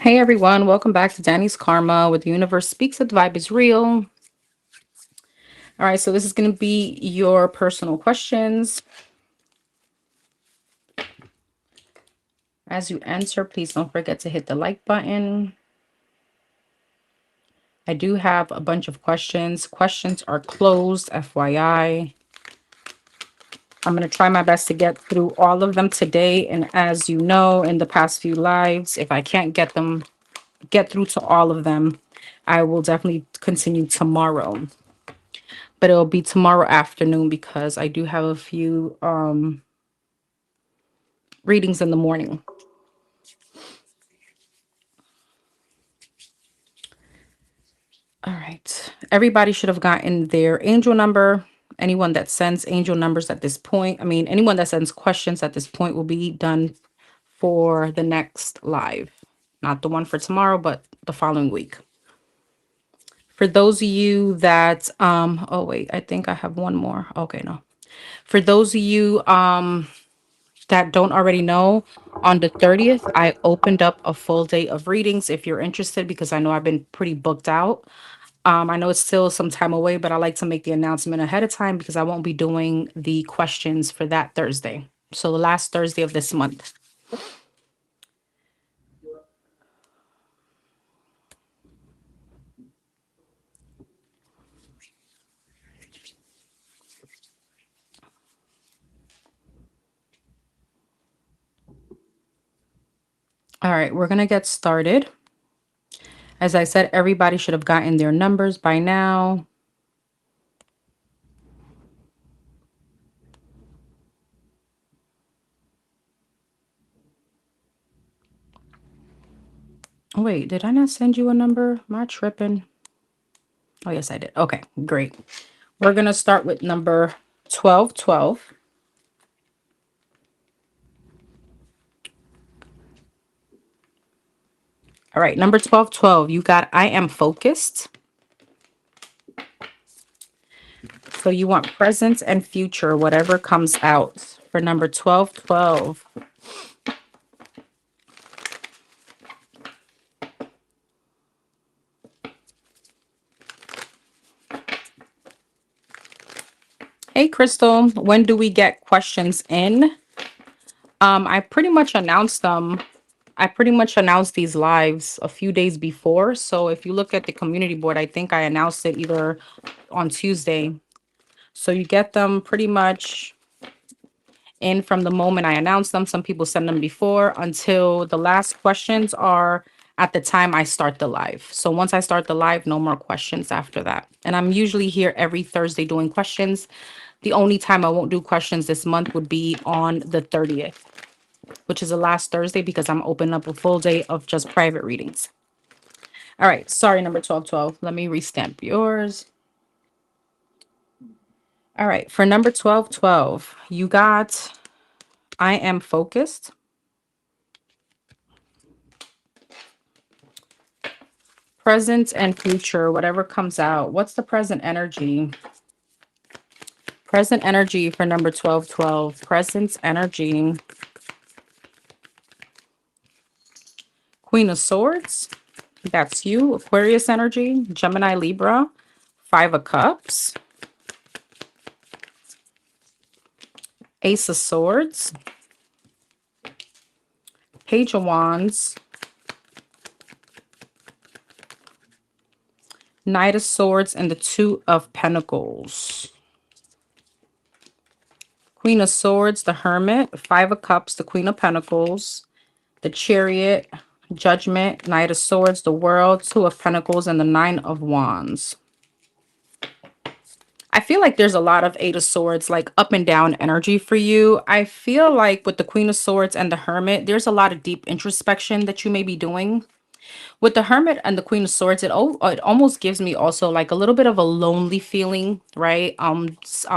Hey everyone, welcome back to Danny's Karma, where the universe speaks that the vibe is real. All right, so this is going to be your personal questions. As you answer, please don't forget to hit the like button. I do have a bunch of questions. Questions are closed, FYI. I'm going to try my best to get through all of them today. And as you know, in the past few lives, if I can't get through to all of them, I will definitely continue tomorrow. But it'll be tomorrow afternoon because I do have a few readings in the morning. All right. Everybody should have gotten their angel number. Anyone that sends angel numbers at this point, anyone that sends questions at this point will be done for the next live. Not the one for tomorrow, but the following week. For those of you that, oh wait, I think I have one more. Okay, no. For those of you that don't already know, on the 30th, I opened up a full day of readings if you're interested, because I know I've been pretty booked out. I know it's still some time away, but I like to make the announcement ahead of time because I won't be doing the questions for that Thursday. So the last Thursday of this month. All right, we're going to get started. As I said, everybody should have gotten their numbers by now. Oh, wait, did I not send you a number? Am I tripping? Oh, yes, I did. Okay, great. We're going to start with number 1212. All right, number 1212, you got I am focused. So you want present and future, whatever comes out for number 1212. Hey, Crystal, when do we get questions in? I pretty much announced them. I pretty much announced these lives a few days before. So if you look at the community board, I think I announced it either on Tuesday. So you get them pretty much in from the moment I announced them. Some people send them before until the last questions are at the time I start the live. So once I start the live, no more questions after that. And I'm usually here every Thursday doing questions. The only time I won't do questions this month would be on the 30th, which is the last Thursday because I'm opening up a full day of just private readings. All right. Sorry, number 1212. Let me restamp yours. All right. For number 1212, you got I am focused. Present and future, whatever comes out. What's the present energy? Present energy for number 1212. Present energy. Queen of Swords. That's you. Aquarius energy. Gemini, Libra. Five of Cups. Ace of Swords. Page of Wands. Knight of Swords and the Two of Pentacles. Queen of Swords, the Hermit. Five of Cups, the Queen of Pentacles. The Chariot, Judgment, Knight of Swords, the World, Two of Pentacles, and the Nine of Wands. I feel like there's a lot of Eight of Swords, like up and down energy for you. I feel like with the Queen of Swords and the Hermit, there's a lot of deep introspection that you may be doing. With the Hermit and the Queen of Swords, it almost gives me also like a little bit of a lonely feeling, right?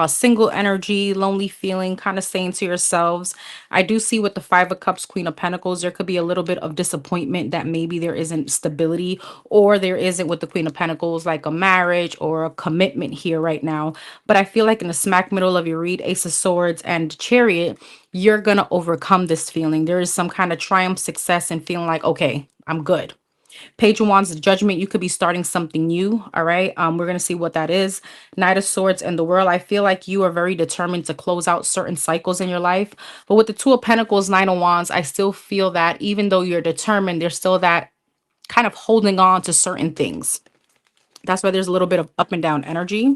Single energy, lonely feeling, kind of saying to yourselves. I do see with the Five of Cups, Queen of Pentacles, there could be a little bit of disappointment that maybe there isn't stability, or there isn't with the Queen of Pentacles, like a marriage or a commitment here right now. But I feel like in the smack middle of your read, Ace of Swords and Chariot, you're going to overcome this feeling. There is some kind of triumph, success, and feeling like, okay, I'm good. Page of Wands, the Judgment, you could be starting something new. All right. We're going to see what that is. Knight of Swords and the World. I feel like you are very determined to close out certain cycles in your life. But with the Two of Pentacles, Nine of Wands, I still feel that even though you're determined, there's still that kind of holding on to certain things. That's why there's a little bit of up and down energy.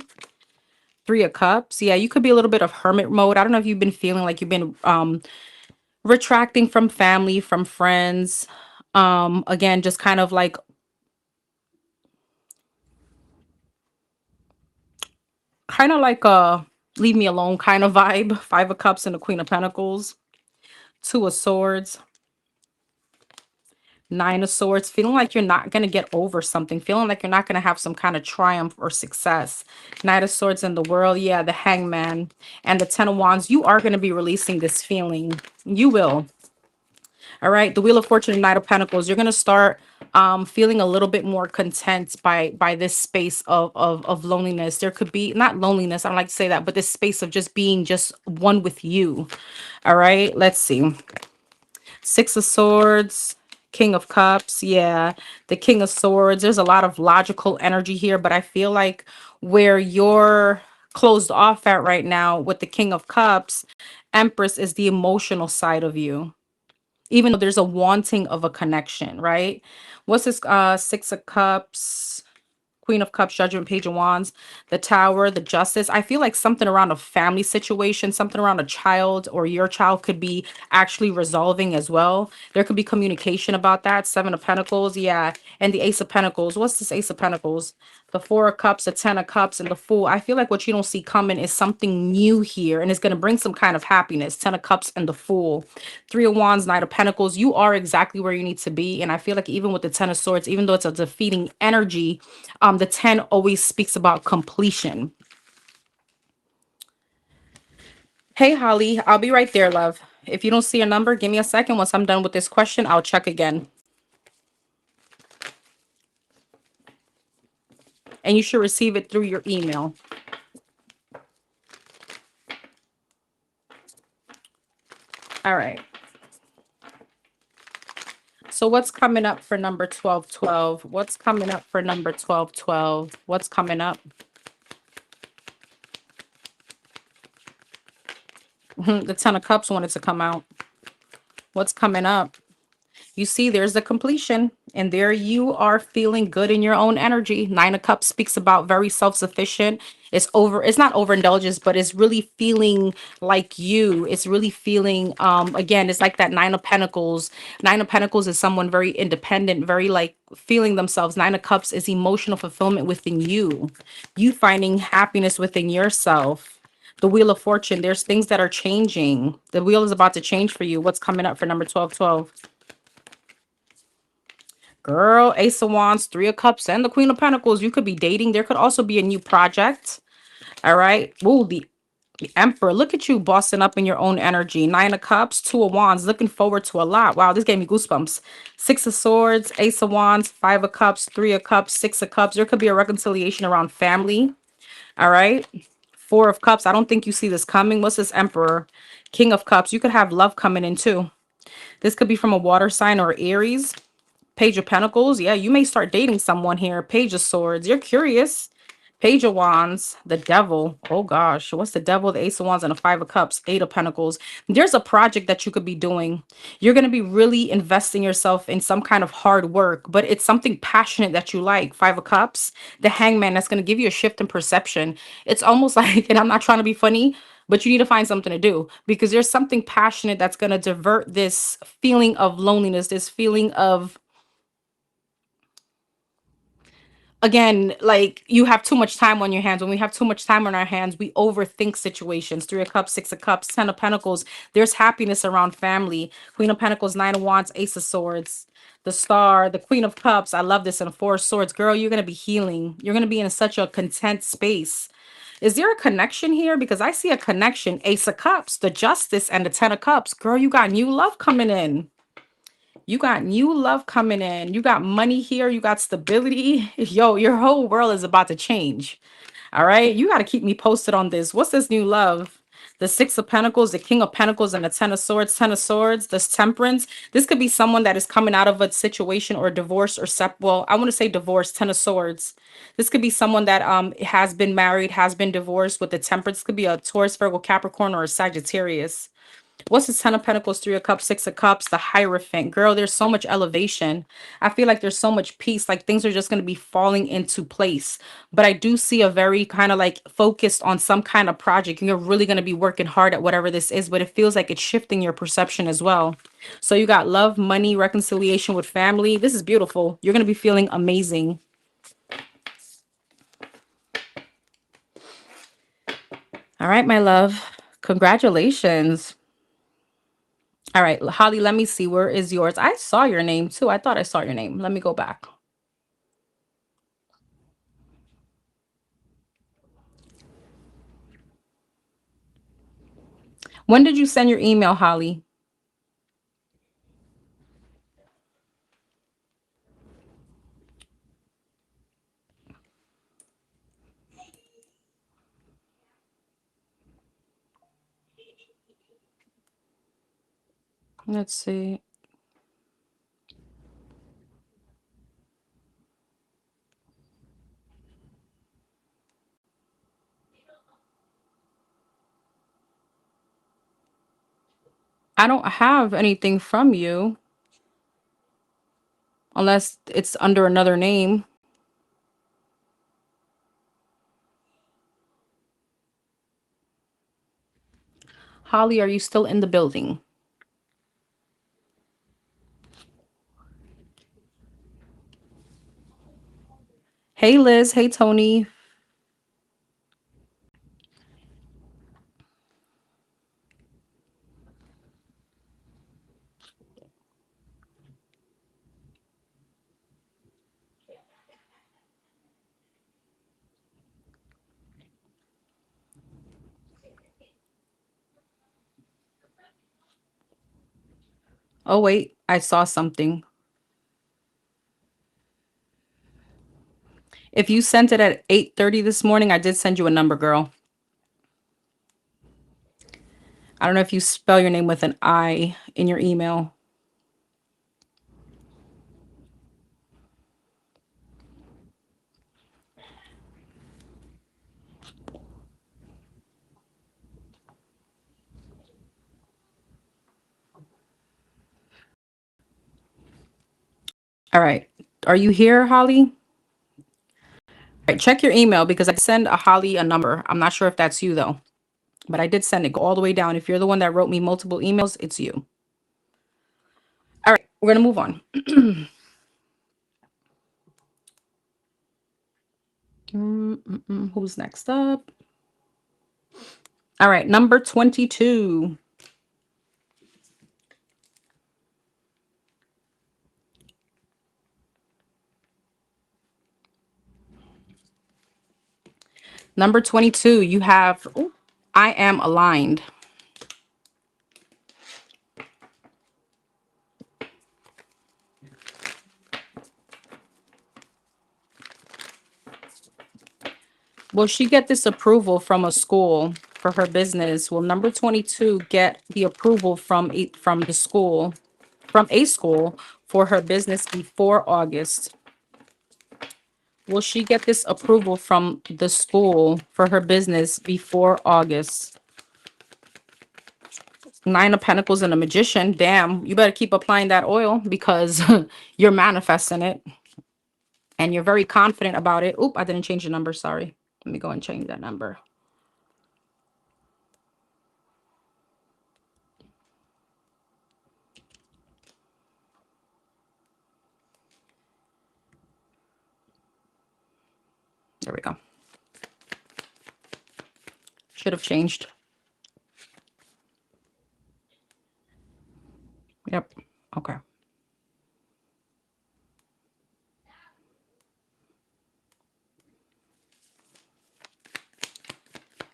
Three of Cups. Yeah, you could be a little bit of hermit mode. I don't know if you've been feeling like you've been retracting from family, from friends. Again, just kind of like a leave me alone kind of vibe. Five of Cups and the Queen of Pentacles. Two of Swords. Nine of Swords, feeling like you're not going to get over something, feeling like you're not going to have some kind of triumph or success. Knight of Swords in the World, yeah, the Hangman and the Ten of Wands. You are going to be releasing this feeling. You will. All right, the Wheel of Fortune and Knight of Pentacles. You're going to start feeling a little bit more content by this space of loneliness. There could be, not loneliness, I don't like to say that, but this space of just being just one with you. All right, let's see. Six of Swords, King of Cups. Yeah, the King of Swords. There's a lot of logical energy here, but I feel like where you're closed off at right now with the King of Cups, Empress, is the emotional side of you. Even though there's a wanting of a connection, right? What's this? Six of Cups, Queen of Cups, Judgment, Page of Wands, the Tower, the Justice. I feel like something around a family situation, something around a child or your child could be actually resolving as well. There could be communication about that. Seven of Pentacles, yeah. And the Ace of Pentacles. What's this Ace of Pentacles? The Four of Cups, the Ten of Cups, and the Fool. I feel like what you don't see coming is something new here, and it's going to bring some kind of happiness. Ten of Cups and the Fool. Three of Wands, Knight of Pentacles. You are exactly where you need to be, and I feel like even with the Ten of Swords, even though it's a defeating energy, the 10 always speaks about completion. Hey, Holly, I'll be right there, love. If you don't see a number, give me a second. Once I'm done with this question, I'll check again. And you should receive it through your email. All right. So what's coming up for number 1212? What's coming up for number 1212? What's coming up? The Ten of Cups wanted to come out. What's coming up? You see, there's the completion, and there you are feeling good in your own energy. Nine of Cups speaks about very self-sufficient. It's not overindulgence, but it's really feeling like you. It's really feeling, again, it's like that Nine of Pentacles. Nine of Pentacles is someone very independent, very like feeling themselves. Nine of Cups is emotional fulfillment within you. You finding happiness within yourself. The Wheel of Fortune, there's things that are changing. The wheel is about to change for you. What's coming up for number 1212? Girl, Ace of Wands, Three of Cups, and the Queen of Pentacles. You could be dating. There could also be a new project. All right. Ooh, the Emperor. Look at you bossing up in your own energy. Nine of Cups, Two of Wands. Looking forward to a lot. Wow, this gave me goosebumps. Six of Swords, Ace of Wands, Five of Cups, Three of Cups, Six of Cups. There could be a reconciliation around family. All right. Four of Cups. I don't think you see this coming. What's this Emperor? King of Cups. You could have love coming in too. This could be from a water sign or Aries. Page of Pentacles. Yeah, you may start dating someone here. Page of Swords. You're curious. Page of Wands. The Devil. Oh gosh. What's the Devil? The Ace of Wands and the Five of Cups. Eight of Pentacles. There's a project that you could be doing. You're going to be really investing yourself in some kind of hard work, but it's something passionate that you like. Five of Cups. The Hangman. That's going to give you a shift in perception. It's almost like, and I'm not trying to be funny, but you need to find something to do because there's something passionate that's going to divert this feeling of loneliness, this feeling of, again, like you have too much time on your hands. When we have too much time on our hands, we overthink situations. Three of Cups, Six of Cups, Ten of Pentacles. There's happiness around family. Queen of Pentacles, Nine of Wands, Ace of Swords, the Star, the Queen of Cups. I love this. And Four of Swords. Girl, you're going to be healing. You're going to be in such a content space. Is there a connection here? Because I see a connection. Ace of Cups, the Justice, and the Ten of Cups. Girl, you got new love coming in. You got new love coming in. You got money here. You got stability. Yo, your whole world is about to change. All right. You got to keep me posted on this. What's this new love? the Six of Pentacles, the King of Pentacles, and the Ten of Swords. Ten of Swords, this Temperance. This could be someone that is coming out of a situation or divorce or well, I want to say divorce. Ten of Swords. This could be someone that has been married, has been divorced with the Temperance. This could be a Taurus, Virgo, Capricorn, or a Sagittarius. What's the Ten of Pentacles, Three of Cups, Six of Cups, the Hierophant? Girl, there's so much elevation. I feel like there's so much peace. Like things are just going to be falling into place. But I do see a very kind of like focused on some kind of project. You're really going to be working hard at whatever this is, but it feels like it's shifting your perception as well. So you got love, money, reconciliation with family. This is beautiful. You're going to be feeling amazing. All right, my love. Congratulations. All right, Holly, let me see. Where is yours? I saw your name too. I thought I saw your name. Let me go back. When did you send your email, Holly? Let's see. I don't have anything from you unless it's under another name. Holly, are you still in the building? Hey, Liz. Hey, Tony. Oh, wait. I saw something. If you sent it at 8:30 this morning, I did send you a number, girl. I don't know if you spell your name with an I in your email. All right. Are you here, Holly? All right, check your email because I send a Holly a number. I'm not sure if that's you though, but I did send it. Go all the way down. If you're the one that wrote me multiple emails, it's you. All right, we're gonna move on. Who's next up? All right, number 22. Number 22, you have, ooh, I am aligned. Will she get this approval from a school for her business? Will number 22 get the approval from the school, from a school for her business before August? Will she get this approval from the school for her business before August? Nine of Pentacles and a Magician. Damn, you better keep applying that oil because you're manifesting it and you're very confident about it. Oop, I didn't change the number. Sorry. Let me go and change that number. There we go. Should have changed. Yep. Okay.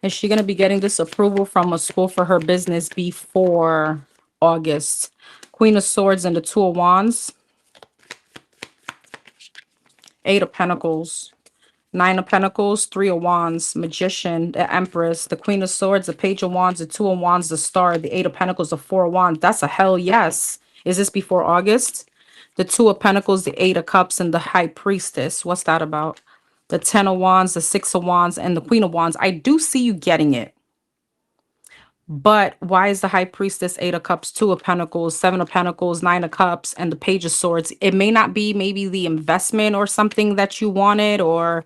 Is she going to be getting this approval from a school for her business before August? Queen of Swords and the Two of Wands. Eight of Pentacles. Nine of Pentacles, Three of Wands, Magician, the Empress, the Queen of Swords, the Page of Wands, the Two of Wands, the Star, the Eight of Pentacles, the Four of Wands. That's a hell yes. Is this before August? The Two of Pentacles, the Eight of Cups, and the High Priestess. What's that about? The Ten of Wands, the Six of Wands, and the Queen of Wands. I do see you getting it. But why is the High Priestess, Eight of Cups, Two of Pentacles, Seven of Pentacles, Nine of Cups, and the Page of Swords? It may not be maybe the investment or something that you wanted, or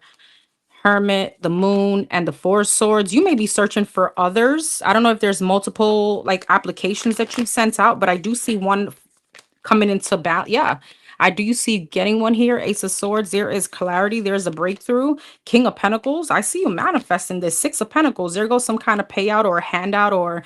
Hermit, the Moon, and the Four of Swords. You may be searching for others. I don't know if there's multiple like applications that you've sent out, but I do see one coming into bat. Yeah, I do see getting one here. Ace of Swords. There is clarity. There's a breakthrough. King of Pentacles. I see you manifesting this. Six of Pentacles. There goes some kind of payout or a handout, or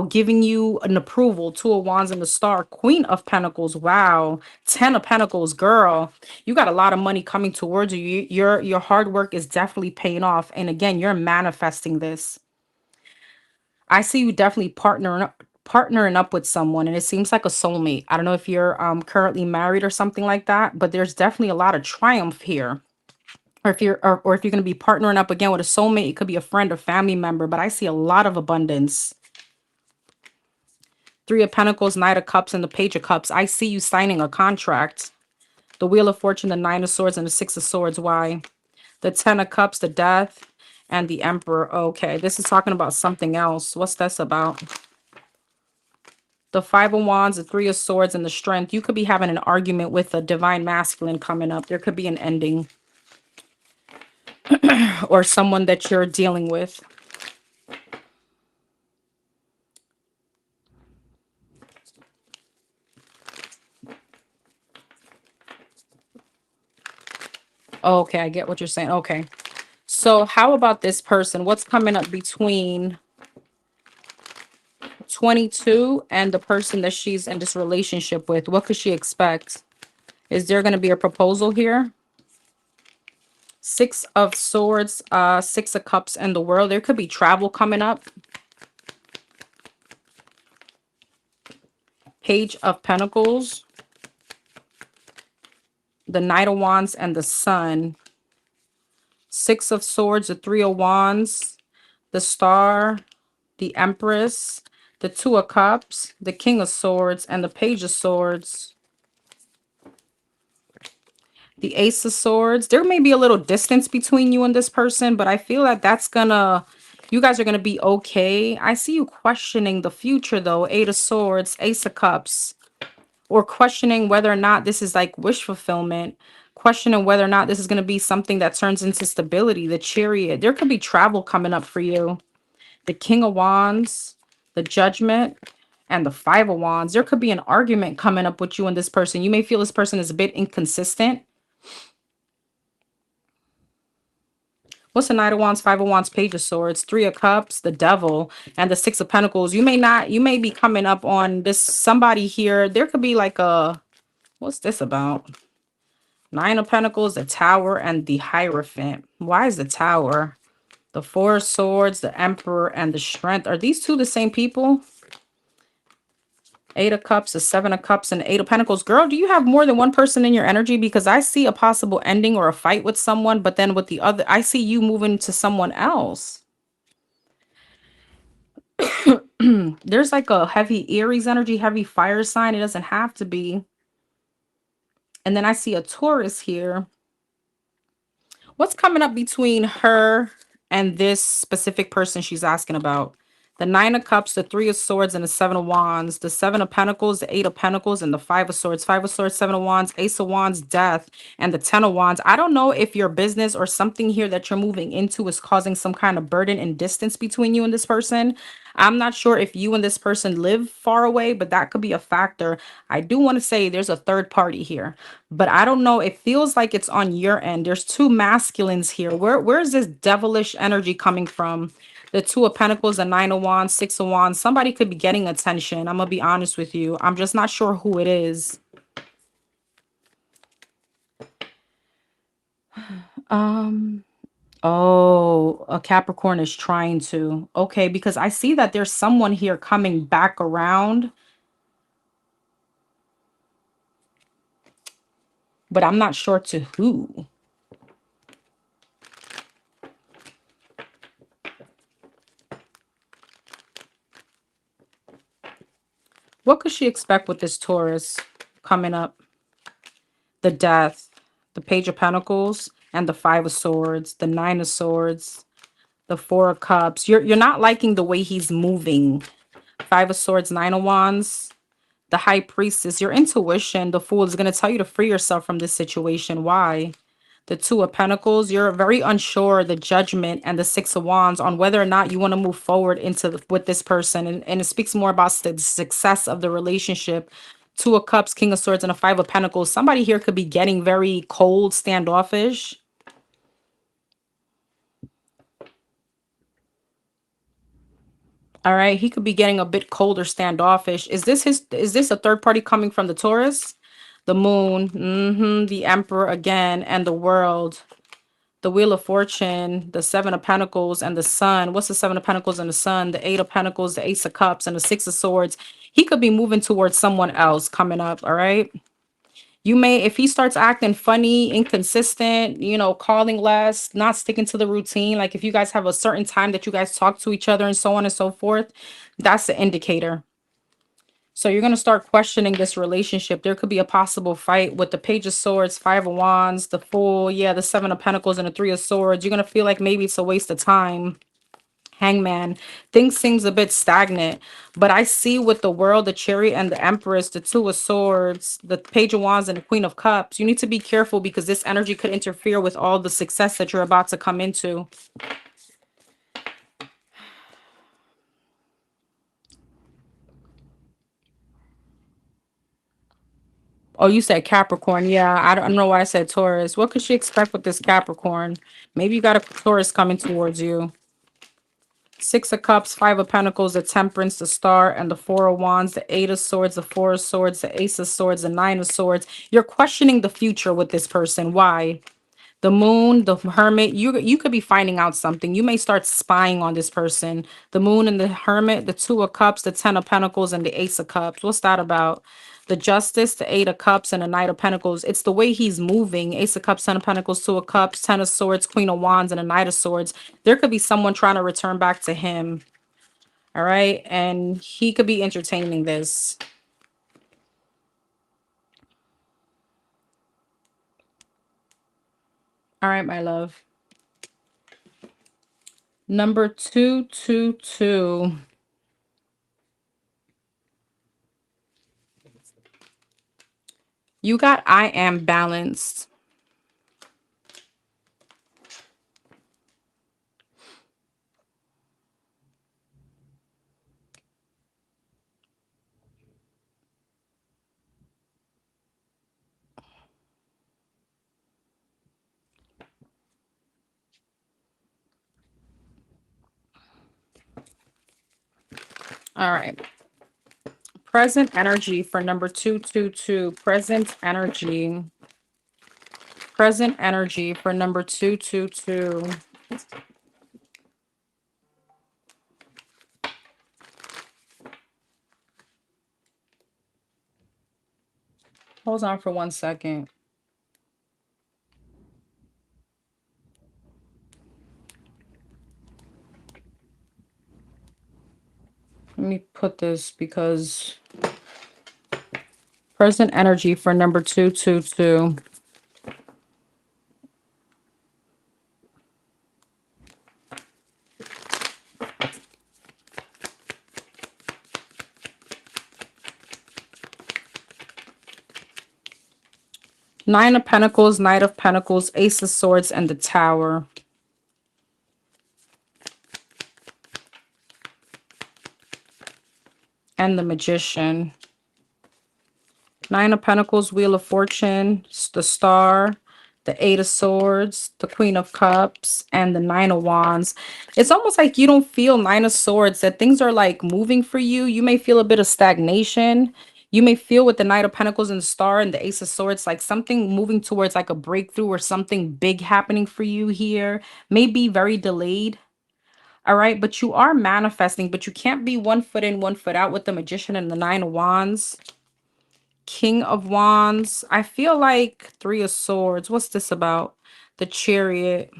giving you an approval. Two of Wands and the Star. Queen of Pentacles. Wow. Ten of Pentacles. Girl, you got a lot of money coming towards you. Your hard work is definitely paying off. And again, you're manifesting this. I see you definitely partnering up with someone, and it seems like a soulmate. I don't know if you're currently married or something like that, but there's definitely a lot of triumph here. Or if you're going to be partnering up again with a soulmate, it could be a friend or family member, but I see a lot of abundance. Three of Pentacles, Knight of Cups, and the Page of Cups. I see you signing a contract. The Wheel of Fortune, the Nine of Swords, and the Six of Swords. Why? The Ten of Cups, the Death, and the Emperor. Okay, this is talking about something else. What's this about? The Five of Wands, the Three of Swords, and the Strength. You could be having an argument with a divine masculine coming up. There could be an ending. Or someone that you're dealing with. Okay, I get what you're saying. Okay. So how about this person? What's coming up between 22 and the person that she's in this relationship with? What could she expect? Is there going to be a proposal here? Six of Swords, Six of Cups, and the World. There could be travel coming up. Page of Pentacles, the Knight of Wands, and the Sun. Six of Swords, the Three of Wands, the Star, the Empress, the Two of Cups, the King of Swords, and the Page of Swords. The Ace of Swords. There may be a little distance between you and this person, but I feel that you guys are gonna be okay. I see you questioning the future though. Eight of Swords, Ace of Cups, or questioning whether or not this is like wish fulfillment, questioning whether or not this is going to be something that turns into stability. The Chariot. There could be travel coming up for you. The King of Wands, the Judgment, and the Five of Wands. There could be an argument coming up with you and this person. You may feel this person is a bit inconsistent. What's the Knight of Wands, Five of Wands, Page of Swords, Three of Cups, the Devil, and the Six of Pentacles? You may be coming up on this somebody here. There could be like what's this about? Nine of Pentacles, the Tower, and the Hierophant. Why is the Tower? The Four of Swords, the Emperor, and the Strength. Are these two the same people? Eight of Cups, the Seven of Cups, and the Eight of Pentacles. Girl, do you have more than one person in your energy? Because I see a possible ending or a fight with someone, but then with the other, I see you moving to someone else. There's like a heavy Aries energy, heavy fire sign. It doesn't have to be. And then I see a Taurus here. What's coming up between her and this specific person she's asking about? The Nine of Cups, the Three of Swords, and the Seven of Wands. The Seven of Pentacles, the Eight of Pentacles, and the Five of Swords. Five of Swords, Seven of Wands, Ace of Wands, Death, and the Ten of Wands. I don't know if your business or something here that you're moving into is causing some kind of burden and distance between you and this person. I'm not sure if you and this person live far away, but that could be a factor. I do want to say there's a third party here, but I don't know. It feels like it's on your end. There's two masculines here. Where's this devilish energy coming from? The Two of Pentacles, the Nine of Wands, Six of Wands. Somebody could be getting attention. I'm gonna be honest with you. I'm just not sure who it is. Oh, a Capricorn is trying to. Okay, because I see that there's someone here coming back around, but I'm not sure to who. What could she expect with this Taurus coming up? The Death, the Page of Pentacles, and the Five of Swords, the Nine of Swords, the Four of Cups. You're not liking the way he's moving. Five of Swords, Nine of Wands, the High Priestess. Your intuition, the Fool, is going to tell you to free yourself from this situation. Why? The Two of Pentacles, you're very unsure, the Judgment, and the Six of Wands on whether or not you want to move forward with this person. And it speaks more about the success of the relationship. Two of Cups, King of Swords, and a Five of Pentacles. Somebody here could be getting very cold, standoffish. All right, he could be getting a bit colder, standoffish. Is this a third party coming from the Taurus? The Moon, the Emperor again, and the World. The Wheel of Fortune, the Seven of Pentacles, and the Sun. What's the Seven of Pentacles and the Sun? The Eight of Pentacles, the Ace of Cups, and the Six of Swords. He could be moving towards someone else coming up, all right? You may, if he starts acting funny, inconsistent, calling less, not sticking to the routine, like if you guys have a certain time that you guys talk to each other and so on and so forth, that's the indicator. So you're going to start questioning this relationship. There could be a possible fight with the Page of Swords, Five of Wands, the Fool, yeah, the Seven of Pentacles, and the Three of Swords. You're going to feel like maybe it's a waste of time. Hangman. Things seems a bit stagnant, but I see with the World, the Chariot, and the Empress, the Two of Swords, the Page of Wands, and the Queen of Cups. You need to be careful because this energy could interfere with all the success that you're about to come into. Oh, you said Capricorn. Yeah, I don't know why I said Taurus. What could she expect with this Capricorn? Maybe you got a Taurus coming towards you. Six of Cups, Five of Pentacles, the Temperance, the Star, and the Four of Wands, the Eight of Swords, the Four of Swords, the Ace of Swords, the Nine of Swords. You're questioning the future with this person. Why? The Moon, the Hermit, you could be finding out something. You may start spying on this person. The Moon and the Hermit, the Two of Cups, the Ten of Pentacles, and the Ace of Cups. What's that about? The Justice, the Eight of Cups, and the Knight of Pentacles. It's the way he's moving. Ace of Cups, Ten of Pentacles, Two of Cups, Ten of Swords, Queen of Wands, and a Knight of Swords. There could be someone trying to return back to him. All right. And he could be entertaining this. All right, my love. Number 222. You got I am balanced. All right. Present energy for number 222. Present energy. Present energy for number 222. Hold on for 1 second. Let me put this because present energy for number 222. Nine of Pentacles, Knight of Pentacles, Ace of Swords, and the Tower. And the Magician. Nine of Pentacles, Wheel of Fortune, the Star, the Eight of Swords, the Queen of Cups, and the Nine of Wands. It's almost like you don't feel Nine of Swords, that things are like moving for you. You may feel a bit of stagnation. You may feel with the Knight of Pentacles and the Star and the Ace of Swords, like something moving towards like a breakthrough or something big happening for you here. May be very delayed. All right, but you are manifesting, but you can't be 1 foot in, 1 foot out with the Magician and the Nine of Wands. King of Wands. I feel like Three of Swords. What's this about? The Chariot.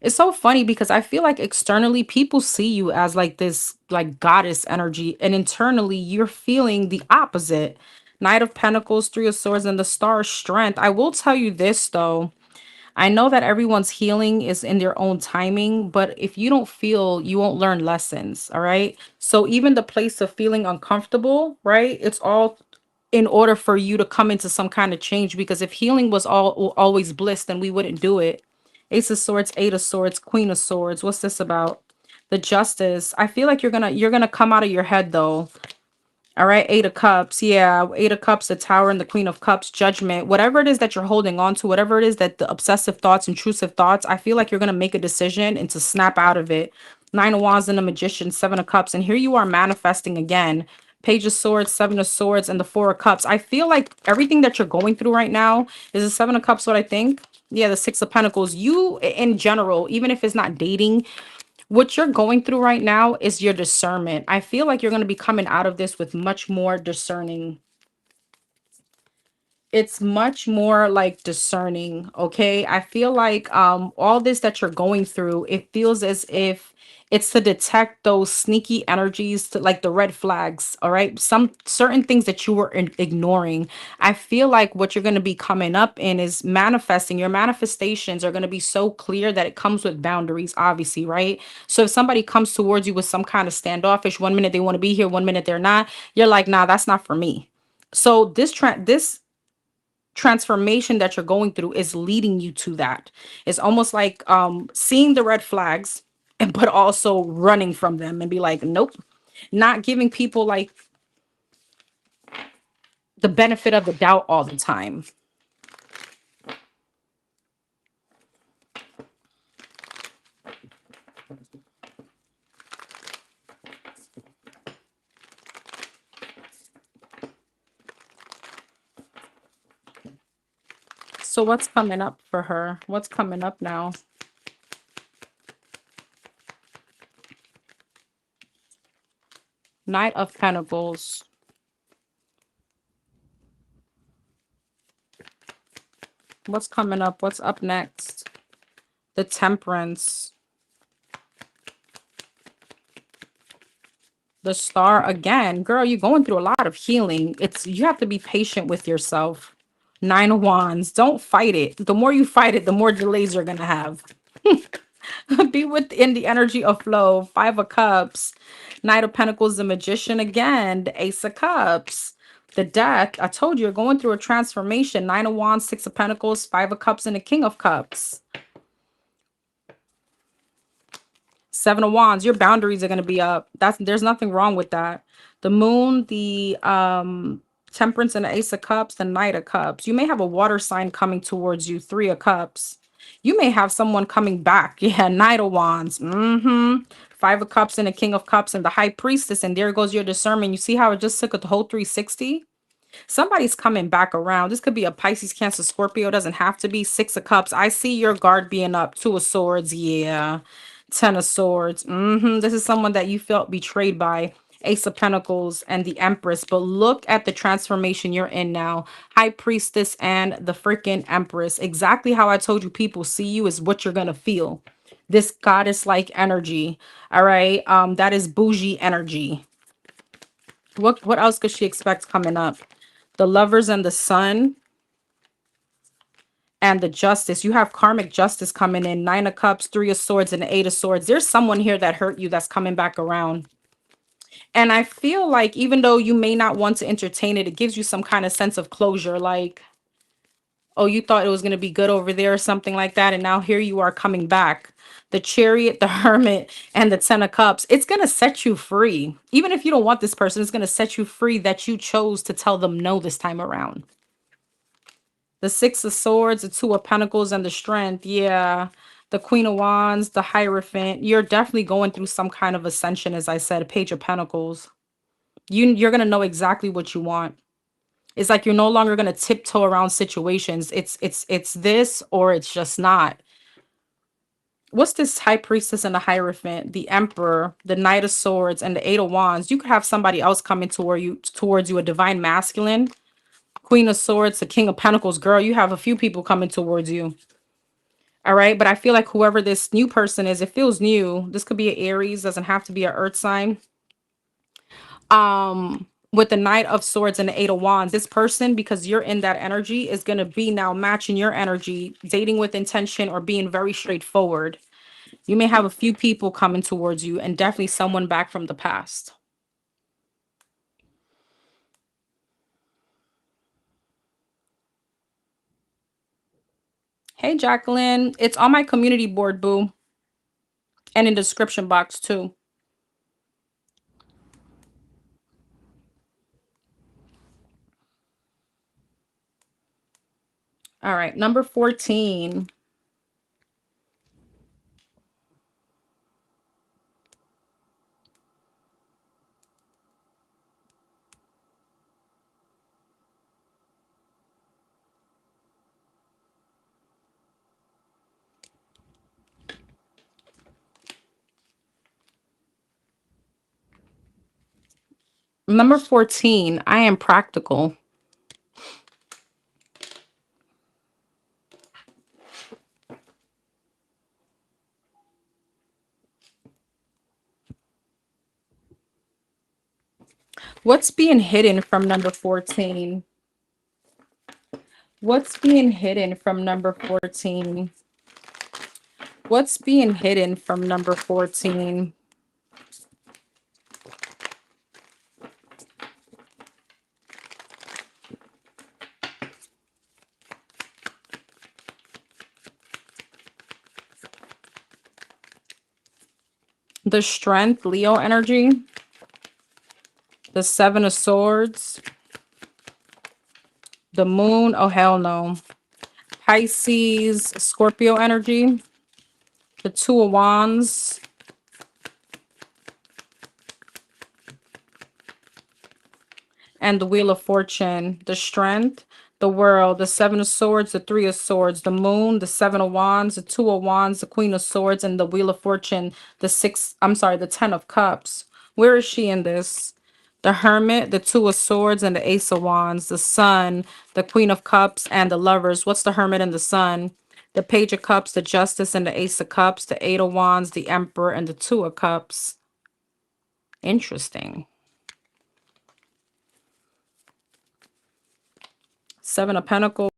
It's so funny because I feel like externally people see you as like this like goddess energy, and internally you're feeling the opposite. Knight of Pentacles, Three of Swords, and the Star of Strength. I will tell you this though. I know that everyone's healing is in their own timing, but if you don't feel, you won't learn lessons. All right. So even the place of feeling uncomfortable, right? It's all in order for you to come into some kind of change. Because if healing was all always bliss, then we wouldn't do it. Ace of Swords, Eight of Swords, Queen of Swords. What's this about? The Justice. I feel like you're gonna come out of your head though. All right, Eight of Cups. Yeah, Eight of Cups, the Tower, and the Queen of Cups, Judgment. Whatever it is that you're holding on to, whatever it is that the obsessive thoughts, intrusive thoughts, I feel like you're going to make a decision and to snap out of it. Nine of Wands and the Magician, Seven of Cups. And here you are manifesting again. Page of Swords, Seven of Swords, and the Four of Cups. I feel like everything that you're going through right now is the Seven of Cups, what I think. Yeah, the Six of Pentacles. You, in general, even if it's not dating, what you're going through right now is your discernment. I feel like you're going to be coming out of this with much more discerning. It's much more like discerning. Okay, I feel like all this that you're going through, it feels as if it's to detect those sneaky energies, to like the red flags. All right, some certain things that you were ignoring. I feel like what you're going to be coming up in is manifesting. Your manifestations are going to be so clear that it comes with boundaries, obviously, right? So if somebody comes towards you with some kind of standoffish, one minute they want to be here, one minute they're not, you're like, nah, that's not for me. So this transformation that you're going through is leading you to that. It's almost like seeing the red flags and but also running from them and be like, nope, not giving people like the benefit of the doubt all the time. So what's coming up for her? What's coming up now? Knight of Pentacles. What's coming up? What's up next? The Temperance. The Star again. Girl, you're going through a lot of healing. It's you have to be patient with yourself. Nine of Wands. Don't fight it. The more you fight it, the more delays you're gonna have. Be within the energy of flow. Five of Cups. Knight of Pentacles, the Magician again. The Ace of Cups. The Death. I told you you're going through a transformation. Nine of Wands, Six of Pentacles, Five of Cups, and the King of Cups. Seven of Wands, your boundaries are going to be up. There's nothing wrong with that. The Moon, the Temperance, and the Ace of Cups, the Knight of Cups. You may have a water sign coming towards you. Three of Cups. You may have someone coming back. Yeah, Knight of Wands. Five of Cups and the King of Cups and the High Priestess. And there goes your discernment. You see how it just took a whole 360? Somebody's coming back around. This could be a Pisces, Cancer, Scorpio. It doesn't have to be. Six of Cups. I see your guard being up. Two of Swords. Yeah. Ten of Swords. This is someone that you felt betrayed by. Ace of Pentacles and the Empress. But look at the transformation you're in now. High Priestess and the freaking Empress. Exactly how I told you people see you is what you're going to feel. This goddess-like energy. All right. That is bougie energy. What else could she expect coming up? The Lovers and the Sun and the Justice. You have karmic justice coming in. Nine of Cups, Three of Swords, and the Eight of Swords. There's someone here that hurt you that's coming back around. And I feel like even though you may not want to entertain it, it gives you some kind of sense of closure. Like, oh, you thought it was going to be good over there or something like that. And now here you are coming back. The Chariot, the Hermit, and the Ten of Cups. It's going to set you free. Even if you don't want this person, it's going to set you free that you chose to tell them no this time around. The Six of Swords, the Two of Pentacles, and the Strength. Yeah. The Queen of Wands, the Hierophant. You're definitely going through some kind of ascension, as I said. Page of Pentacles. You're going to know exactly what you want. It's like you're no longer going to tiptoe around situations. It's this or it's just not. What's this High Priestess and the Hierophant, the Emperor, the Knight of Swords, and the Eight of Wands? You could have somebody else coming towards you, a divine masculine. Queen of Swords, the King of Pentacles. Girl, you have a few people coming towards you. All right. But I feel like whoever this new person is, it feels new. This could be an Aries, doesn't have to be an earth sign. With the Knight of Swords and the Eight of Wands, this person, because you're in that energy, is going to be now matching your energy, dating with intention or being very straightforward. You may have a few people coming towards you and definitely someone back from the past. Hey, Jacqueline, it's on my community board, boo, and in the description box too. All right, number 14. Number 14, I am practical. What's being hidden from number 14? What's being hidden from number 14? What's being hidden from number 14? The Strength, Leo energy. The Seven of Swords. The Moon, oh hell no. Pisces, Scorpio energy. The Two of Wands. And the Wheel of Fortune. The Strength, the World, the Seven of Swords, the Three of Swords, the Moon, the Seven of Wands, the Two of Wands, the Queen of Swords, and the Wheel of Fortune, the Ten of Cups. Where is she in this? The Hermit, the Two of Swords, and the Ace of Wands, the Sun, the Queen of Cups, and the Lovers. What's the Hermit and the Sun? The Page of Cups, the Justice, and the Ace of Cups, the Eight of Wands, the Emperor, and the Two of Cups. Interesting. Seven of Pentacles.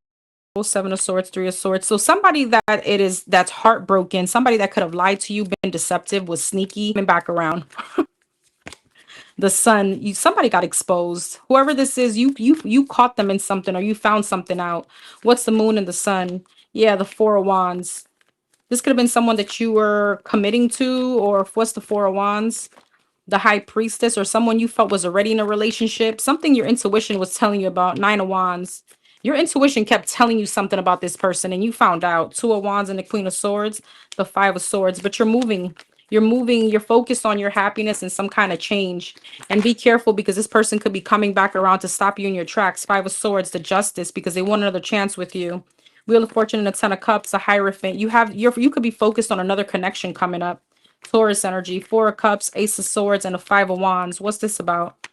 Seven of Swords, Three of Swords. So somebody that's heartbroken, somebody that could have lied to you, been deceptive, was sneaky, and back around. The Sun, somebody got exposed. Whoever this is, you caught them in something, or you found something out. What's the Moon and the Sun? Yeah, the Four of Wands. This could have been someone that you were committing to, or what's the Four of Wands? The High Priestess, or someone you felt was already in a relationship, something your intuition was telling you about. Nine of Wands. Your intuition kept telling you something about this person and you found out. Two of Wands and the Queen of Swords, the Five of Swords. But you're focused on your happiness and some kind of change. And be careful, because this person could be coming back around to stop you in your tracks. Five of Swords, the Justice, because they want another chance with you. Wheel of Fortune and the Ten of Cups, a Hierophant. You could be focused on another connection coming up. Taurus energy, Four of Cups, Ace of Swords, and the Five of Wands. What's this about?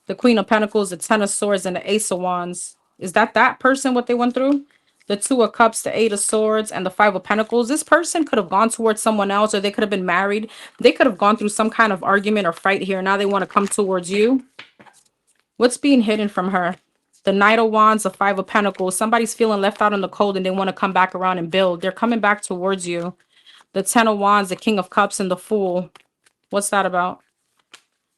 The Queen of Pentacles, the Ten of Swords, and the Ace of Wands. Is that person, what they went through? The Two of Cups, the Eight of Swords, and the Five of Pentacles. This person could have gone towards someone else, or they could have been married. They could have gone through some kind of argument or fight here. Now they want to come towards you. What's being hidden from her? The Knight of Wands, the Five of Pentacles. Somebody's feeling left out in the cold and they want to come back around and build. They're coming back towards you. The Ten of Wands, the King of Cups, and the Fool. What's that about?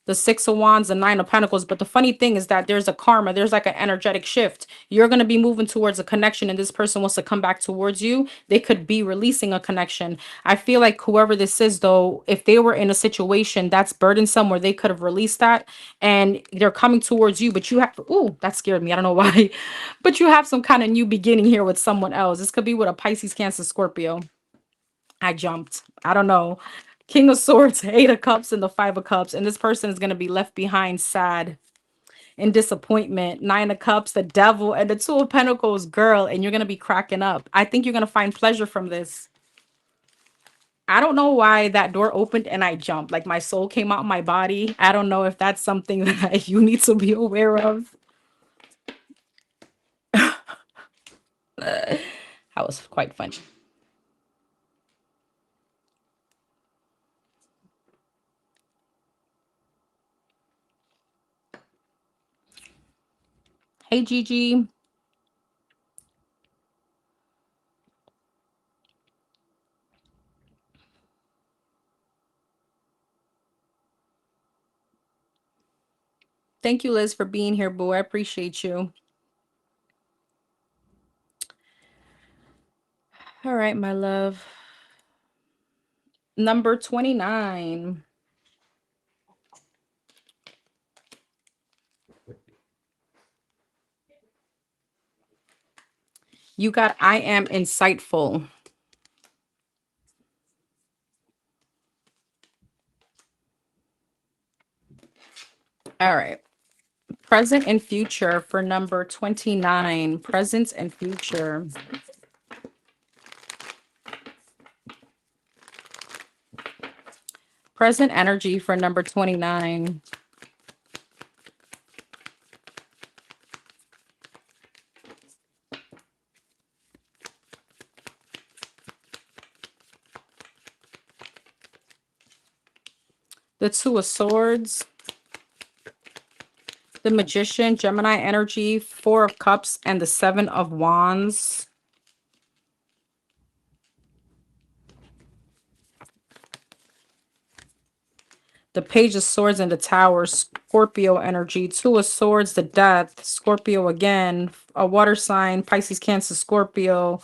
The Six of Wands, the Nine of Pentacles. But the funny thing is that there's a karma. There's like an energetic shift. You're going to be moving towards a connection and this person wants to come back towards you. They could be releasing a connection. I feel like whoever this is, though, if they were in a situation that's burdensome where they could have released that and they're coming towards you, but you have, ooh, that scared me. I don't know why. But you have some kind of new beginning here with someone else. This could be with a Pisces, Cancer, Scorpio. I jumped. I don't know. King of Swords, Eight of Cups, and the Five of Cups. And this person is going to be left behind sad in disappointment. Nine of Cups, the Devil, and the Two of Pentacles, girl. And you're going to be cracking up. I think you're going to find pleasure from this. I don't know why that door opened and I jumped. Like my soul came out of my body. I don't know if that's something that you need to be aware of. That was quite funny. Hey, Gigi. Thank you, Liz, for being here, boo. I appreciate you. All right, my love. Number 29. You got I am insightful. All right. Present and future for number 29. Present and future. Present energy for number 29. The Two of Swords. The Magician, Gemini energy, Four of Cups, and the Seven of Wands. The Page of Swords and the Tower, Scorpio energy, Two of Swords, the Death, Scorpio again, a water sign, Pisces, Cancer, Scorpio,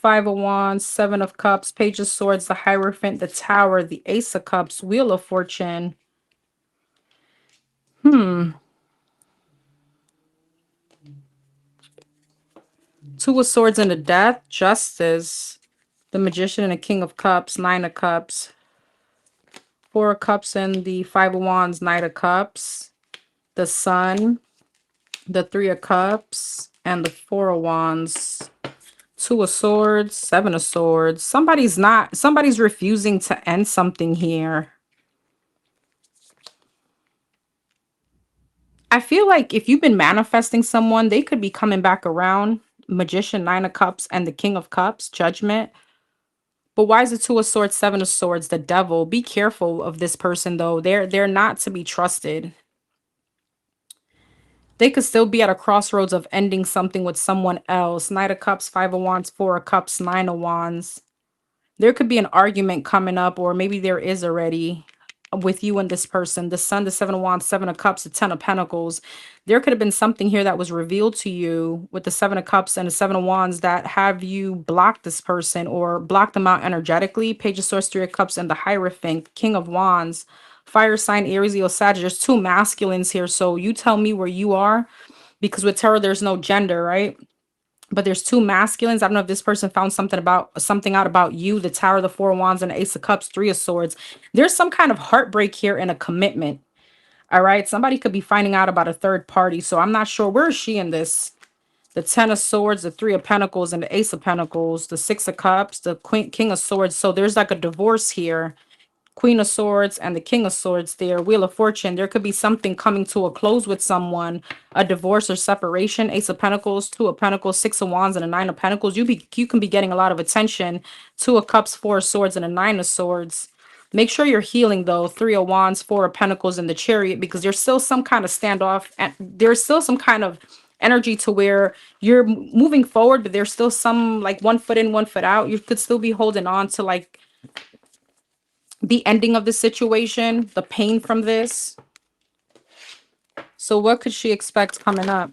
Five of Wands, Seven of Cups, Page of Swords, the Hierophant, the Tower, the Ace of Cups, Wheel of Fortune. Two of Swords and the Death, Justice, the Magician and the King of Cups, Nine of Cups, Four of Cups and the Five of Wands, Knight of Cups, the Sun, the Three of Cups, and the Four of Wands. Two of Swords, Seven of Swords. Somebody's refusing to end something here. I feel like if you've been manifesting someone, they could be coming back around. Magician, Nine of Cups, and the King of Cups, Judgment. But why is the Two of Swords, Seven of Swords, the Devil? Be careful of this person, though. They're not to be trusted. They could still be at a crossroads of ending something with someone else. Knight of Cups, Five of Wands, Four of Cups, Nine of Wands. There could be an argument coming up, or maybe there is already with you and this person. The Sun, the Seven of Wands, Seven of Cups, the Ten of Pentacles. There could have been something here that was revealed to you with the Seven of Cups and the Seven of Wands that have you block this person or block them out energetically. Page of Swords, Three of Cups, and the Hierophant, King of Wands. Fire sign, Aries, Leo, Sagittarius. There's two masculines here. So you tell me where you are, because with tarot, there's no gender, right? But there's two masculines. I don't know if this person found something out about you. The Tower, the Four of Wands, and the Ace of Cups, Three of Swords. There's some kind of heartbreak here and a commitment. All right. Somebody could be finding out about a third party. So I'm not sure. Where is she in this? The Ten of Swords, the Three of Pentacles, and the Ace of Pentacles, the Six of Cups, the King of Swords. So there's like a divorce here. Queen of Swords and the King of Swords there. Wheel of Fortune. There could be something coming to a close with someone, a divorce or separation. Ace of Pentacles, Two of Pentacles, Six of Wands, and a Nine of Pentacles. You can be getting a lot of attention. Two of Cups, Four of Swords, and a Nine of Swords. Make sure you're healing though. Three of Wands, Four of Pentacles, and the Chariot, because there's still some kind of standoff and there's still some kind of energy to where you're moving forward, but there's still some like one foot in, one foot out. You could still be holding on to like the ending of the situation, the pain from this. So what could she expect coming up?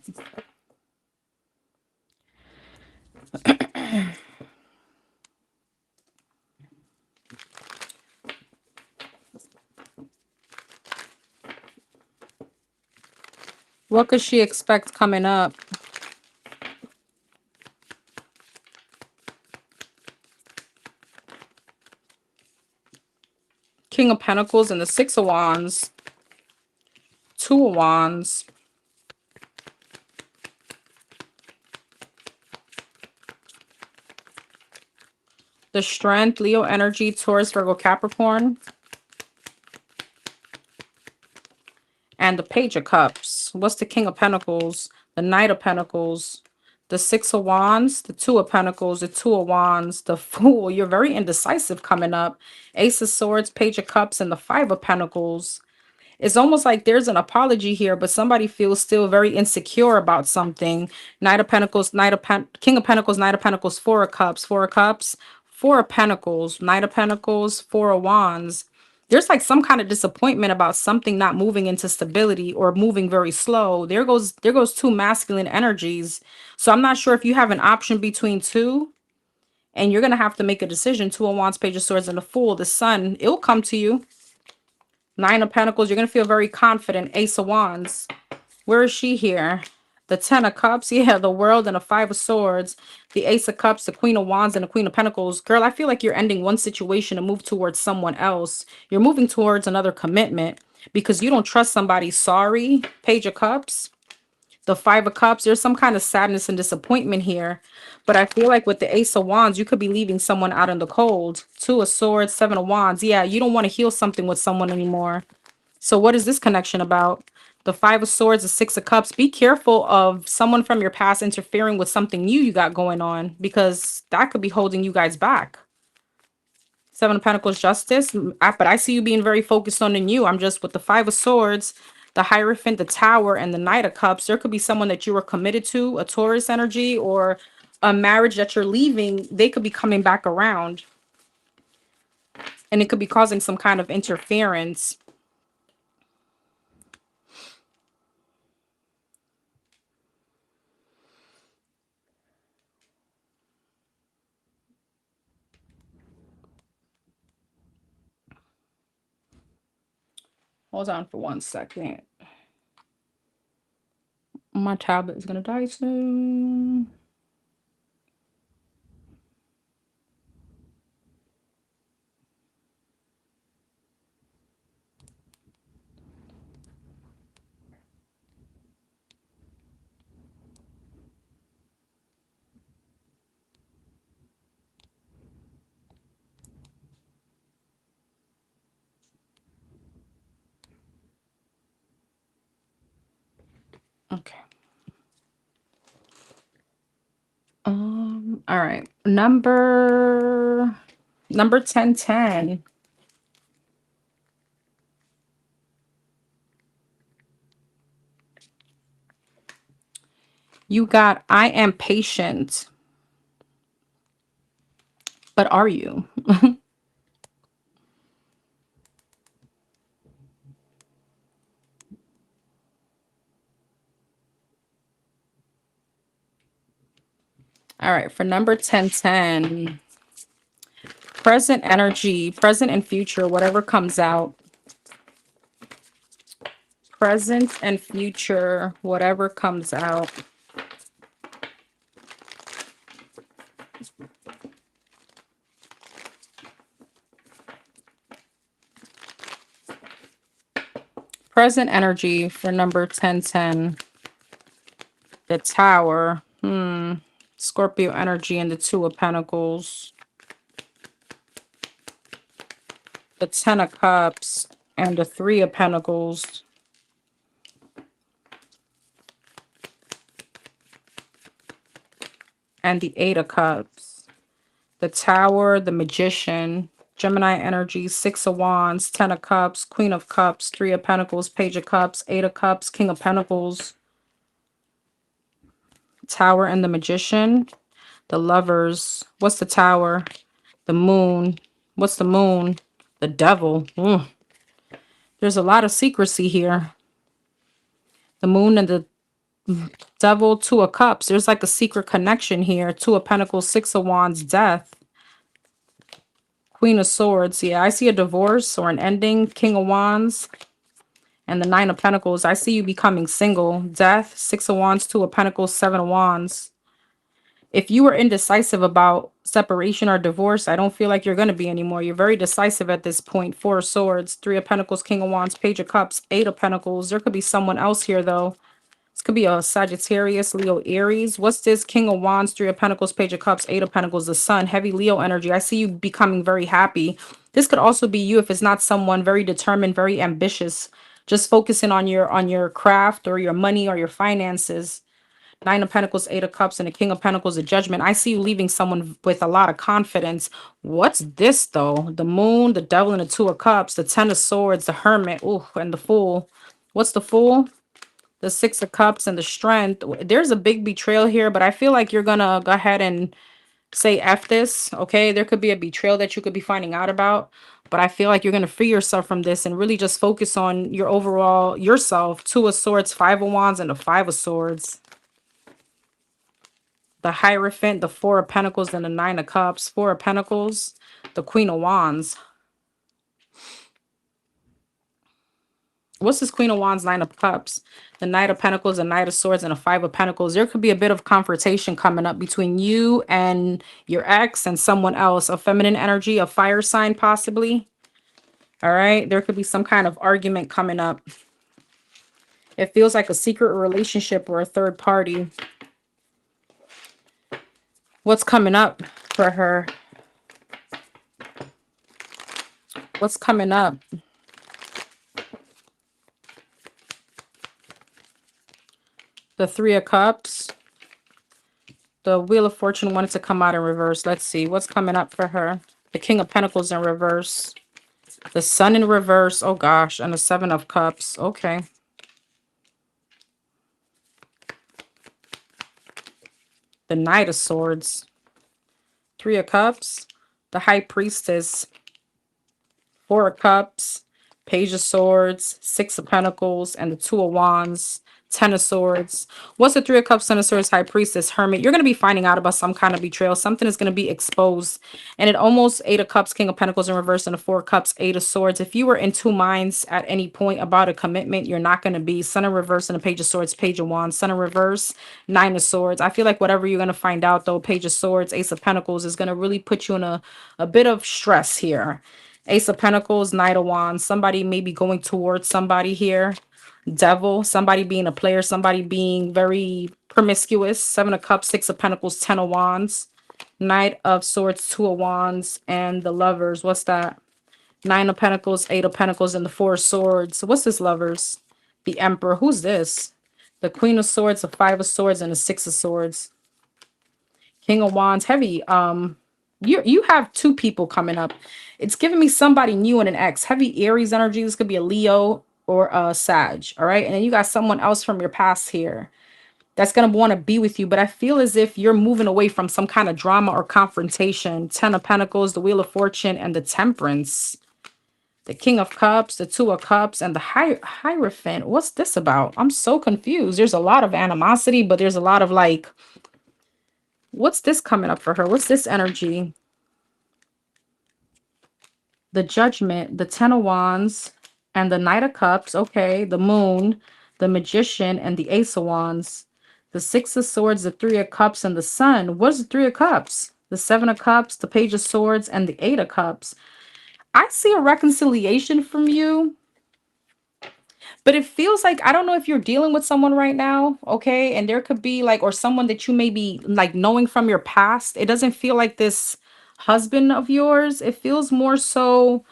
What could she expect coming up? King of Pentacles and the Six of Wands. Two of Wands. The Strength, Leo energy, Taurus, Virgo, Capricorn. And the Page of Cups. What's the King of Pentacles? The Knight of Pentacles. The Six of Wands, the Two of Pentacles, the Two of Wands, the Fool. You're very indecisive coming up. Ace of Swords, Page of Cups, and the Five of Pentacles. It's almost like there's an apology here, but somebody feels still very insecure about something. Knight of Pentacles, King of Pentacles, Knight of Pentacles, Four of Cups, Four of Cups, Four of Pentacles, Knight of Pentacles, Four of Wands. There's like some kind of disappointment about something not moving into stability or moving very slow. There goes two masculine energies. So I'm not sure if you have an option between two, and you're gonna have to make a decision. Two of Wands, Page of Swords, and the Fool. The Sun, it'll come to you. Nine of Pentacles, you're going to feel very confident. Ace of Wands. Where is she here? The Ten of Cups. Yeah, the World and the Five of Swords. The Ace of Cups, the Queen of Wands, and the Queen of Pentacles. Girl, I feel like you're ending one situation to move towards someone else. You're moving towards another commitment because you don't trust somebody. Sorry. Page of Cups. The Five of Cups. There's some kind of sadness and disappointment here. But I feel like with the Ace of Wands, you could be leaving someone out in the cold. Two of Swords, Seven of Wands. Yeah, you don't want to heal something with someone anymore. So what is this connection about? The Five of Swords, the Six of Cups. Be careful of someone from your past interfering with something new you got going on, because that could be holding you guys back. Seven of Pentacles, Justice. But I see you being very focused on the new. I'm just with the Five of Swords, the Hierophant, the Tower, and the Knight of Cups. There could be someone that you were committed to, a Taurus energy, or a marriage that you're leaving. They could be coming back around, and it could be causing some kind of interference. Hold on for 1 second. My tablet is going to die soon. Okay. All right. Number 1010. You got, I am patient, but are you? All right, for number 1010, present energy, present and future, whatever comes out. Present and future, whatever comes out. Present energy for number 1010. The Tower. Scorpio energy and the Two of Pentacles. The Ten of Cups and the Three of Pentacles. And the Eight of Cups. The Tower, the Magician, Gemini energy, Six of Wands, Ten of Cups, Queen of Cups, Three of Pentacles, Page of Cups, Eight of Cups, King of Pentacles, Tower and the Magician. The Lovers. What's the Tower? The Moon. What's the Moon? The Devil. There's a lot of secrecy here. The Moon and the Devil, Two of Cups. There's like a secret connection here. Two of Pentacles, Six of Wands, Death. Queen of Swords. Yeah, I see a divorce or an ending. King of Wands. And the Nine of Pentacles. I see you becoming single. Death, Six of Wands, Two of Pentacles, Seven of Wands. If you were indecisive about separation or divorce, I don't feel like you're going to be anymore. You're very decisive at this point. Four of Swords, Three of Pentacles, King of Wands, Page of Cups, Eight of Pentacles. There could be someone else here, though. This could be a Sagittarius, Leo, Aries. What's this? King of Wands, Three of Pentacles, Page of Cups, Eight of Pentacles, the Sun, heavy Leo energy. I see you becoming very happy. This could also be you if it's not someone very determined, very ambitious, just focusing on your craft or your money or your finances. Nine of Pentacles, Eight of Cups, and the King of Pentacles, the Judgment. I see you leaving someone with a lot of confidence. What's this, though? The Moon, the Devil, and the Two of Cups, the Ten of Swords, the Hermit, ooh, and the Fool. What's the Fool? The Six of Cups and the Strength. There's a big betrayal here, but I feel like you're going to go ahead and say F this, okay? There could be a betrayal that you could be finding out about, but I feel like you're going to free yourself from this and really just focus on your overall yourself. Two of Swords, Five of Wands, and the Five of Swords. The Hierophant, the Four of Pentacles, and the Nine of Cups. Four of Pentacles, the Queen of Wands. What's this Queen of Wands, Nine of Cups? The Knight of Pentacles, the Knight of Swords, and the Five of Pentacles. There could be a bit of confrontation coming up between you and your ex and someone else. A feminine energy, a fire sign possibly. All right. There could be some kind of argument coming up. It feels like a secret relationship or a third party. What's coming up for her? What's coming up? The Three of Cups. The Wheel of Fortune wanted to come out in reverse. Let's see. What's coming up for her? The King of Pentacles in reverse. The Sun in reverse. Oh, gosh. And the Seven of Cups. Okay. The Knight of Swords. Three of Cups. The High Priestess. Four of Cups. Page of Swords. Six of Pentacles. And the Two of Wands. Ten of Swords. What's the Three of Cups, Ten of Swords, High Priestess, Hermit? You're going to be finding out about some kind of betrayal. Something is going to be exposed. And it almost Eight of Cups, King of Pentacles in reverse, and the Four of Cups, Eight of Swords. If you were in two minds at any point about a commitment, you're not going to be. Sun in reverse and the Page of Swords, Page of Wands. Sun in reverse, Nine of Swords. I feel like whatever you're going to find out, though, Page of Swords, Ace of Pentacles, is going to really put you in a bit of stress here. Ace of Pentacles, Knight of Wands. Somebody may be going towards somebody here. Devil, somebody being a player, somebody being very promiscuous. Seven of Cups, Six of Pentacles, Ten of Wands, Knight of Swords, Two of Wands, and the Lovers. What's that? Nine of Pentacles, Eight of Pentacles, and the Four of Swords. What's this, Lovers? The Emperor. Who's this? The Queen of Swords, the Five of Swords, and the Six of Swords. King of Wands. Heavy. You have two people coming up. It's giving me somebody new and an ex. Heavy Aries energy. This could be a Leo or a Sag. All right. And then you got someone else from your past here that's going to want to be with you. But I feel as if you're moving away from some kind of drama or confrontation. Ten of Pentacles, the Wheel of Fortune, and the Temperance. The King of Cups, the Two of Cups, and the Hierophant. What's this about? I'm so confused. There's a lot of animosity, but there's a lot of like, what's this coming up for her? What's this energy? The Judgment, the Ten of Wands, and the Knight of Cups. Okay, the Moon, the Magician, and the Ace of Wands. The Six of Swords, the Three of Cups, and the Sun. What is the Three of Cups? The Seven of Cups, the Page of Swords, and the Eight of Cups. I see a reconciliation from you, but it feels like, I don't know if you're dealing with someone right now, okay? And there could be like, or someone that you may be like knowing from your past. It doesn't feel like this husband of yours. It feels more so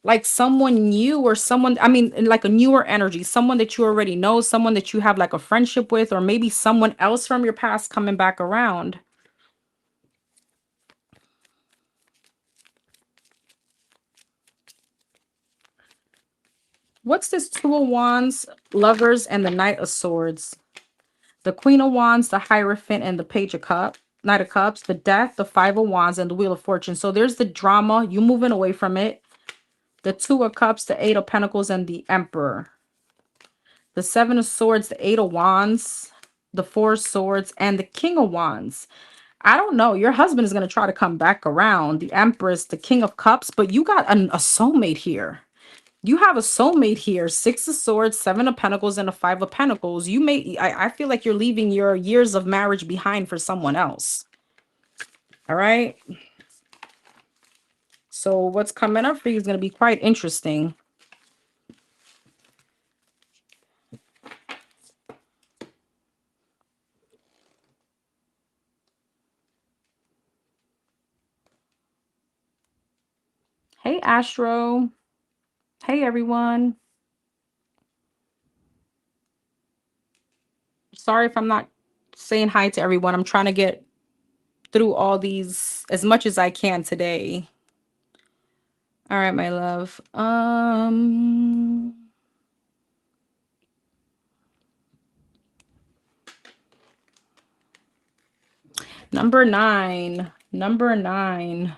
like someone new or someone, I mean, like a newer energy, someone that you already know, someone that you have like a friendship with, or maybe someone else from your past coming back around. What's this Two of Wands, Lovers, and the Knight of Swords? The Queen of Wands, the Hierophant, and the Page of Cups. Knight of Cups, the Death, the Five of Wands, and the Wheel of Fortune. So there's the drama, you moving away from it. The Two of Cups, the Eight of Pentacles, and the Emperor. The Seven of Swords, the Eight of Wands, the Four of Swords, and the King of Wands. I don't know. Your husband is going to try to come back around. The Empress, the King of Cups, but you got a soulmate here. You have a soulmate here. Six of Swords, Seven of Pentacles, and a Five of Pentacles. You may, I feel like you're leaving your years of marriage behind for someone else. All right. So what's coming up for you is going to be quite interesting. Hey, Astro. Hey, everyone. Sorry if I'm not Saying hi to everyone. I'm trying to get through all these as much as I can today. All right, my love. Number 9. Number 9.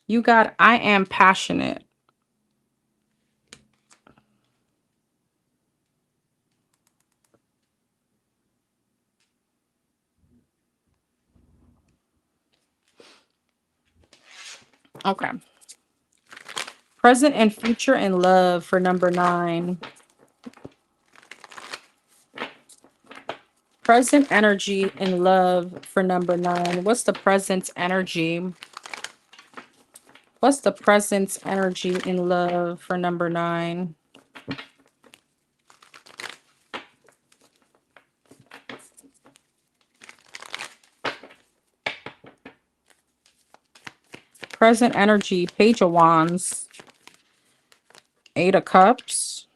You got I am passionate. Okay. Present and future in love for number 9. Present energy in love for number 9. What's the present energy? What's the present energy in love for number 9? Present energy, Page of Wands, 8 of Cups,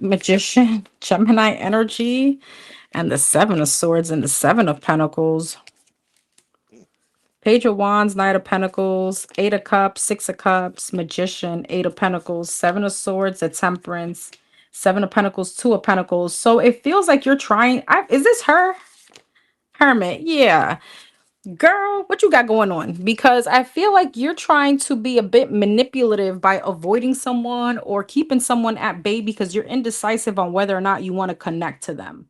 Magician, Gemini energy, and the 7 of Swords and the 7 of Pentacles. Page of Wands, Knight of Pentacles, 8 of Cups, 6 of Cups, Magician, 8 of Pentacles, 7 of Swords, the Temperance, 7 of Pentacles, 2 of Pentacles. So it feels like you're trying. Is this her? Hermit. Yeah. Girl, what you got going on? Because I feel like you're trying to be a bit manipulative by avoiding someone or keeping someone at bay because you're indecisive on whether or not you want to connect to them.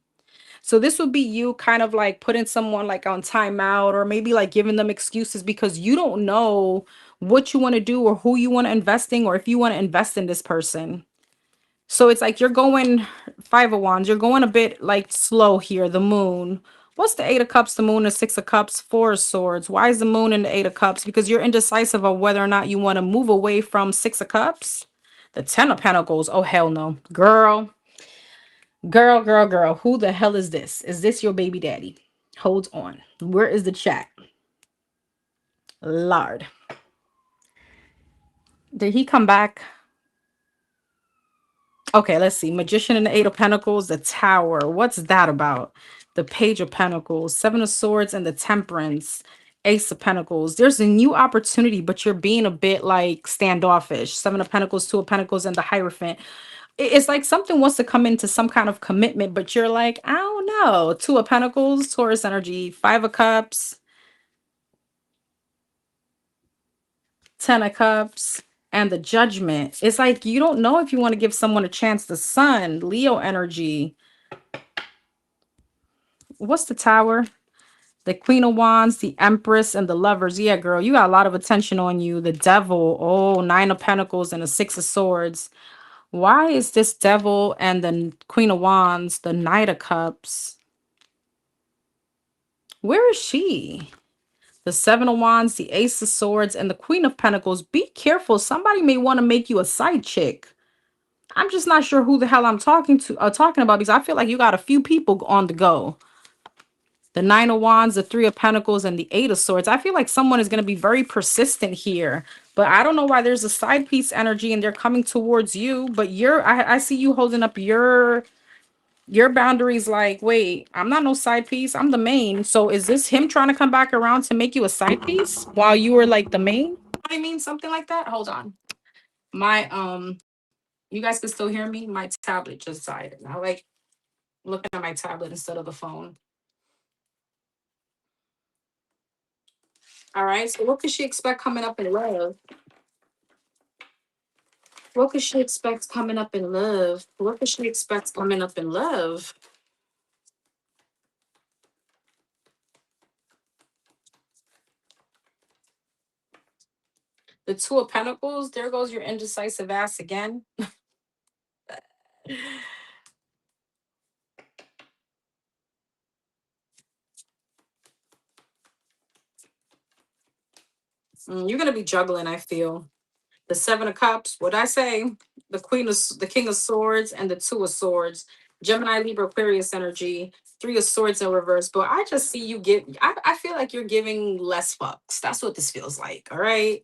So this would be you kind of like putting someone like on timeout or maybe like giving them excuses because you don't know what you want to do or who you want to invest in or if you want to invest in this person. So it's like you're going 5 of Wands. You're going a bit like slow here. The moon. What's the 8 of Cups? The moon, the 6 of Cups, 4 of Swords. Why is the moon in the 8 of Cups? Because you're indecisive of whether or not you want to move away from 6 of Cups. The 10 of Pentacles. Oh, hell no. Girl, girl, girl, girl. Who the hell is this? Is this your baby daddy? Hold on. Where is the chat? Lord. Did he come back? Okay, let's see. Magician and the 8 of Pentacles, the Tower. What's that about? The Page of Pentacles, 7 of Swords, and the Temperance, Ace of Pentacles. There's a new opportunity, but you're being a bit like standoffish. 7 of Pentacles, 2 of Pentacles, and the Hierophant. It's like something wants to come into some kind of commitment, but you're like, I don't know. 2 of Pentacles, Taurus energy, 5 of Cups, 10 of Cups, and the Judgment. It's like you don't know if you want to give someone a chance. The Sun, Leo energy. What's the Tower? The Queen of Wands, the Empress, and the Lovers. Yeah, girl, you got a lot of attention on you. The Devil. Oh, 9 of Pentacles and the 6 of Swords. Why is this Devil and the Queen of Wands, the Knight of Cups? Where is she? The 7 of Wands, the Ace of Swords, and the Queen of Pentacles. Be careful. Somebody may want to make you a side chick. I'm just not sure who the hell I'm talking about because I feel like you got a few people on the go. The 9 of Wands, the 3 of Pentacles, and the 8 of Swords. I feel like someone is going to be very persistent here, but I don't know why there's a side piece energy and they're coming towards you. But I see you holding up your boundaries. Like, wait, I'm not no side piece. I'm the main. So is this him trying to come back around to make you a side piece while you were like the main? I mean, something like that. Hold on, my you guys can still hear me. My tablet just died. I like looking at my tablet instead of the phone. All right. So what could she expect coming up in love? What could she expect coming up in love? What could she expect coming up in love? The 2 of Pentacles. There goes your indecisive ass again. You're gonna be juggling, I feel. The 7 of Cups. What I say? The King of Swords, and the 2 of Swords. Gemini, Libra, Aquarius energy. 3 of Swords in reverse. But I just see you I feel like you're giving less fucks. That's what this feels like. All right.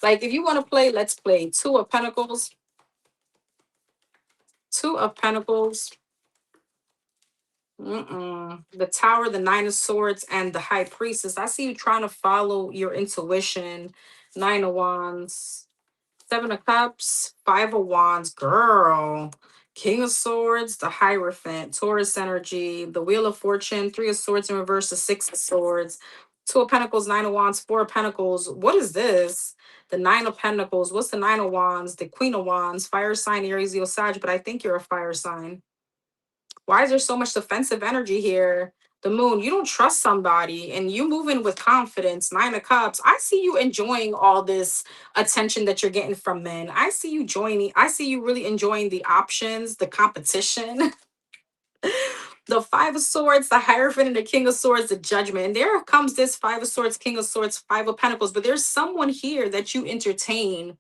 Like, if you want to play, let's play. Two of Pentacles. Two of Pentacles. The Tower, the Nine of Swords, and the High Priestess. I see you trying to follow your intuition. Nine of Wands. Seven of Cups. Five of Wands. Girl. King of Swords, the Hierophant, Taurus energy, the Wheel of Fortune, Three of Swords in reverse, the Six of Swords, Two of Pentacles, Nine of Wands, Four of Pentacles. What is this? The Nine of Pentacles. What's the Nine of Wands? The Queen of Wands, fire sign, Aries, Leo, Sag, but I think you're a fire sign. Why is there so much defensive energy here? The Moon, you don't trust somebody and you move in with confidence. Nine of Cups. I see you enjoying all this attention that you're getting from men. I see you joining. I see you really enjoying the options, the competition. The Five of Swords, the Hierophant, and the King of Swords, the Judgment. And there comes this Five of Swords, King of Swords, Five of Pentacles. But there's someone here that you entertain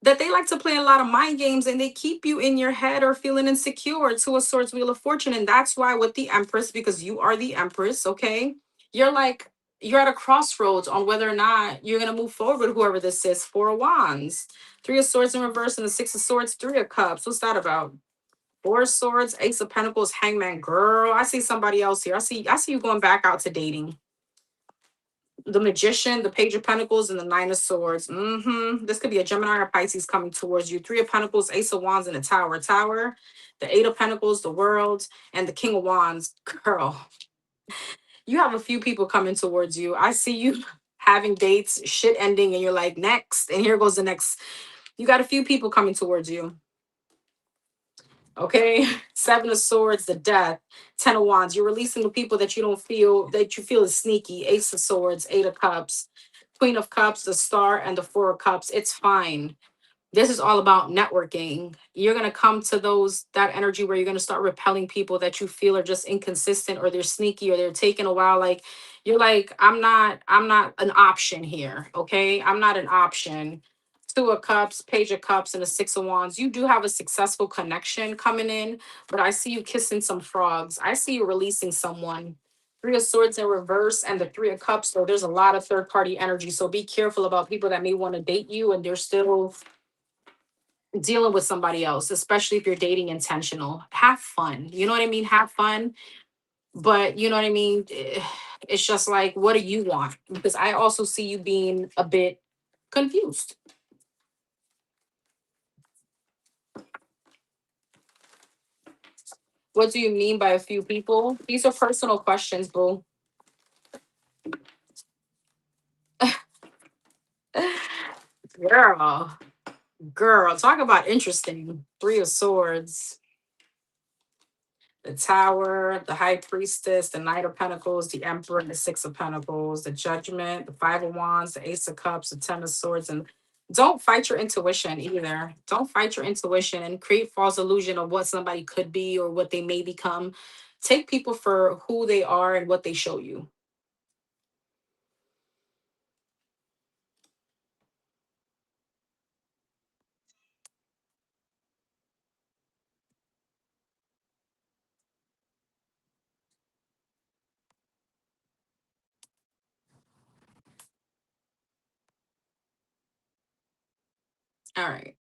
that they like to play a lot of mind games and they keep you in your head or feeling insecure. Two of Swords, Wheel of Fortune. And that's why with the Empress, because you are the Empress, okay? You're like, you're at a crossroads on whether or not you're going to move forward with whoever this is. Four of Wands, Three of Swords in reverse, and the Six of Swords, Three of Cups. What's that about? Four of Swords, Ace of Pentacles, Hangman. Girl, I see somebody else here. I see you going back out to dating. The Magician, the Page of Pentacles, and the Nine of Swords. This could be a Gemini or Pisces coming towards you. Three of Pentacles, Ace of Wands, and the Tower. Tower, the Eight of Pentacles, the World, and the King of Wands. Girl, you have a few people coming towards you. I see you having dates, shit ending, and you're like, next. And here goes the next. You got a few people coming towards you. Okay, Seven of Swords, the Death, Ten of Wands. You're releasing the people that you feel is sneaky. Ace of Swords, Eight of Cups, Queen of Cups, the Star, and the Four of Cups. It's fine. This is all about networking. You're gonna come to that energy where you're gonna start repelling people that you feel are just inconsistent or they're sneaky or they're taking a while. Like you're like, I'm not an option here. Okay. I'm not an option. Two of Cups, Page of Cups, and the Six of Wands. You do have a successful connection coming in, but I see you kissing some frogs. I see you releasing someone. Three of Swords in reverse and the Three of Cups. So there's a lot of third party energy. So be careful about people that may want to date you and they're still dealing with somebody else, especially if you're dating intentional. Have fun. You know what I mean? Have fun. But you know what I mean? It's just like, what do you want? Because I also see you being a bit confused. What do you mean by a few people? These are personal questions, boo. Girl, girl, talk about interesting. Three of Swords, the Tower, the High Priestess, the Knight of Pentacles, the Emperor, the Six of Pentacles, the Judgment, the Five of Wands, the Ace of Cups, the Ten of Swords, and don't fight your intuition either. Don't fight your intuition and create false illusion of what somebody could be or what they may become. Take people for who they are and what they show you. All right.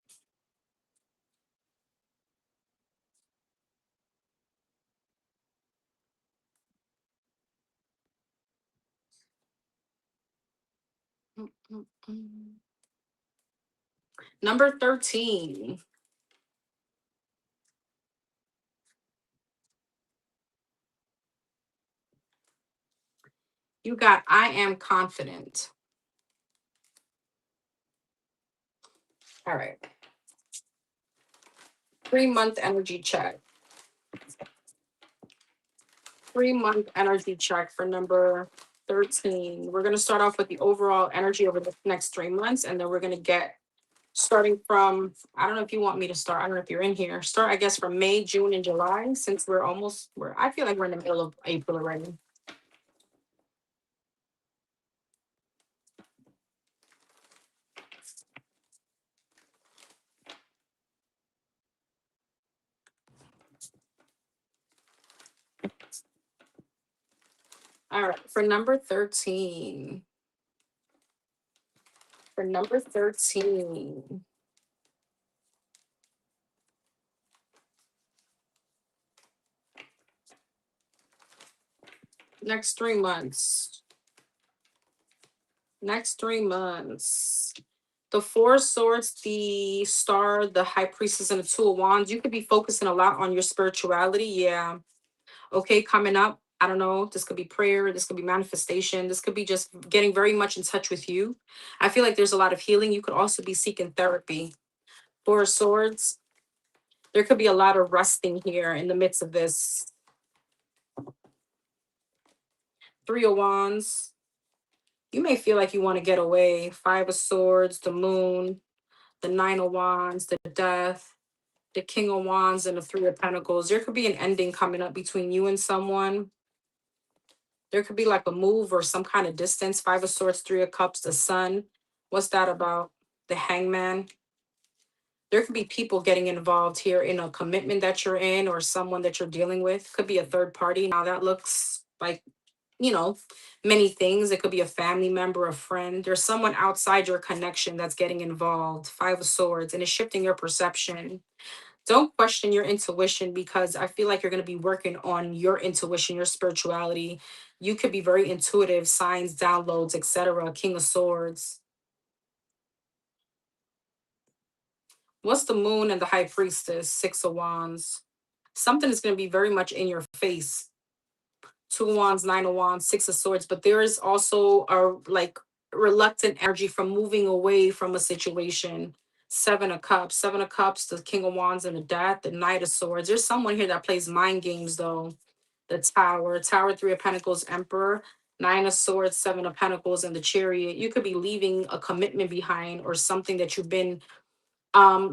Number 13. You got I am confident. All right. 3 month energy check. 3 month energy check for number 13. We're going to start off with the overall energy over the next 3 months, and then we're going to get starting from, I don't know if you want me to start. I don't know if you're in here. Start, I guess, from May, June, and July, since I feel like we're in the middle of April already. All right. For number 13, For number 13. Next 3 months. Next 3 months. The Four of Swords, the Star, the High Priestess, and the Two of Wands. You could be focusing a lot on your spirituality. Yeah. Okay, coming up. I don't know. This could be prayer. This could be manifestation. This could be just getting very much in touch with you. I feel like there's a lot of healing. You could also be seeking therapy. Four of Swords. There could be a lot of resting here in the midst of this. Three of Wands. You may feel like you want to get away. Five of Swords, the Moon, the Nine of Wands, the Death, the King of Wands, and the Three of Pentacles. There could be an ending coming up between you and someone. There could be like a move or some kind of distance. Five of Swords, Three of Cups, the Sun. What's that about? The Hangman. There could be people getting involved here in a commitment that you're in or someone that you're dealing with. Could be a third party. Now that looks like, you know, many things. It could be a family member, a friend. There's someone outside your connection that's getting involved. Five of Swords, and it's shifting your perception. Don't question your intuition, because I feel like you're going to be working on your intuition, your spirituality. You could be very intuitive, signs, downloads, etc. King of Swords. What's the Moon and the High Priestess? Six of Wands. Something is going to be very much in your face. Two of Wands, Nine of Wands, Six of Swords. But there is also a like reluctant energy from moving away from a situation. Seven of Cups. Seven of Cups, the King of Wands, and the Death, the Knight of Swords. There's someone here that plays mind games, though. The Tower. Tower, Three of Pentacles, Emperor. Nine of Swords, Seven of Pentacles, and the Chariot. You could be leaving a commitment behind or something that you've been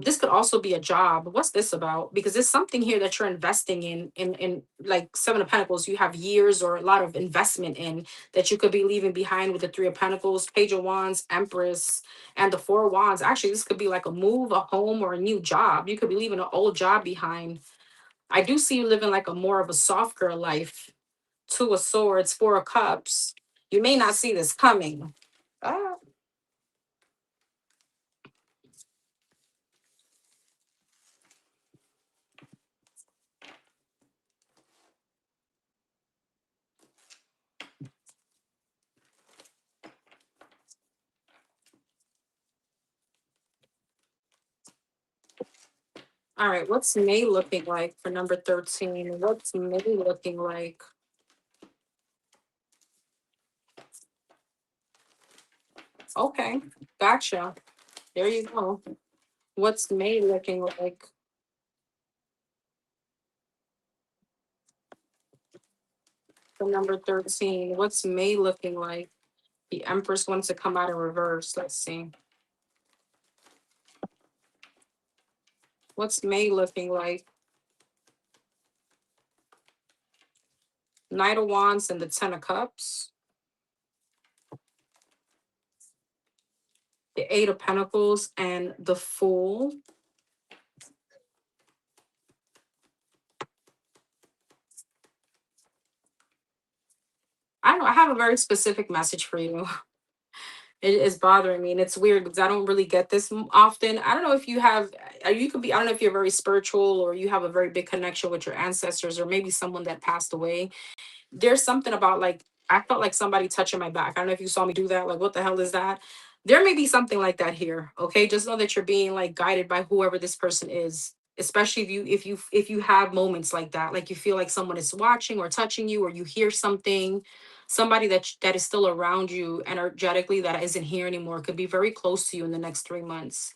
this could also be a job. What's this about? Because there's something here that you're investing in like Seven of Pentacles. You have years or a lot of investment in that you could be leaving behind with the Three of Pentacles, Page of Wands, Empress, and the Four of Wands. Actually, this could be like a move, a home, or a new job. You could be leaving an old job behind. I do see you living like a more of a soft girl life. Two of Swords, Four of Cups. You may not see this coming. Ah. All right, what's May looking like for number 13? What's May looking like? Okay, gotcha. There you go. What's May looking like for number 13? What's May looking like? The Empress wants to come out in reverse. Let's see. What's May looking like? Knight of Wands and the Ten of Cups. The Eight of Pentacles and the Fool. I don't know. I have a very specific message for you. It is bothering me, and it's weird because I don't really get this often. I don't know if you have, you could be, I don't know if you're very spiritual or you have a very big connection with your ancestors or maybe someone that passed away. There's something about like, I felt like somebody touching my back. I don't know if you saw me do that. Like, what the hell is that? There may be something like that here. Okay. Just know that you're being like guided by whoever this person is. Especially if you have moments like that, like you feel like someone is watching or touching you, or you hear something, somebody that is still around you energetically that isn't here anymore could be very close to you in the next 3 months.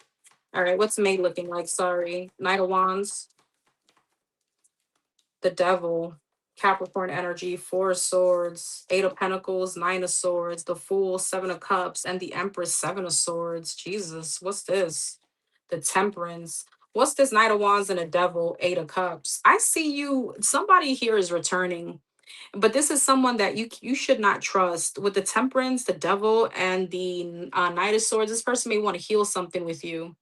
All right, what's May looking like? Sorry. Knight of Wands, the Devil, Capricorn energy, Four of Swords, Eight of Pentacles, Nine of Swords, the Fool, Seven of Cups, and the Empress, Seven of Swords. Jesus, what's this? The Temperance. What's this? Knight of Wands and a Devil, Eight of Cups. I see you. Somebody here is returning, but this is someone that you should not trust. With the Temperance, the Devil, and the Knight of Swords, this person may want to heal something with you.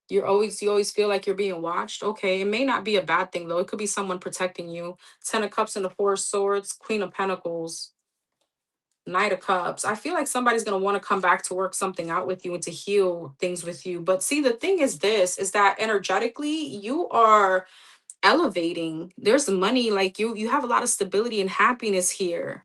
You always feel like you're being watched. Okay, it may not be a bad thing though. It could be someone protecting you. Ten of Cups and the Four of Swords, Queen of Pentacles. Knight of Cups. I feel like somebody's going to want to come back to work something out with you and to heal things with you. But see, the thing is this is that energetically you are elevating. There's money, like you have a lot of stability and happiness here.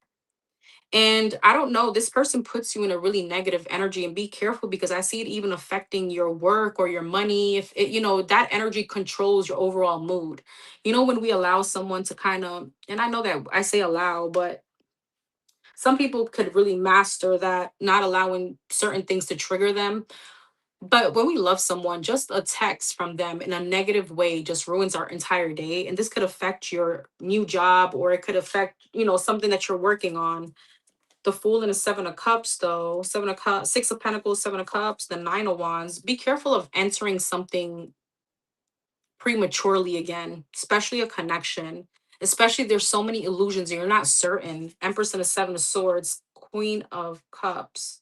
And I don't know, this person puts you in a really negative energy, and be careful because I see it even affecting your work or your money. If it, that energy controls your overall mood. When we allow someone to kind of, and I know that I say allow, but some people could really master that, not allowing certain things to trigger them. But when we love someone, just a text from them in a negative way just ruins our entire day. And this could affect your new job, or it could affect, something that you're working on. The Fool and the Seven of Cups, though. Seven of Cups, Six of Pentacles, Seven of Cups, the Nine of Wands. Be careful of entering something prematurely again, especially a connection. Especially there's so many illusions and you're not certain. Empress and the Seven of Swords, Queen of Cups,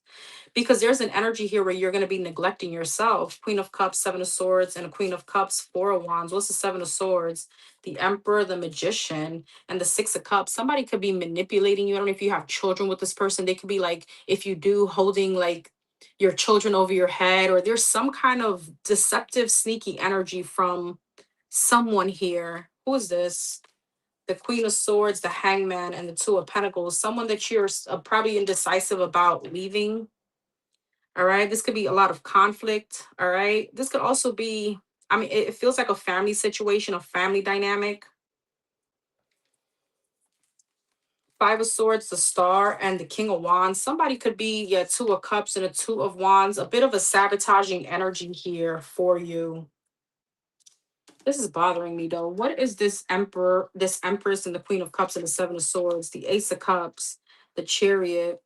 because there's an energy here where you're going to be neglecting yourself. Queen of Cups, Seven of Swords, and a Queen of Cups, Four of Wands. What's the Seven of Swords? The Emperor, the Magician, and the Six of Cups. Somebody could be manipulating you. I don't know if you have children with this person. They could be like, if you do, holding like your children over your head, or there's some kind of deceptive, sneaky energy from someone here. Who is this? The Queen of Swords, the Hangman, and the Two of Pentacles. Someone that you're probably indecisive about leaving. All right. This could be a lot of conflict. All right. This could also be, I mean, it feels like a family situation, a family dynamic. Five of Swords, the Star, and the King of Wands. Somebody could be, yeah, Two of Cups and a Two of Wands. A bit of a sabotaging energy here for you. This is bothering me though. What is this Emperor, this Empress, and the Queen of Cups and the Seven of Swords, the Ace of Cups, the Chariot,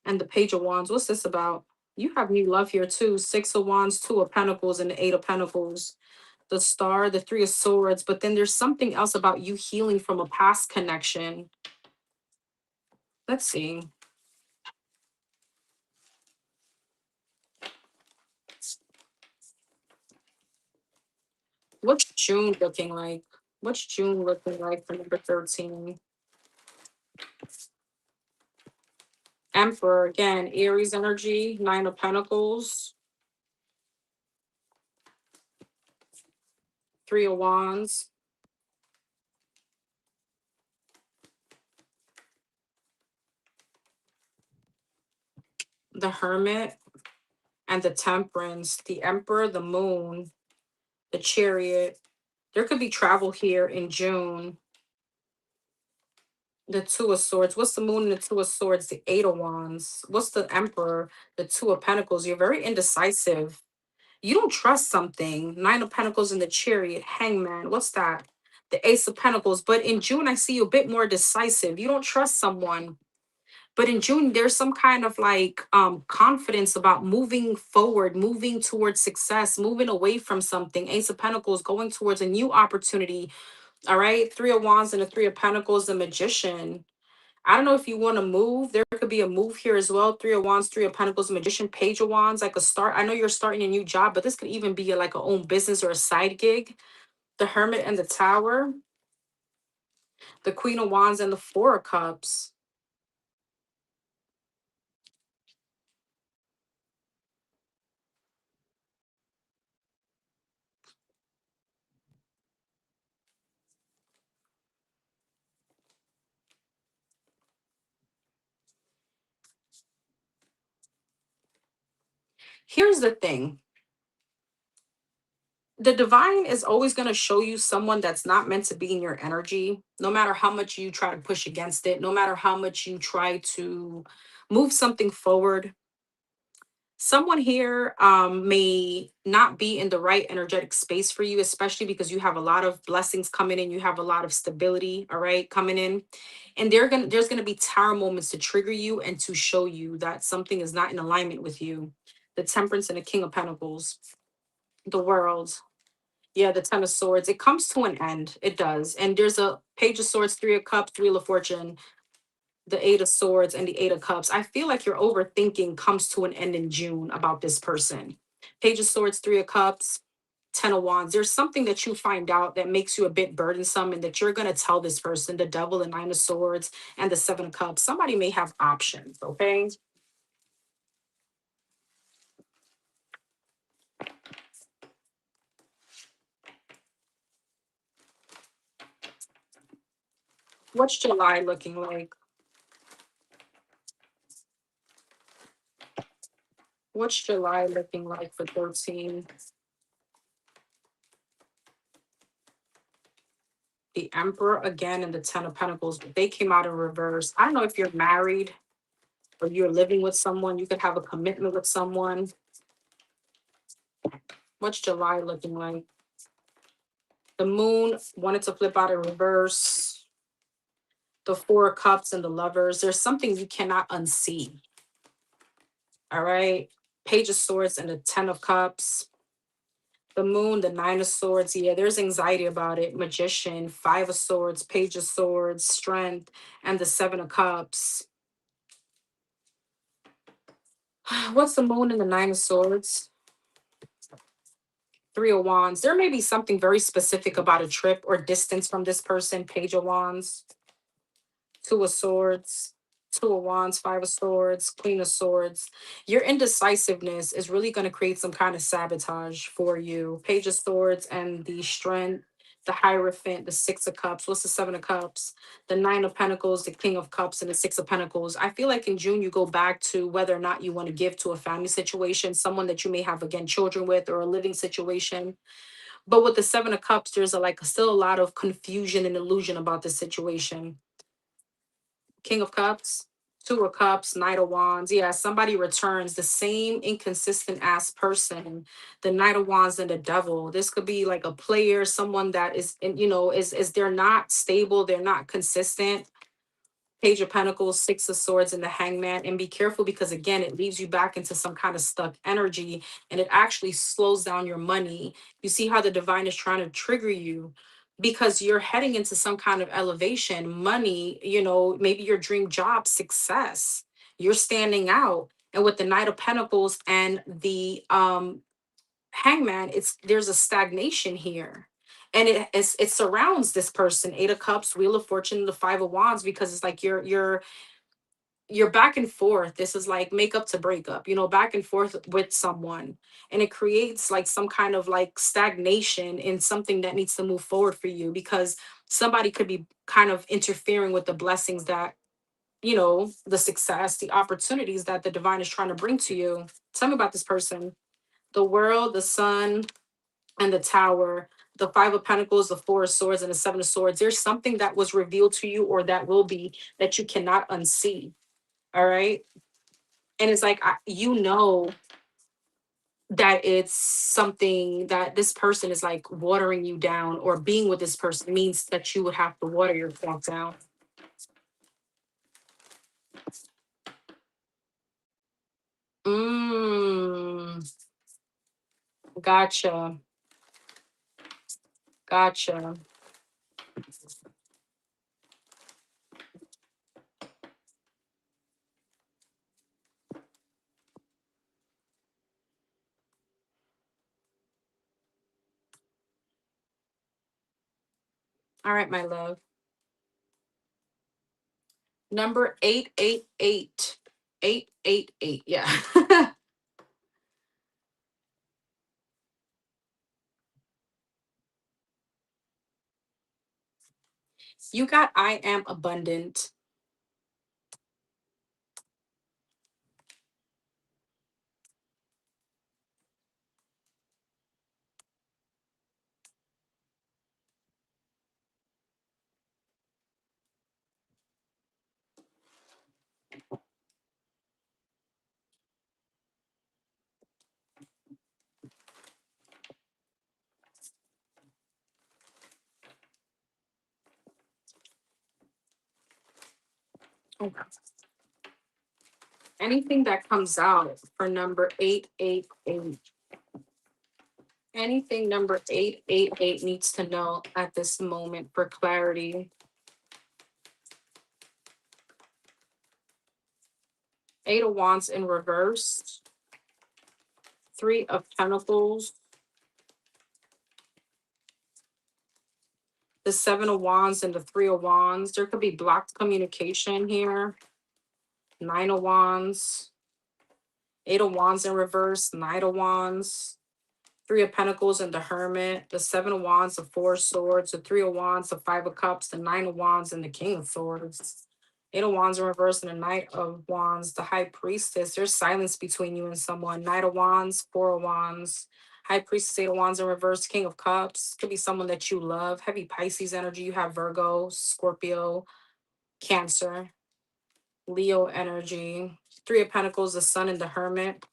and the Page of Wands? What's this about? You have new love here too. Six of Wands, Two of Pentacles, and the Eight of Pentacles. The Star, the Three of Swords. But then there's something else about you healing from a past connection. Let's see. What's June looking like? What's June looking like for number 13? Emperor, again, Aries energy, Nine of Pentacles, Three of Wands, the Hermit, and the Temperance, the Emperor, the Moon, the Chariot. There could be travel here in June. The Two of Swords. What's the Moon and the Two of Swords? The Eight of Wands. What's the Emperor? The Two of Pentacles. You're very indecisive. You don't trust something. Nine of Pentacles and the Chariot. Hangman. What's that? The Ace of Pentacles. But in June, I see you a bit more decisive. You don't trust someone. But in June, there's some kind of like confidence about moving forward, moving towards success, moving away from something. Ace of Pentacles, going towards a new opportunity. All right. Three of Wands and the Three of Pentacles, the Magician. I don't know if you want to move. There could be a move here as well. Three of Wands, Three of Pentacles, Magician, Page of Wands, like a start. I know you're starting a new job, but this could even be like a own business or a side gig. The Hermit and the Tower, the Queen of Wands and the Four of Cups. Here's the thing. The divine is always going to show you someone that's not meant to be in your energy, no matter how much you try to push against it, no matter how much you try to move something forward. Someone here may not be in the right energetic space for you, especially because you have a lot of blessings coming in, you have a lot of stability, all right, coming in. And there's gonna be tower moments to trigger you and to show you that something is not in alignment with you. The Temperance and the King of Pentacles, the World. Yeah, the Ten of Swords. It comes to an end. It does. And there's a Page of Swords, Three of Cups, Three of Fortune, the Eight of Swords, and the Eight of Cups. I feel like your overthinking comes to an end in June about this person. Page of Swords, Three of Cups. Ten of Wands. There's something that you find out that makes you a bit burdensome and that you're going to tell this person, the Devil, the Nine of Swords, and the Seven of Cups. Somebody may have options, okay? What's July looking like? What's July looking like for 13? The Emperor again and the Ten of Pentacles. They came out in reverse. I don't know if you're married or you're living with someone. You could have a commitment with someone. What's July looking like? The Moon wanted to flip out in reverse. The Four of Cups and the Lovers. There's something you cannot unsee. All right. Page of Swords and the Ten of Cups. The Moon, the Nine of Swords. Yeah, there's anxiety about it. Magician, Five of Swords, Page of Swords, Strength, and the Seven of Cups. What's the Moon and the Nine of Swords? Three of Wands. There may be something very specific about a trip or distance from this person. Page of Wands. Two of Swords. Two of Wands, Five of Swords, Queen of Swords. Your indecisiveness is really going to create some kind of sabotage for you. Page of Swords and the Strength, the Hierophant, the Six of Cups. What's the Seven of Cups? The Nine of Pentacles, the King of Cups, and the Six of Pentacles. I feel like in June, you go back to whether or not you want to give to a family situation, someone that you may have, again, children with, or a living situation. But with the Seven of Cups, there's still a lot of confusion and illusion about this situation. King of Cups, Two of Cups, Knight of Wands. Yeah, somebody returns the same inconsistent ass person, the Knight of Wands and the Devil. This could be like a player, someone that is, is they're not stable, they're not consistent. Page of Pentacles, Six of Swords, and the Hangman. And be careful because, again, it leaves you back into some kind of stuck energy and it actually slows down your money. You see how the divine is trying to trigger you because you're heading into some kind of elevation, money, maybe your dream job, success. You're standing out. And with the Knight of Pentacles and the Hangman, there's a stagnation here. And it surrounds this person. Eight of Cups, Wheel of Fortune, the Five of Wands, because it's like you're back and forth. This is like makeup to breakup, back and forth with someone. And it creates like some kind of like stagnation in something that needs to move forward for you because somebody could be kind of interfering with the blessings that, the success, the opportunities that the divine is trying to bring to you. Tell me about this person. The World, the Sun, and the Tower, the Five of Pentacles, the Four of Swords, and the Seven of Swords. There's something that was revealed to you or that will be that you cannot unsee. All right. And it's like, that it's something that this person is like watering you down, or being with this person means that you would have to water yourself down. Mm, gotcha. Gotcha. All right, my love. Number 888. 888. Yeah. You got I am abundant. Okay. Anything that comes out for number 888. Anything number 888 needs to know at this moment for clarity. Eight of Wands in reverse. Three of Pentacles. the Seven of Wands and the Three of Wands. There could be blocked communication here. Nine of Wands, Eight of Wands in reverse, Knight of Wands, Three of Pentacles and the Hermit, the Seven of Wands, the Four of Swords, the Three of Wands, the Five of Cups, the Nine of Wands, and the King of Swords. Eight of Wands in reverse and the Knight of Wands, the High Priestess. There's silence between you and someone. Knight of Wands, Four of Wands, High Priestess, Eight of Wands in reverse, King of Cups. Could be someone that you love. Heavy Pisces energy. You have Virgo, Scorpio, Cancer, Leo energy. Three of Pentacles, the Sun and the Hermit.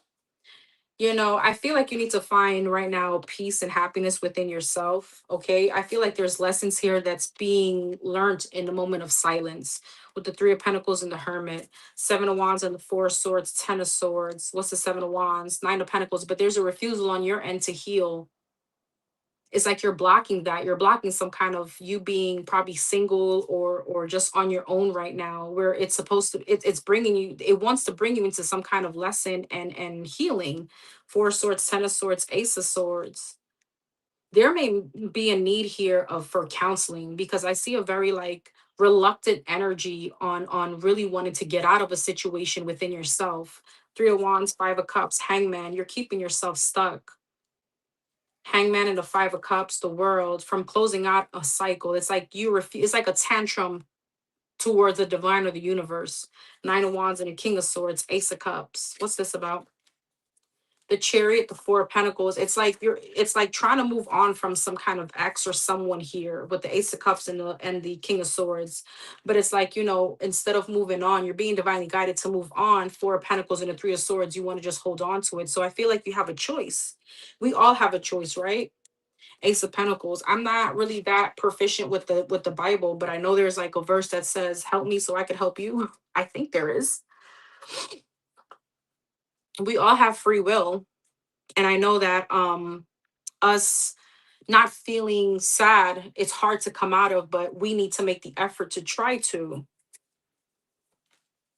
You know, I feel like you need to find right now peace and happiness within yourself. Okay. I feel like there's lessons here that's being learned in the moment of silence with the Three of Pentacles and the Hermit, Seven of Wands and the Four of Swords, Ten of Swords. What's the Seven of Wands? Nine of Pentacles. But there's a refusal on your end to heal. It's like you're blocking that. You're blocking some kind of you being probably single or just on your own right now, where it's supposed to it's bringing you, it wants to bring you into some kind of lesson and healing. Four of Swords, Ten of Swords, Ace of Swords. There may be a need here of for counseling, because I see a very like reluctant energy on really wanting to get out of a situation within yourself. Three of Wands, Five of Cups, Hangman. You're keeping yourself stuck. Hangman and the Five of Cups, the World, from closing out a cycle. It's like you refuse, it's like a tantrum towards the divine or the universe. Nine of Wands and the King of Swords, Ace of Cups. What's this about? The Chariot, the Four of Pentacles. It's like trying to move on from some kind of ex or someone here with the Ace of Cups and the King of Swords. But it's like, you know, instead of moving on, you're being divinely guided to move on. Four of Pentacles and the Three of Swords, you want to just hold on to it. So I feel like you have a choice. We all have a choice, right? Ace of Pentacles. I'm not really that proficient with the Bible, but I know there's like a verse that says, "Help me so I could help you." I think there is. We all have free will, and I know that us not feeling sad, it's hard to come out of, but we need to make the effort to try to.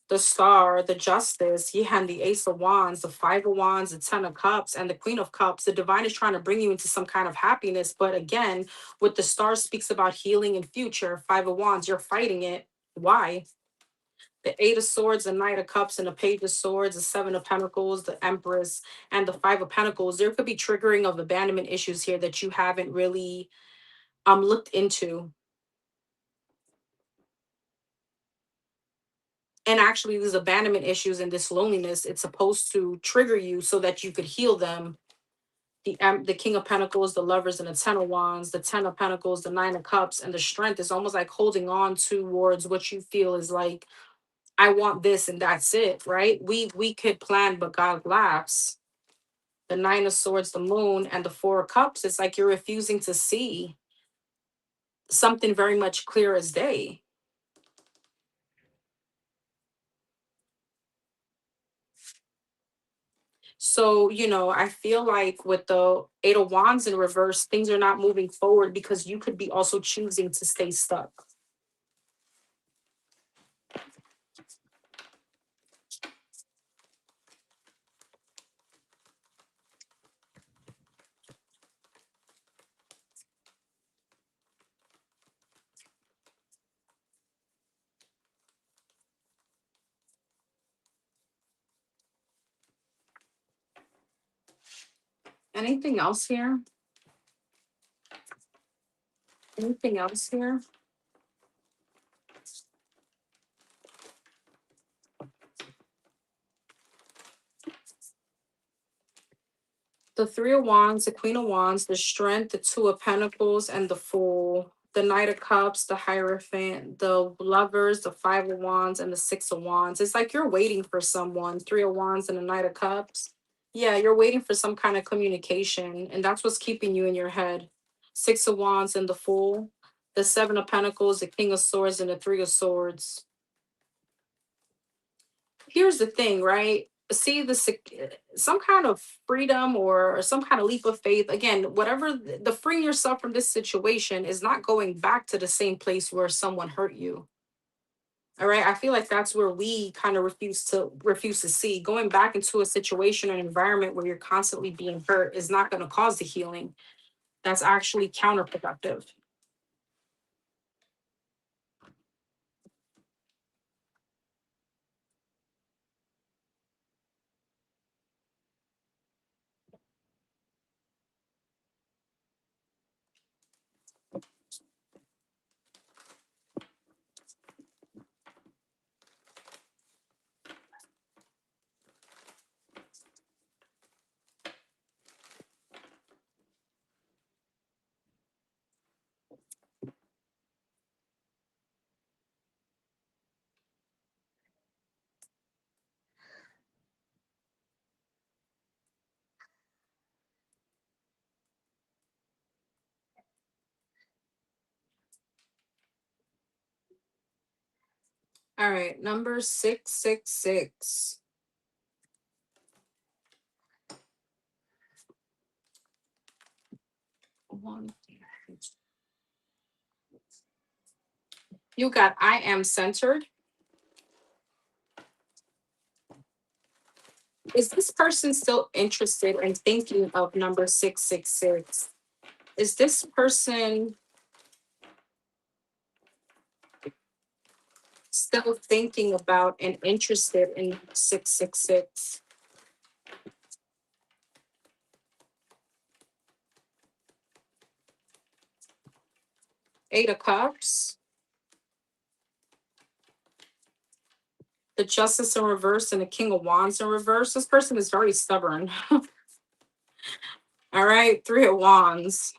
The Star, the Justice, he had the Ace of Wands, the Five of Wands, the Ten of Cups, and the Queen of Cups. The divine is trying to bring you into some kind of happiness. But again, with the Star speaks about healing and future. Five of Wands, you're fighting it. Why? The Eight of Swords, the Knight of Cups, and the Page of Swords, the Seven of Pentacles, the Empress, and the Five of Pentacles. There could be triggering of abandonment issues here that you haven't really looked into. And actually, these abandonment issues and this loneliness, it's supposed to trigger you so that you could heal them. The King of Pentacles, the Lovers, and the Ten of Wands, the Ten of Pentacles, the Nine of Cups, and the Strength is almost like holding on towards what you feel is like, I want this and that's it, right? We could plan, but God laughs. The Nine of Swords, the Moon, and the Four of Cups, it's like you're refusing to see something very much clear as day. So, you know, I feel like with the Eight of Wands in reverse, things are not moving forward because you could be also choosing to stay stuck. Anything else here? Anything else here? The Three of Wands, the Queen of Wands, the Strength, the Two of Pentacles, and the Fool. The Knight of Cups, the Hierophant, the Lovers, the Five of Wands, and the Six of Wands. It's like you're waiting for someone. Three of Wands and the Knight of Cups. Yeah, you're waiting for some kind of communication, and that's what's keeping you in your head. Six of Wands and the Fool. The Seven of Pentacles, the King of Swords, and the Three of Swords. Here's the thing, right? See some kind of freedom or some kind of leap of faith. Again, whatever the freeing yourself from this situation is not going back to the same place where someone hurt you. All right. I feel like that's where we kind of refuse to see. Going back into a situation or an environment where you're constantly being hurt is not going to cause the healing. That's actually counterproductive. All right, number 666. One. You got I am centered. Is this person still interested in thinking of number 666? Is this person still thinking about and interested in 666? Eight of Cups, the Justice in reverse, and the King of Wands in reverse. This person is very stubborn. All right, Three of Wands.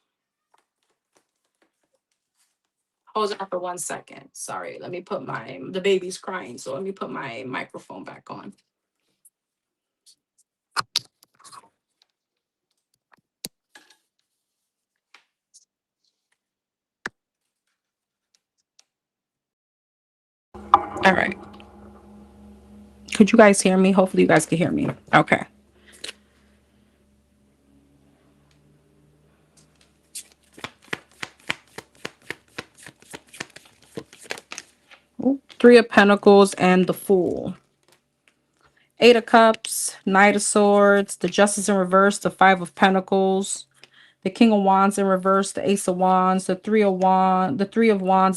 Hold on for 1 second. Sorry, let me put the baby's crying, so let me put my microphone back on. All right. Could you guys hear me? Hopefully you guys can hear me. Okay. Ooh, Three of Pentacles and the Fool. Eight of Cups, Knight of Swords, the Justice in reverse, the Five of Pentacles, the King of Wands in reverse, the Ace of Wands, the Three of Wands,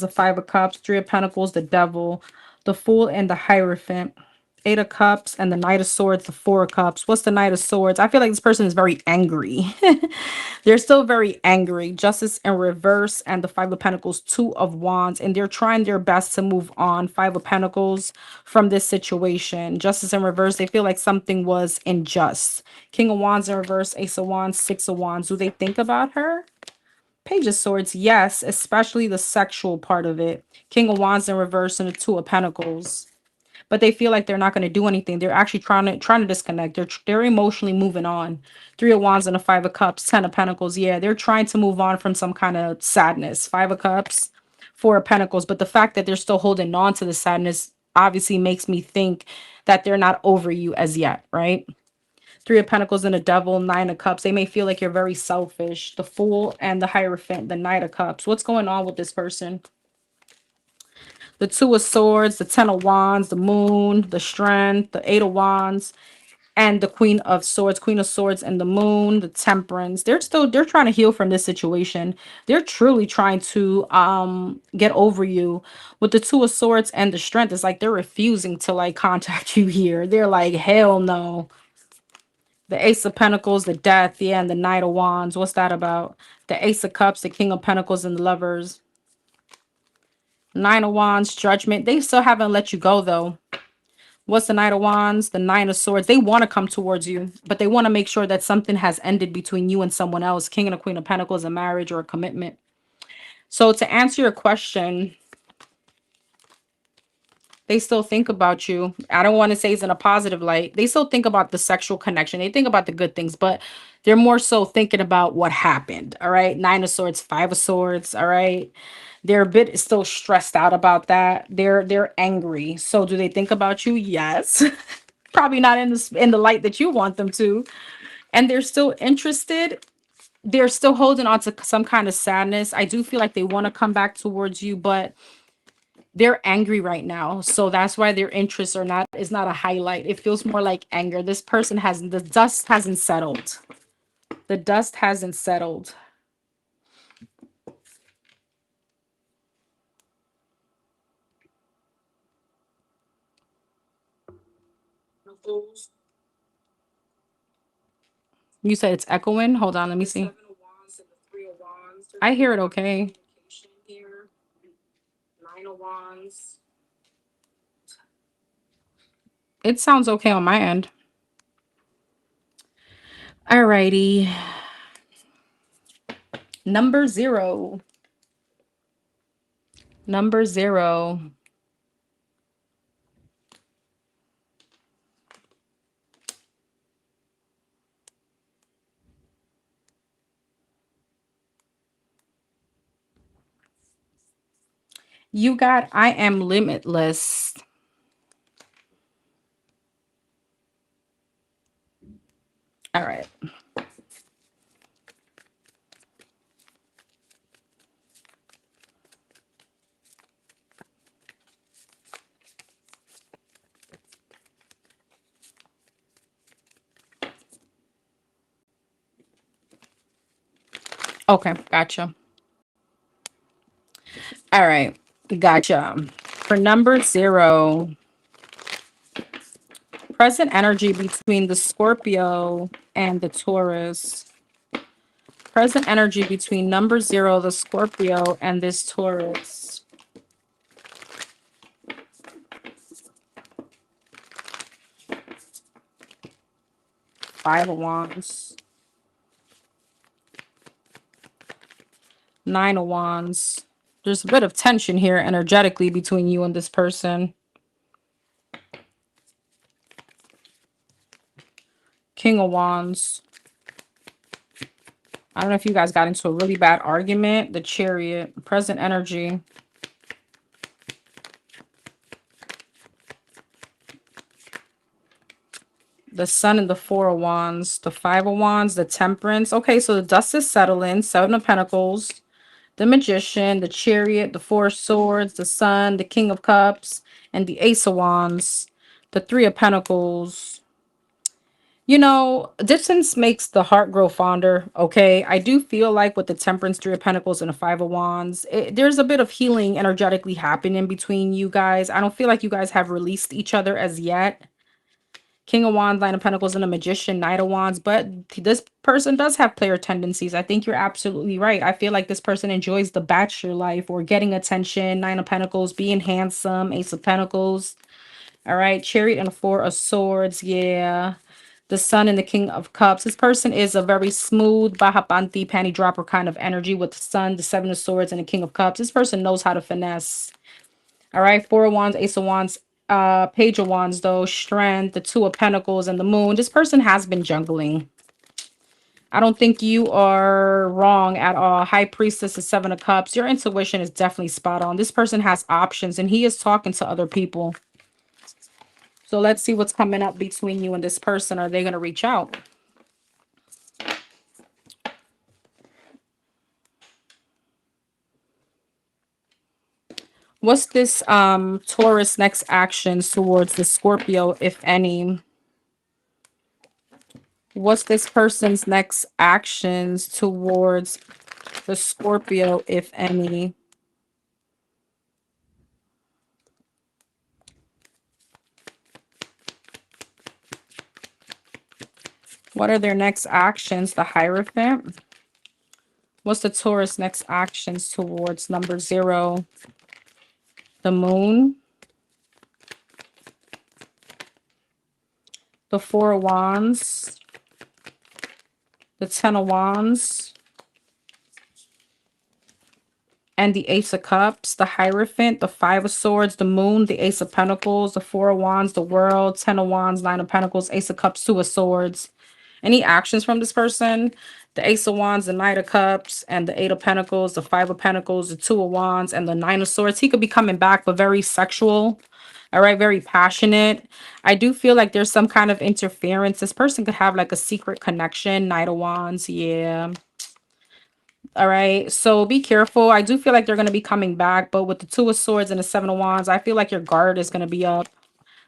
the Five of Cups, Three of Pentacles, the Devil, the Fool, and the Hierophant. Eight of Cups and the Knight of Swords, the Four of Cups. What's the Knight of Swords? I feel like this person is very angry. They're still very angry. Justice in reverse and the Five of Pentacles, Two of Wands, and they're trying their best to move on. Five of Pentacles from this situation. Justice in reverse, they feel like something was unjust. King of Wands in reverse, Ace of Wands, Six of Wands. Do they think about her? Page of Swords, yes, especially the sexual part of it. King of Wands in reverse and the Two of Pentacles, but they feel like they're not going to do anything. They're actually trying to disconnect. They're emotionally moving on. Three of Wands and a Five of Cups, Ten of Pentacles. Yeah, they're trying to move on from some kind of sadness. Five of Cups, Four of Pentacles. But the fact that they're still holding on to the sadness obviously makes me think that they're not over you as yet, right? Three of Pentacles and a Devil, Nine of Cups. They may feel like you're very selfish. The Fool and the Hierophant, the Knight of Cups. What's going on with this person? The Two of Swords, the Ten of Wands, the Moon, the Strength, the Eight of Wands, and the Queen of Swords, and the Moon, the Temperance. They're trying to heal from this situation. They're truly trying to get over you. With the Two of Swords and the Strength, it's like they're refusing to like contact you here. They're like, hell no. The Ace of Pentacles, the Death, yeah, and the Knight of Wands. What's that about? The Ace of Cups, the King of Pentacles, and the Lovers. Nine of Wands, Judgment. They still haven't let you go though. What's the Knight of Wands? The Nine of Swords. They want to come towards you, but they want to make sure that something has ended between you and someone else. King and a Queen of Pentacles, a marriage or a commitment. So to answer your question, they still think about you. I don't want to say it's in a positive light. They still think about the sexual connection. They think about the good things, but they're more so thinking about what happened. All right. Nine of Swords, Five of Swords. All right. They're a bit still stressed out about that. They're angry. So do they think about you? Yes. Probably not in the light that you want them to. And they're still interested. They're still holding on to some kind of sadness. I do feel like they want to come back towards you, but they're angry right now. So that's why their interests are not is not a highlight. It feels more like anger. This person has the dust hasn't settled. The dust hasn't settled. You said it's echoing. Hold on, let me see. I hear it okay. It sounds okay on my end. Alrighty. Number 0. Number 0. You got I am limitless. All right. Okay, gotcha. All right, gotcha. For number 0, present energy between the Scorpio and the Taurus. Present energy between number 0, the Scorpio, and this Taurus. Five of Wands. Nine of Wands. There's a bit of tension here energetically between you and this person. King of Wands. I don't know if you guys got into a really bad argument. The Chariot. Present energy. The Sun and the Four of Wands. The Five of Wands. The Temperance. Okay, so the dust is settling. Seven of Pentacles. The Magician. The Chariot. The Four of Swords. The Sun. The King of Cups. And the Ace of Wands. The Three of Pentacles. You know, distance makes the heart grow fonder. Okay. I do feel like with the Temperance, Three of Pentacles, and the Five of Wands, there's a bit of healing energetically happening between you guys. I don't feel like you guys have released each other as yet. King of Wands, Nine of Pentacles, and a Magician, Knight of Wands. But this person does have player tendencies. I think you're absolutely right. I feel like this person enjoys the bachelor life or getting attention. Nine of Pentacles, being handsome. Ace of Pentacles. All right. Chariot and a Four of Swords. Yeah. The Sun and the King of Cups. This person is a very smooth, bahapanti, panty dropper kind of energy with the Sun, the Seven of Swords, and the King of Cups. This person knows how to finesse. All right, Four of Wands, Ace of Wands, Page of Wands, though, Strength, the Two of Pentacles, and the Moon. This person has been jungling. I don't think you are wrong at all. High Priestess, the Seven of Cups. Your intuition is definitely spot on. This person has options, and he is talking to other people. So let's see what's coming up between you and this person. Are they going to reach out? What's this Taurus next actions towards the Scorpio, if any? What's this person's next actions towards the Scorpio, if any? What are their next actions? The Hierophant. What's the Taurus next actions towards number 0? The Moon. The Four of Wands. The Ten of Wands. And the Ace of Cups, the Hierophant, the Five of Swords, the Moon, the Ace of Pentacles, the Four of Wands, the World, Ten of Wands, Nine of Pentacles, Ace of Cups, Two of Swords. Any actions from this person? The Ace of Wands, the Knight of Cups, and the Eight of Pentacles, the Five of Pentacles, the Two of Wands, and the Nine of Swords. He could be coming back, but very sexual. All right, very passionate. I do feel like there's some kind of interference. This person could have like a secret connection. Knight of Wands, yeah. All right, so be careful. I do feel like they're going to be coming back, but with the Two of Swords and the Seven of Wands, I feel like your guard is going to be up.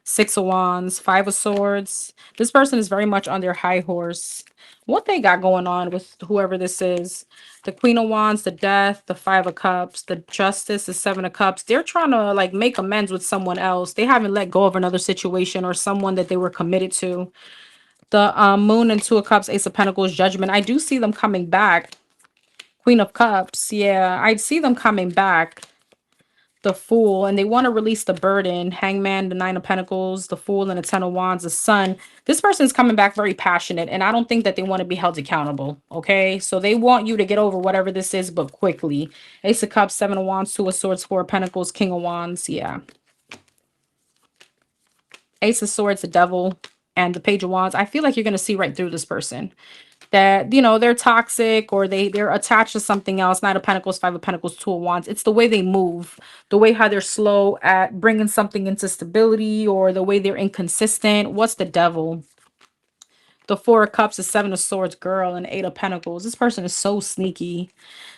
Six of Wands, Five of Swords. This person is very much on their high horse. What they got going on with whoever this is? The Queen of Wands, the Death, the Five of Cups, the Justice, the Seven of Cups. They're trying to like make amends with someone else. They haven't let go of another situation or someone that they were committed to. The Moon and Two of Cups, Ace of Pentacles, Judgment. I do see them coming back. Queen of Cups. Yeah, I see them coming back. The Fool, and they want to release the burden. Hangman, the Nine of Pentacles, the Fool, and the Ten of Wands, the Sun. This person's coming back very passionate, and I don't think that they want to be held accountable. Okay, so they want you to get over whatever this is, but quickly. Ace of Cups, Seven of Wands, Two of Swords, Four of Pentacles, King of Wands. Yeah. Ace of Swords, the Devil, and the Page of Wands. I feel like you're going to see right through this person. That, you know, they're toxic or they're attached to something else. Knight of Pentacles, Five of Pentacles, Two of Wands. It's the way they move, the way how they're slow at bringing something into stability, or the way they're inconsistent. What's the Devil? The Four of Cups, the Seven of Swords girl, and Eight of Pentacles. This person is so sneaky.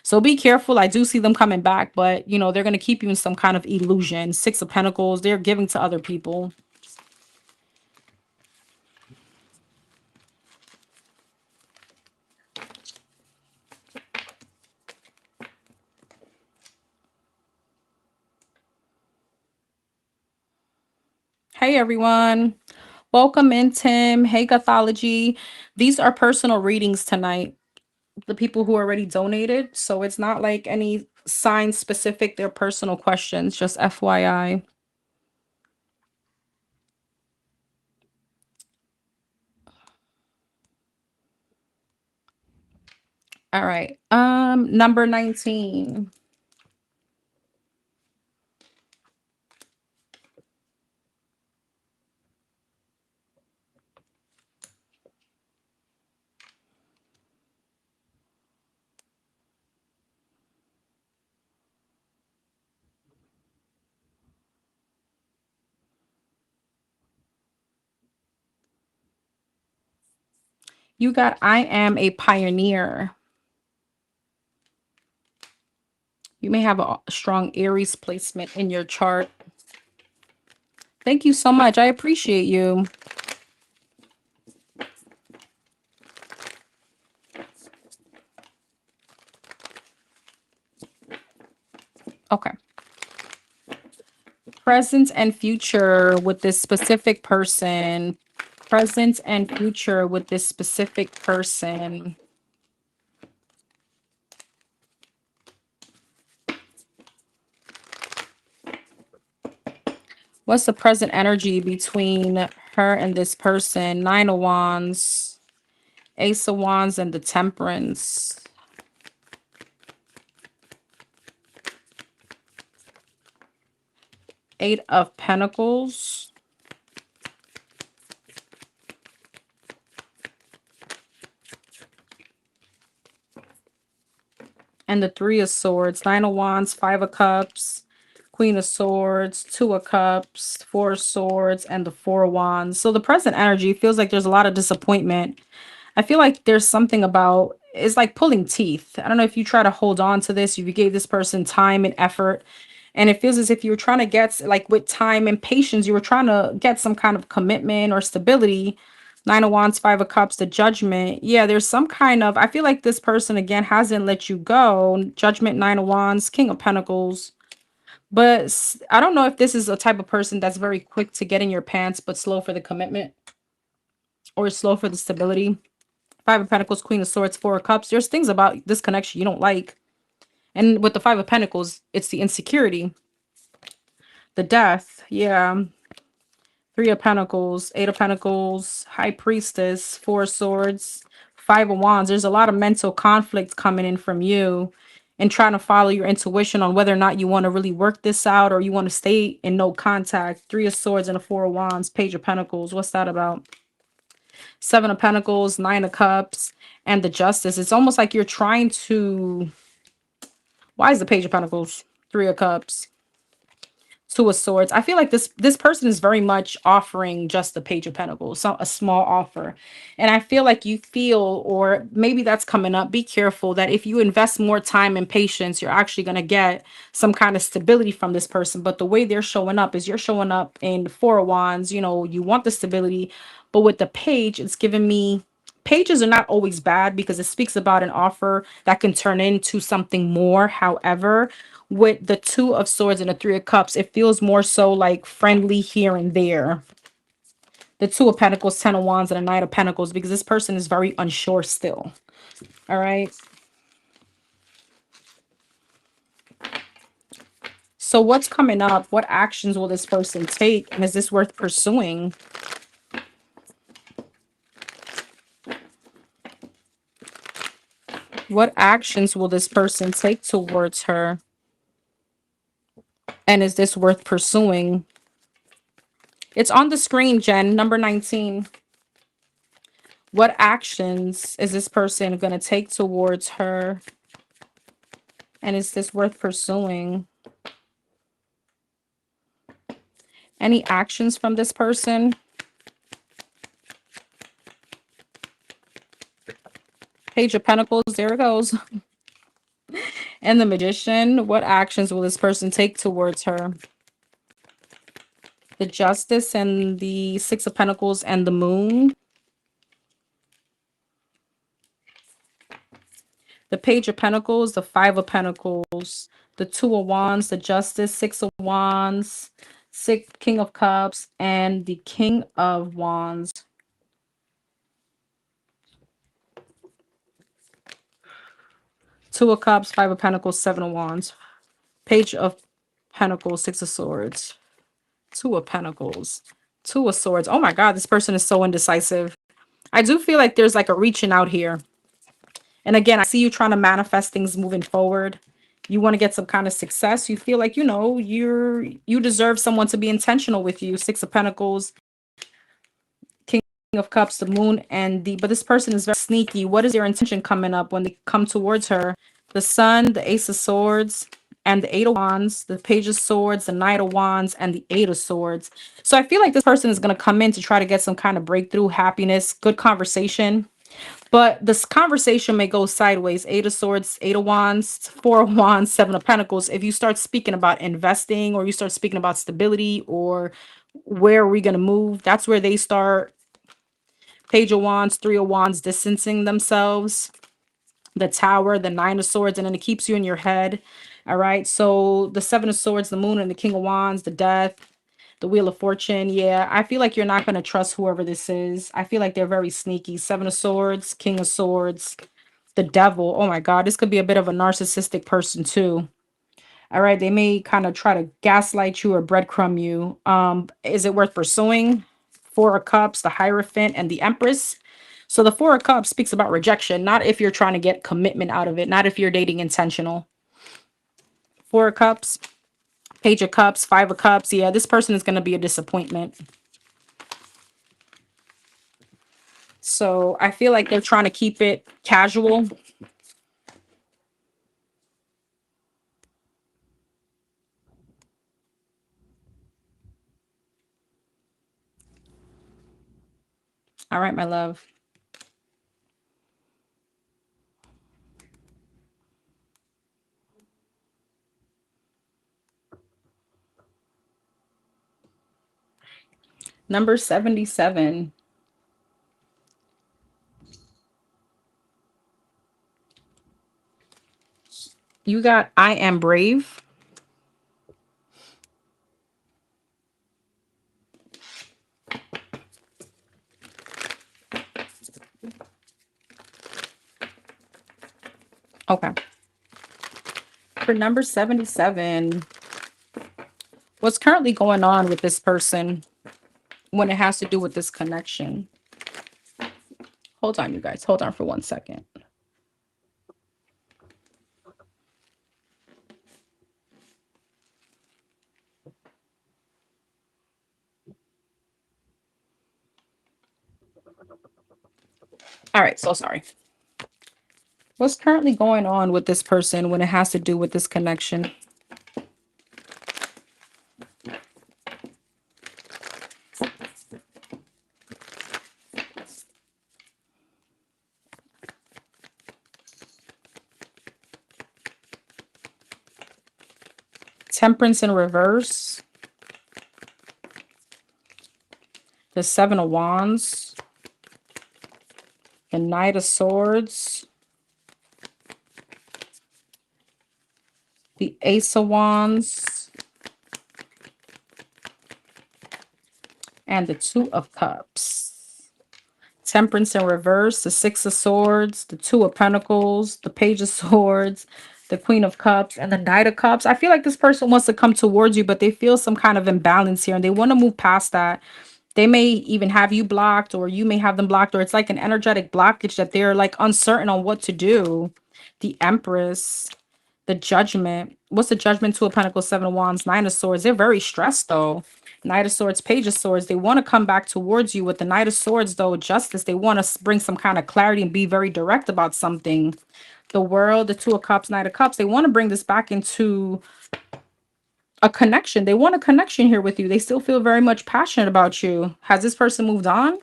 So be careful. I do see them coming back, but you know, they're going to keep you in some kind of illusion. Six of Pentacles, they're giving to other people. Hey everyone. Welcome in, Tim. Hey, Gothology. These are personal readings tonight. The people who already donated. So it's not like any sign specific, they're personal questions, just FYI. All right. Number 19. You got I am a pioneer. You may have a strong Aries placement in your chart. Thank you so much. I appreciate you. Okay. Present and future with this specific person. Present and future with this specific person. What's the present energy between her and this person? Nine of Wands, Ace of Wands, and the Temperance. Eight of Pentacles. And the Three of Swords. Nine of Wands, Five of Cups, Queen of Swords, Two of Cups, Four of Swords, and the Four of Wands. So the present energy feels like there's a lot of disappointment. I feel like there's something about, it's like pulling teeth. I don't know if you try to hold on to this, if you gave this person time and effort, and it feels as if you were trying to get, like with time and patience, you were trying to get some kind of commitment or stability. Nine of Wands, Five of Cups, the Judgment. Yeah, there's some kind of, I feel like this person again hasn't let you go. Judgment, Nine of Wands, King of Pentacles. But I don't know if this is a type of person that's very quick to get in your pants, but slow for the commitment or slow for the stability. Five of Pentacles, Queen of Swords, Four of Cups. There's things about this connection you don't like. And with the Five of Pentacles, it's the insecurity, the death. Yeah. Three of Pentacles, Eight of Pentacles, High Priestess, Four of Swords, Five of Wands. There's a lot of mental conflict coming in from you and trying to follow your intuition on whether or not you want to really work this out or you want to stay in no contact. Three of Swords and a Four of Wands, Page of Pentacles. What's that about? Seven of Pentacles, Nine of Cups, and the Justice. It's almost like you're trying to... Why is the Page of Pentacles? Three of Cups. Two of Swords. I feel like this person is very much offering just the Page of Pentacles, so a small offer. And I feel like you feel, or maybe that's coming up, be careful that if you invest more time and patience, you're actually going to get some kind of stability from this person. But the way they're showing up is you're showing up in the Four of Wands, you know, you want the stability, but with the Page, it's giving me... Pages are not always bad because it speaks about an offer that can turn into something more. However, with the Two of Swords and the Three of Cups, it feels more so like friendly here and there. The Two of Pentacles, Ten of Wands, and a Knight of Pentacles, because this person is very unsure still. All right. So what's coming up? What actions will this person take? And is this worth pursuing? What actions will this person take towards her? And is this worth pursuing? It's on the screen, Jen. Number 19. What actions is this person going to take towards her? And is this worth pursuing? Any actions from this person? Page of Pentacles, there it goes. And the Magician, what actions will this person take towards her? The Justice and the Six of Pentacles and the Moon. The Page of Pentacles, the Five of Pentacles, the Two of Wands, the Justice, Six of Wands, King of Cups, and the King of Wands. Two of Cups, Five of Pentacles, Seven of Wands. Page of Pentacles, Six of Swords. Two of Pentacles, Two of Swords. Oh my God, this person is so indecisive. I do feel like there's like a reaching out here. And again, I see you trying to manifest things moving forward. You want to get some kind of success. You feel like, you know, you deserve someone to be intentional with you. Six of Pentacles, King of Cups, the Moon, and but this person is very sneaky. What is their intention coming up when they come towards her? The Sun, the Ace of Swords, and the Eight of Wands, the Page of Swords, the Knight of Wands, and the Eight of Swords. So I feel like this person is going to come in to try to get some kind of breakthrough, happiness, good conversation. But this conversation may go sideways. Eight of Swords, Eight of Wands, Four of Wands, Seven of Pentacles. If you start speaking about investing or you start speaking about stability or where are we going to move, that's where they start. Page of Wands, Three of Wands, distancing themselves. The Tower, the Nine of Swords, and then it keeps you in your head. All right. So the Seven of Swords, the Moon, and the King of Wands, the Death, the Wheel of Fortune. Yeah, I feel like you're not going to trust whoever this is. I feel like they're very sneaky. Seven of Swords, King of Swords, the Devil. Oh my God, this could be a bit of a narcissistic person too. All right, they may kind of try to gaslight you or breadcrumb you. Is it worth pursuing? Four of Cups, the Hierophant, and the Empress. So the Four of Cups speaks about rejection, not if you're trying to get commitment out of it, not if you're dating intentional. Four of Cups, Page of Cups, Five of Cups. Yeah, this person is going to be a disappointment. So I feel like they're trying to keep it casual. All right, my love. Number 77. You got I Am Brave. Okay. For number 77, what's currently going on with this person when it has to do with this connection? Hold on, you guys. Hold on for 1 second. All right, so sorry. What's currently going on with this person when it has to do with this connection? Temperance in reverse. The Seven of Wands. The Knight of Swords. The Ace of Wands. And the Two of Cups. Temperance in reverse, the Six of Swords, the Two of Pentacles, the Page of Swords, the Queen of Cups, and the Knight of Cups. I feel like this person wants to come towards you, but they feel some kind of imbalance here and they want to move past that. They may even have you blocked or you may have them blocked, or it's like an energetic blockage that they're like uncertain on what to do. The Empress, the Judgment. What's the Judgment? Two of Pentacles, Seven of Wands, Nine of Swords. They're very stressed though. Knight of Swords, Page of Swords. They want to come back towards you. With the Knight of Swords though, Justice, they want to bring some kind of clarity and be very direct about something. The World, the Two of Cups, Knight of Cups. They want to bring this back into a connection. They want a connection here with you. They still feel very much passionate about you. Has this person moved on?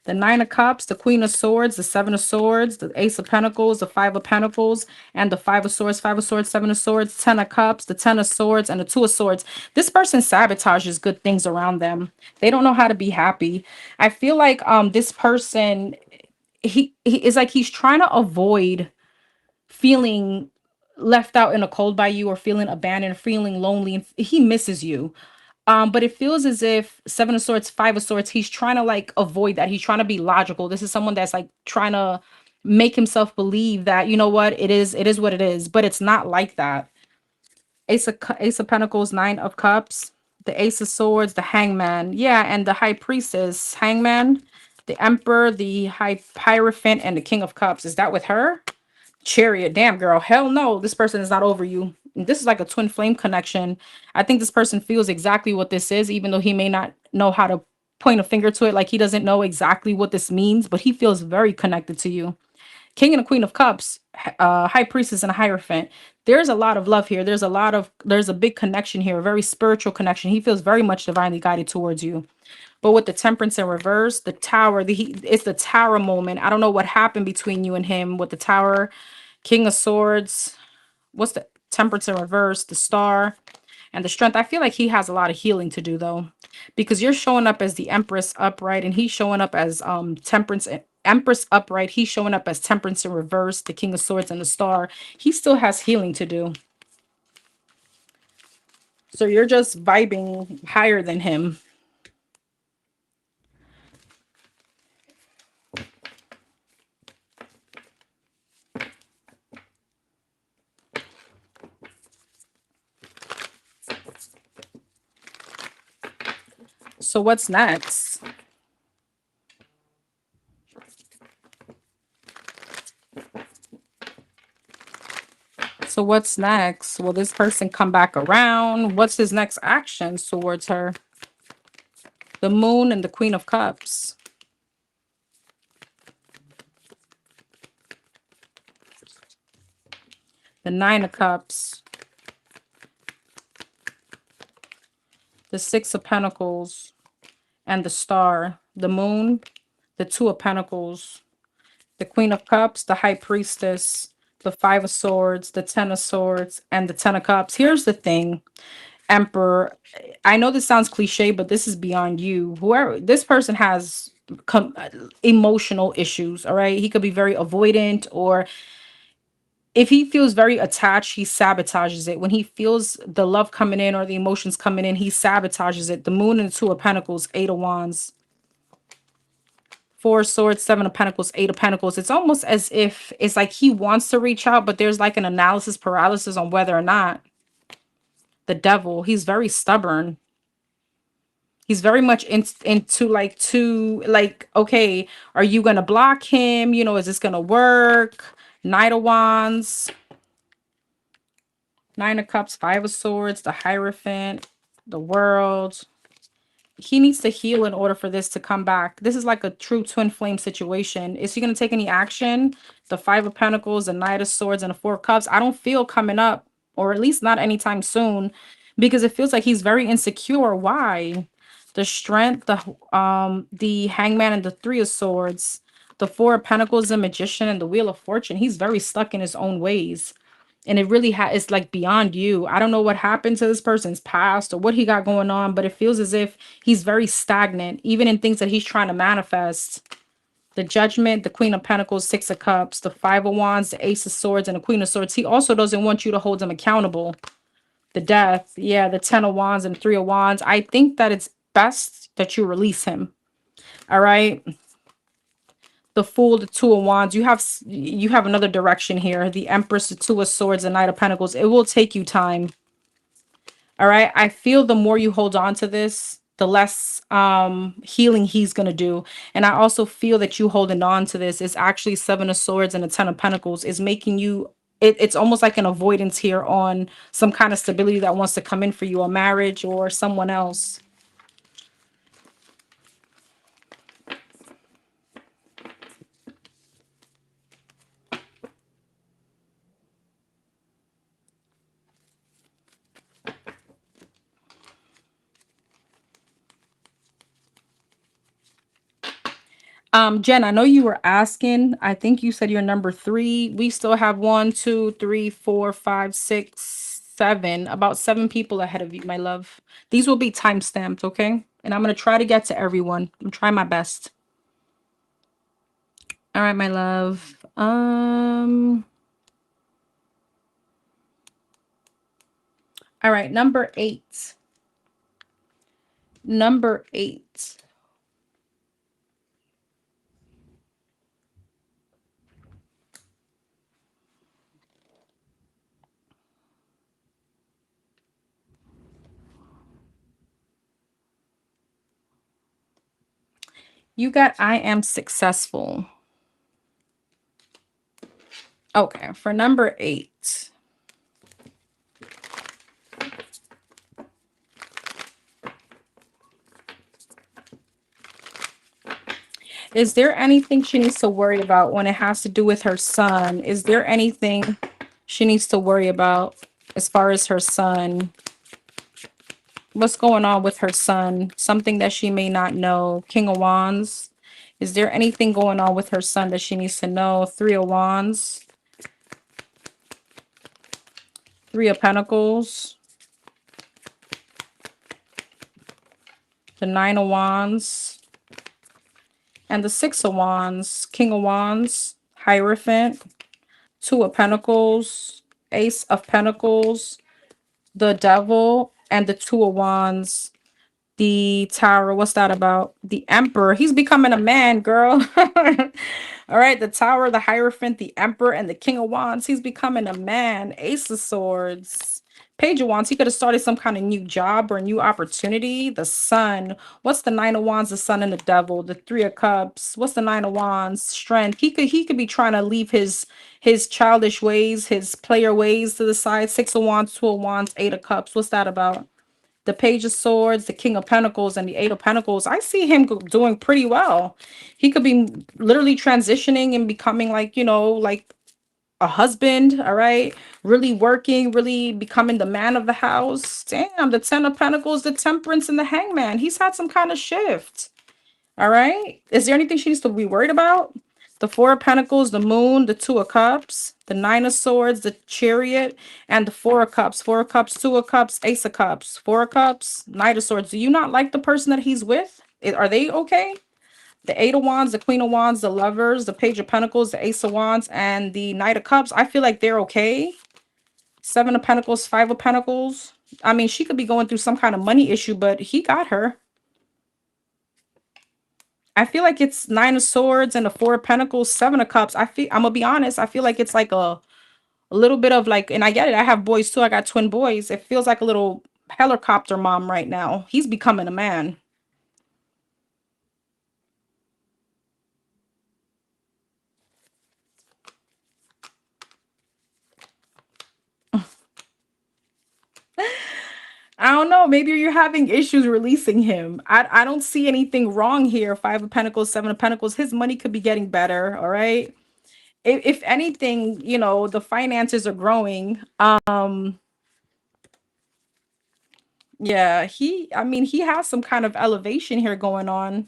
The Nine of Cups, the Queen of Swords, the Seven of Swords, the Ace of Pentacles, the Five of Pentacles, and the Five of Swords, Five of Swords, Seven of Swords, Ten of Cups, the Ten of Swords, and the Two of Swords. This person sabotages good things around them. They don't know how to be happy. I feel like this person, he is like he's trying to avoid feeling left out in the cold by you, or feeling abandoned, feeling lonely, and he misses you. But it feels as if Seven of Swords, Five of Swords, he's trying to like avoid that. He's trying to be logical. This is someone that's like trying to make himself believe that, you know what, it is what it is, but it's not like that. Ace of Pentacles, Nine of Cups, the Ace of Swords, the Hangman, yeah, and the High Priestess, Hangman, the Emperor, the High Hierophant, and the King of Cups. Is that with her? Chariot, damn girl, hell no, this person is not over you. This is like a twin flame connection. I think this person feels exactly what this is, even though he may not know how to point a finger to it. Like he doesn't know exactly what this means, but he feels very connected to you. King and the Queen of Cups, High Priestess and a Hierophant. There's a lot of love here. There's a big connection here, a very spiritual connection. He feels very much divinely guided towards you. But with the Temperance in reverse, the Tower, it's the Tower moment. I don't know what happened between you and him with the Tower. King of Swords, what's the Temperance in reverse, the Star, and the Strength. I feel like he has a lot of healing to do though, because you're showing up as the Empress upright, and he's showing up as Temperance, Empress upright. He's showing up as Temperance in reverse, the King of Swords, and the Star. He still has healing to do. So you're just vibing higher than him. So what's next? So what's next? Will this person come back around? What's his next actions towards her? The Moon and the Queen of Cups. The Nine of Cups. The Six of Pentacles. And the Star. The Moon. The Two of Pentacles. The Queen of Cups. The High Priestess. The Five of Swords. The Ten of Swords. And the Ten of Cups. Here's the thing. Emperor. I know this sounds cliche, but this is beyond you. Whoever this person has emotional issues, all right? He could be very avoidant, or if he feels very attached, he sabotages it. When he feels the love coming in or the emotions coming in, he sabotages it. The Moon and the Two of Pentacles, Eight of Wands, Four of Swords, Seven of Pentacles, Eight of Pentacles. It's almost as if it's like he wants to reach out, but there's like an analysis paralysis on whether or not. The Devil, he's very stubborn. He's very much into like okay, are you gonna block him? You know, is this gonna work? Knight of Wands, Nine of Cups, Five of Swords, the Hierophant, the World. He needs to heal in order for this to come back. This is like a true twin flame situation. Is he going to take any action? The Five of Pentacles, the Knight of Swords, and the Four of Cups. I don't feel coming up, or at least not anytime soon, because it feels like he's very insecure. Why? The Strength, the Hangman, and the Three of Swords. The Four of Pentacles, the Magician, and the Wheel of Fortune. He's very stuck in his own ways, and it really it's like beyond you. I don't know what happened to this person's past or what he got going on, but it feels as if he's very stagnant, even in things that he's trying to manifest. The Judgment, the Queen of Pentacles, Six of Cups, the Five of Wands, the Ace of Swords, and the Queen of Swords. He also doesn't want you to hold him accountable. The Death, yeah, the Ten of Wands and Three of Wands. I think that it's best that you release him. All right. The Fool, the Two of Wands. You have another direction here. The Empress, the Two of Swords, the Knight of Pentacles. It will take you time. All right. I feel the more you hold on to this, the less healing he's gonna do. And I also feel that you holding on to this is actually Seven of Swords and the Ten of Pentacles is making you it's almost like an avoidance here on some kind of stability that wants to come in for you, a marriage or someone else. Jen, I know you were asking. I think you said you're number three. We still have one, two, three, four, five, six, seven. About seven people ahead of you, my love. These will be time stamped, okay? And I'm gonna try to get to everyone. I'm trying my best. All right, my love. All right, number eight. Number eight. You got I am successful. Okay, for number eight. Is there anything she needs to worry about when it has to do with her son? Is there anything she needs to worry about as far as her son? What's going on with her son? Something that she may not know. King of Wands. Is there anything going on with her son that she needs to know? Three of Wands. Three of Pentacles. The Nine of Wands. And the Six of Wands. King of Wands. Hierophant. Two of Pentacles. Ace of Pentacles. The Devil. And the Two of Wands. The Tower. What's that about? The Emperor. He's becoming a man, girl. All right, the Tower, the Hierophant, the Emperor, and the King of Wands. He's becoming a man. Ace of Swords. Page of Wands. He could have started some kind of new job or new opportunity. The Sun. What's the Nine of Wands? The Sun and the Devil. The Three of Cups. What's the Nine of Wands? Strength. He could be trying to leave his childish ways, his player ways to the side. Six of Wands, Two of Wands, Eight of Cups. What's that about? The Page of Swords, the King of Pentacles, and the Eight of Pentacles. I see him doing pretty well. He could be literally transitioning and becoming like, like a husband, all right? Really working, really becoming the man of the house. Damn, the Ten of Pentacles, the Temperance, and the Hangman. He's had some kind of shift. All right. Is there anything she needs to be worried about? The Four of Pentacles, the Moon, the Two of Cups, the Nine of Swords, the Chariot, and the Four of Cups. Four of Cups, Two of Cups, Ace of Cups, Four of Cups, Knight of Swords. Do you not like the person that he's with? Are they okay? The Eight of Wands, the Queen of Wands, the Lovers, the Page of Pentacles, the Ace of Wands, and the Knight of Cups. I feel like they're okay. Seven of Pentacles, Five of Pentacles. I mean, she could be going through some kind of money issue, but he got her. I feel like it's Nine of Swords and the Four of Pentacles, Seven of Cups. I'm gonna be honest. I feel like it's like a little bit of like, and I get it. I have boys too. I got twin boys. It feels like a little helicopter mom right now. He's becoming a man. I don't know. Maybe you're having issues releasing him. I don't see anything wrong here. Five of Pentacles, Seven of Pentacles. His money could be getting better. All right. If anything, the finances are growing. Yeah, I mean, he has some kind of elevation here going on.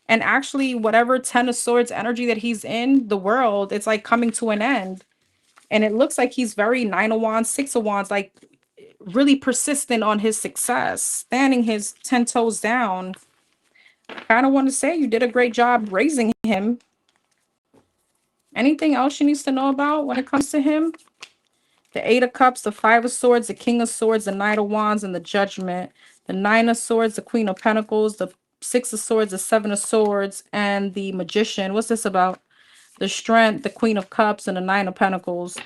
And actually, whatever Ten of Swords energy that he's in, the world, it's like coming to an end. And it looks like he's very Nine of Wands, Six of Wands, like really persistent on his success, standing his 10 toes down. Kind of want to say you did a great job raising him. Anything else she needs to know about when it comes to him? The Eight of Cups, the Five of Swords, the King of Swords, the Knight of Wands, and the Judgment. The Nine of Swords, the Queen of Pentacles, the Six of Swords, the Seven of Swords, and the Magician. What's this about? The Strength, the Queen of Cups, and the Nine of Pentacles.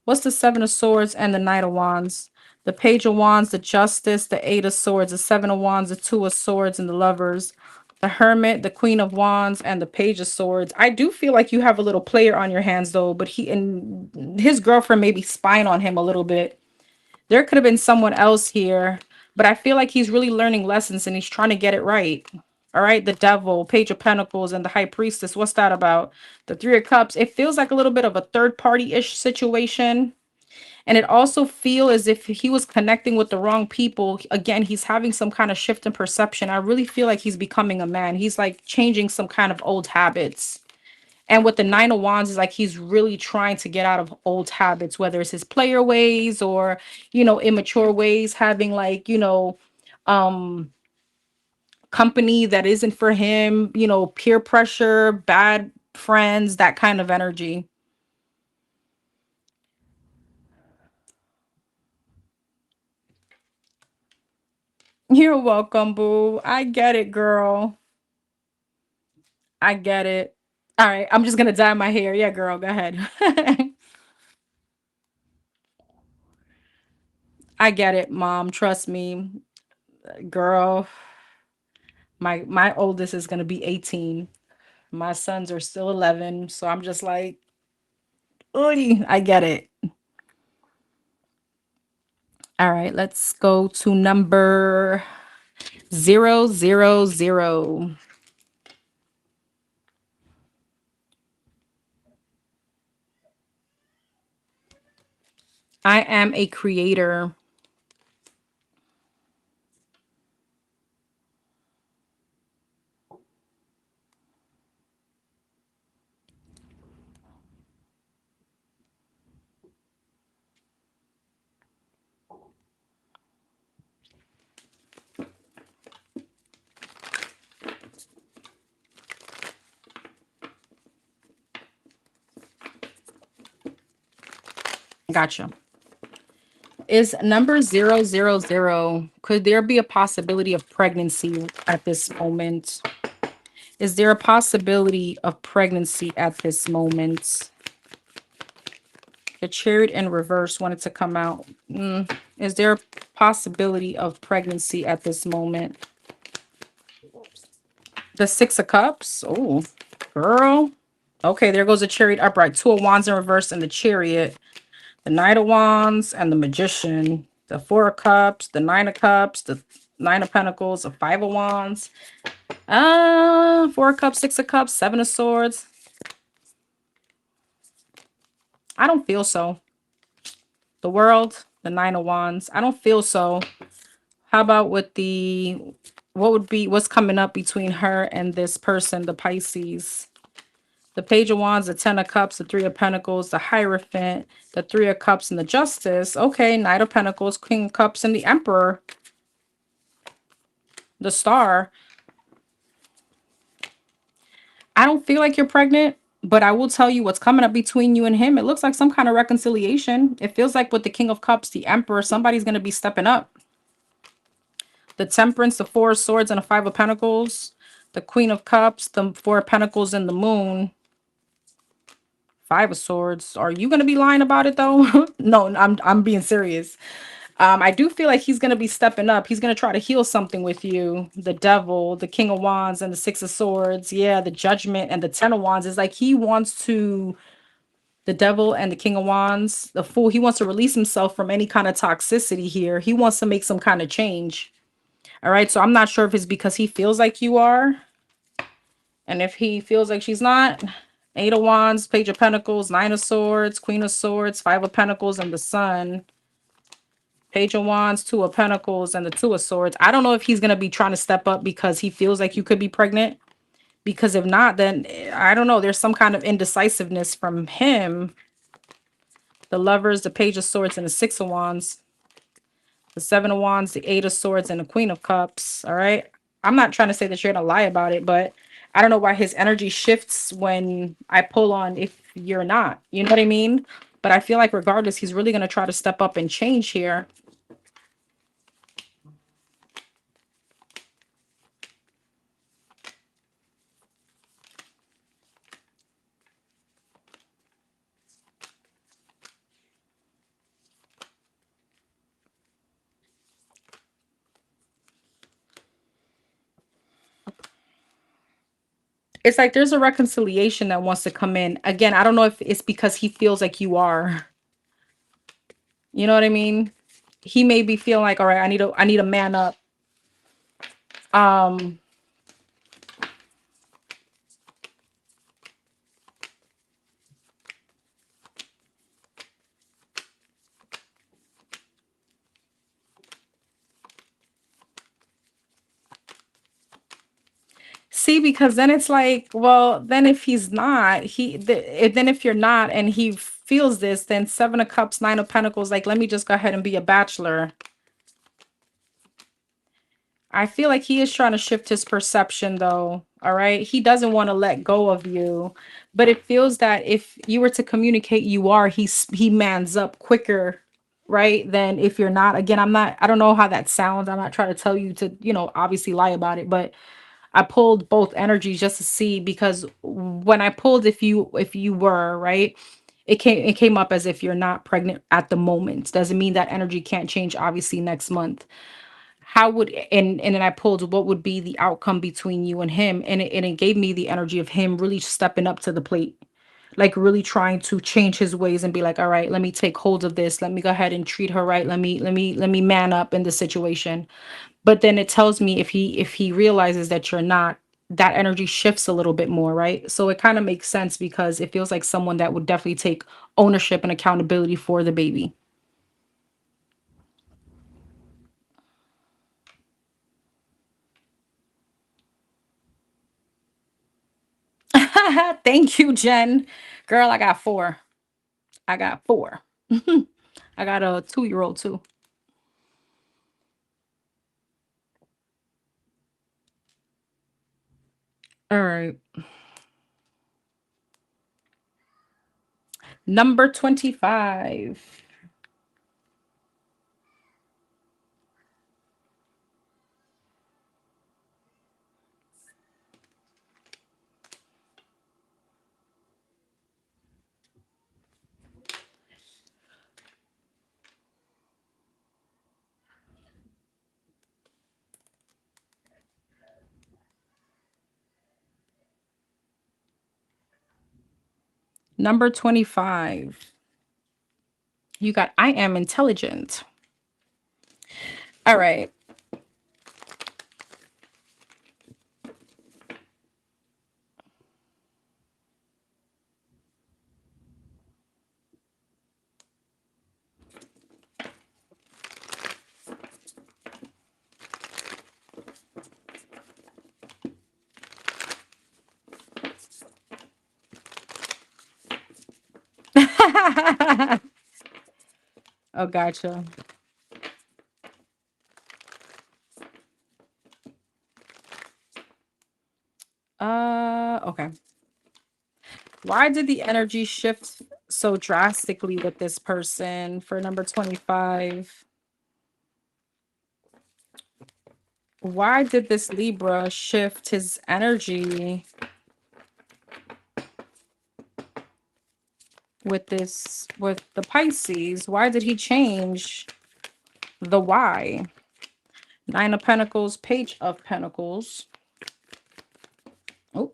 What's the Seven of Swords and the Knight of Wands? The Page of Wands, the Justice, the Eight of Swords, the Seven of Wands, the Two of Swords, and the Lovers. The Hermit, the Queen of Wands, and the Page of Swords. I do feel like you have a little player on your hands, though, but he and his girlfriend may be spying on him a little bit. There could have been someone else here, but I feel like he's really learning lessons and he's trying to get it right. All right, the Devil, Page of Pentacles, and the High Priestess. What's that about? The Three of Cups. It feels like a little bit of a third party-ish situation. And it also feel as if he was connecting with the wrong people. Again, he's having some kind of shift in perception. I really feel like he's becoming a man. He's like changing some kind of old habits. And with the Nine of Wands is like he's really trying to get out of old habits, whether it's his player ways or, immature ways, having like, um company that isn't for him, peer pressure, bad friends, that kind of energy. You're welcome, boo. I get it, girl. I get it. All right, I'm just gonna dye my hair. Yeah, girl, go ahead. I get it, mom. Trust me, girl. My oldest is gonna be 18. My sons are still 11, so I'm just like, "Oy," I get it. All right, let's go to number 000. I am a creator. Gotcha. Is number 000? Could there be a possibility of pregnancy at this moment? Is there a possibility of pregnancy at this moment? The chariot in reverse wanted to come out. Is there a possibility of pregnancy at this moment? The Six of Cups. Oh, girl. Okay, there goes the chariot upright. Two of Wands in reverse and the chariot. The Knight of Wands and the Magician. The Four of Cups, the Nine of Cups, the Nine of Pentacles, the Five of Wands. Four of Cups, Six of Cups, Seven of Swords. I don't feel so. The World, the Nine of Wands. I don't feel so. How about with what's coming up between her and this person, the Pisces? The Page of Wands, the Ten of Cups, the Three of Pentacles, the Hierophant, the Three of Cups, and the Justice. Okay, Knight of Pentacles, Queen of Cups, and the Emperor, the Star. I don't feel like you're pregnant, but I will tell you what's coming up between you and him. It looks like some kind of reconciliation. It feels like with the King of Cups, the Emperor, somebody's going to be stepping up. The Temperance, the Four of Swords, and the Five of Pentacles, the Queen of Cups, the Four of Pentacles, and the Moon. Five of Swords. Are you going to be lying about it though? No, I'm being serious. I do feel like he's going to be stepping up. He's going to try to heal something with you. The Devil, the King of Wands, and the Six of Swords. Yeah, the Judgment and the Ten of Wands is like he wants to, the Devil and the King of Wands, the Fool, he wants to release himself from any kind of toxicity here. He wants to make some kind of change. All right, so I'm not sure if it's because he feels like you are, and if he feels like she's not. Eight of Wands, Page of Pentacles, Nine of Swords, Queen of Swords, Five of Pentacles, and the Sun. Page of Wands, Two of Pentacles, and the Two of Swords. I don't know if he's going to be trying to step up because he feels like you could be pregnant. Because if not, then I don't know. There's some kind of indecisiveness from him. The Lovers, the Page of Swords, and the Six of Wands. The Seven of Wands, the Eight of Swords, and the Queen of Cups. All right. I'm not trying to say that you're going to lie about it, but I don't know why his energy shifts when I pull on if you're not. You know what I mean? But I feel like regardless, he's really going to try to step up and change here. It's like there's a reconciliation that wants to come in. Again, I don't know if it's because he feels like you are. You know what I mean? He may be feeling like, all right, I need a man up. Um, See, because then it's like, well, then if he's not, then if you're not and he feels this, then Seven of Cups, Nine of Pentacles, like, let me just go ahead and be a bachelor. I feel like he is trying to shift his perception though. All right. He doesn't want to let go of you. But it feels that if you were to communicate you are, he mans up quicker, right? Than if you're not. Again, I don't know how that sounds. I'm not trying to tell you to, obviously lie about it, but I pulled both energies just to see, because when I pulled if you were, right? It came up as if you're not pregnant at the moment. Doesn't mean that energy can't change obviously next month. How would, and then I pulled what would be the outcome between you and him, and it gave me the energy of him really stepping up to the plate, like really trying to change his ways and be like, all right, let me take hold of this, let me go ahead and treat her right, let me man up in the situation. But then it tells me if he realizes that you're not, that energy shifts a little bit more, right? So it kind of makes sense because it feels like someone that would definitely take ownership and accountability for the baby. Thank you, Jen. Girl, I got four. I got four. I got a 2-year old too. All right. Number 25. Number 25. You got I am intelligent. All right. Oh, gotcha. Okay. Why did the energy shift so drastically with this person for number 25? Why did this Libra shift his energy with the Pisces? Why did he change the why? Nine of Pentacles, Page of Pentacles. Oh,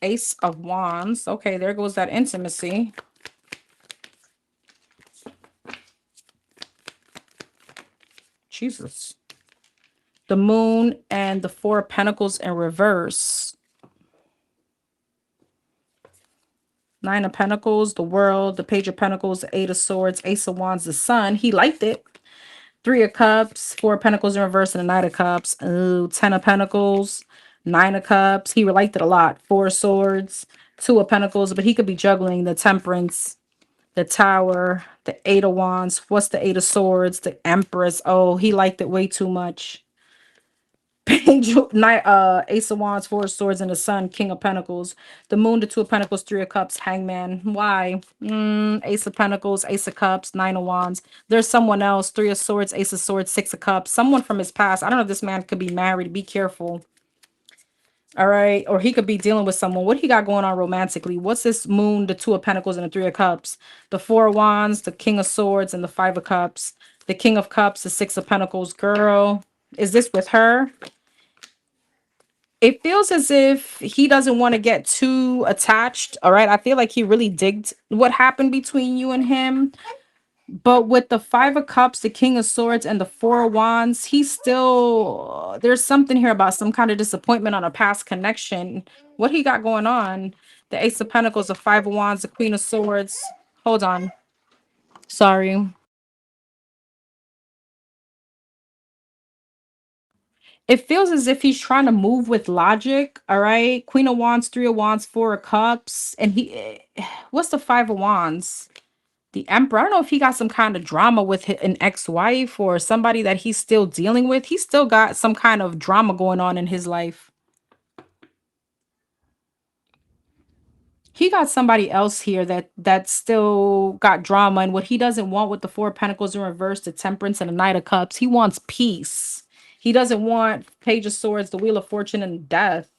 Ace of Wands. Okay, there goes that intimacy. Jesus. The Moon and the Four of Pentacles in reverse. Nine of Pentacles, the World, the Page of Pentacles, the Eight of Swords, Ace of Wands, the Sun. He liked it. Three of Cups, Four of Pentacles in reverse, and the Knight of Cups. Ooh, Ten of Pentacles, Nine of Cups. He liked it a lot. Four of Swords, Two of Pentacles, but he could be juggling the Temperance, the Tower, the Eight of Wands. What's the Eight of Swords? The Empress. Oh, he liked it way too much. Page, Knight, Ace of Wands, Four of Swords, and the Sun, King of Pentacles. The Moon, the Two of Pentacles, Three of Cups, Hangman. Why? Ace of Pentacles, Ace of Cups, Nine of Wands. There's someone else. Three of Swords, Ace of Swords, Six of Cups. Someone from his past. I don't know if this man could be married. Be careful. All right. Or he could be dealing with someone. What he got going on romantically? What's this Moon, the Two of Pentacles, and the Three of Cups? The Four of Wands, the King of Swords, and the Five of Cups. The King of Cups, the Six of Pentacles. Girl, is this with her? It feels as if he doesn't want to get too attached. All right. I feel like he really digged what happened between you and him. But with the Five of Cups, the King of Swords, and the Four of Wands, he's still, there's something here about some kind of disappointment on a past connection. What he got going on? The Ace of Pentacles, the Five of Wands, the Queen of Swords. Hold on. Sorry. It feels as if he's trying to move with logic. All right. Queen of Wands, Three of Wands, Four of Cups. And what's the Five of Wands? The Emperor. I don't know if he got some kind of drama with an ex-wife or somebody that he's still dealing with. He's still got some kind of drama going on in his life. He got somebody else here that still got drama, and what he doesn't want with the Four of Pentacles in reverse, the Temperance and the Knight of Cups, he wants peace. He doesn't want Page of Swords, the Wheel of Fortune, and death.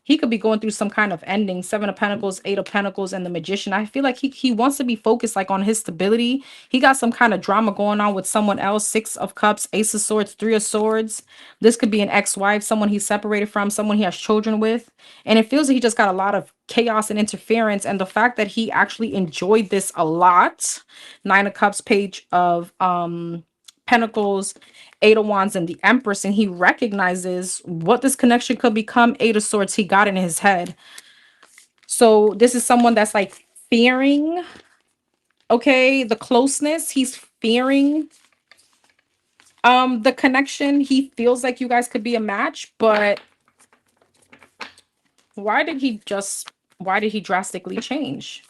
He could be going through some kind of ending. Seven of Pentacles, Eight of Pentacles, and the Magician. I feel like he wants to be focused like on his stability. He got some kind of drama going on with someone else. Six of Cups, Ace of Swords, Three of Swords. This could be an ex-wife, someone he's separated from, someone he has children with. And it feels like he just got a lot of chaos and interference. And the fact that he actually enjoyed this a lot. Nine of Cups, Page of Pentacles, Eight of Wands, and the Empress, and he recognizes what this connection could become. Eight of Swords he got in his head. So this is someone that's like fearing, okay, the closeness. He's fearing the connection. He feels like you guys could be a match, but why did he drastically change?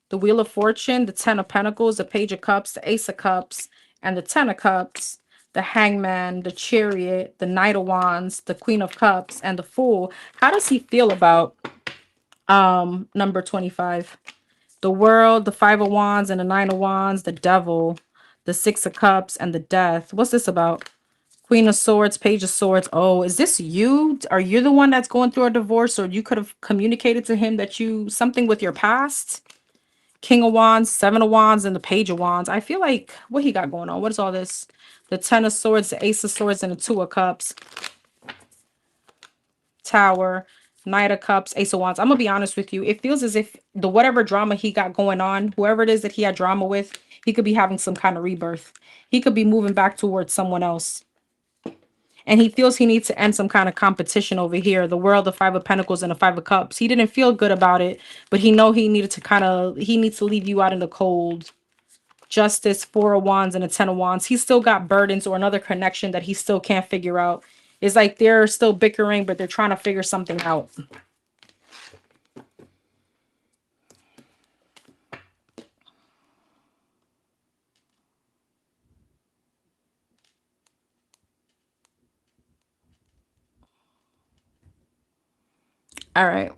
The Wheel of Fortune, the Ten of Pentacles, the Page of Cups, the Ace of Cups, and the Ten of Cups, the Hangman, the Chariot, the Knight of Wands, the Queen of Cups, and the Fool. How does he feel about number 25? The World, the Five of Wands, and the Nine of Wands, the Devil, the Six of Cups, and the Death. What's this about? Queen of Swords, Page of Swords. Oh, is this you? Are you the one that's going through a divorce, or you could have communicated to him that you something with your past? King of Wands, Seven of Wands, and the Page of Wands. I feel like what he got going on. What is all this? The Ten of Swords, the Ace of Swords, and the Two of Cups. Tower, Knight of Cups, Ace of Wands. I'm gonna be honest with you. It feels as if the whatever drama he got going on, whoever it is that he had drama with, he could be having some kind of rebirth. He could be moving back towards someone else. And he feels he needs to end some kind of competition over here. The World, the Five of Pentacles, and the Five of Cups. He didn't feel good about it, but he needed to he needs to leave you out in the cold. Justice, Four of Wands, and a Ten of Wands. He's still got burdens or another connection that he still can't figure out. It's like they're still bickering, but they're trying to figure something out. All right.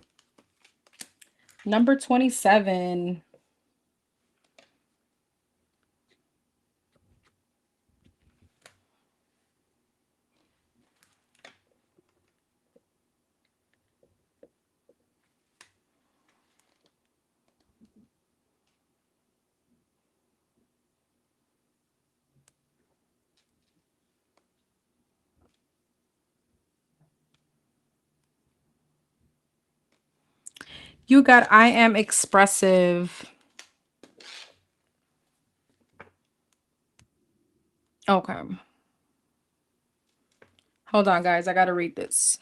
Number 27. You got I am expressive. Okay. Hold on, guys. I got to read this.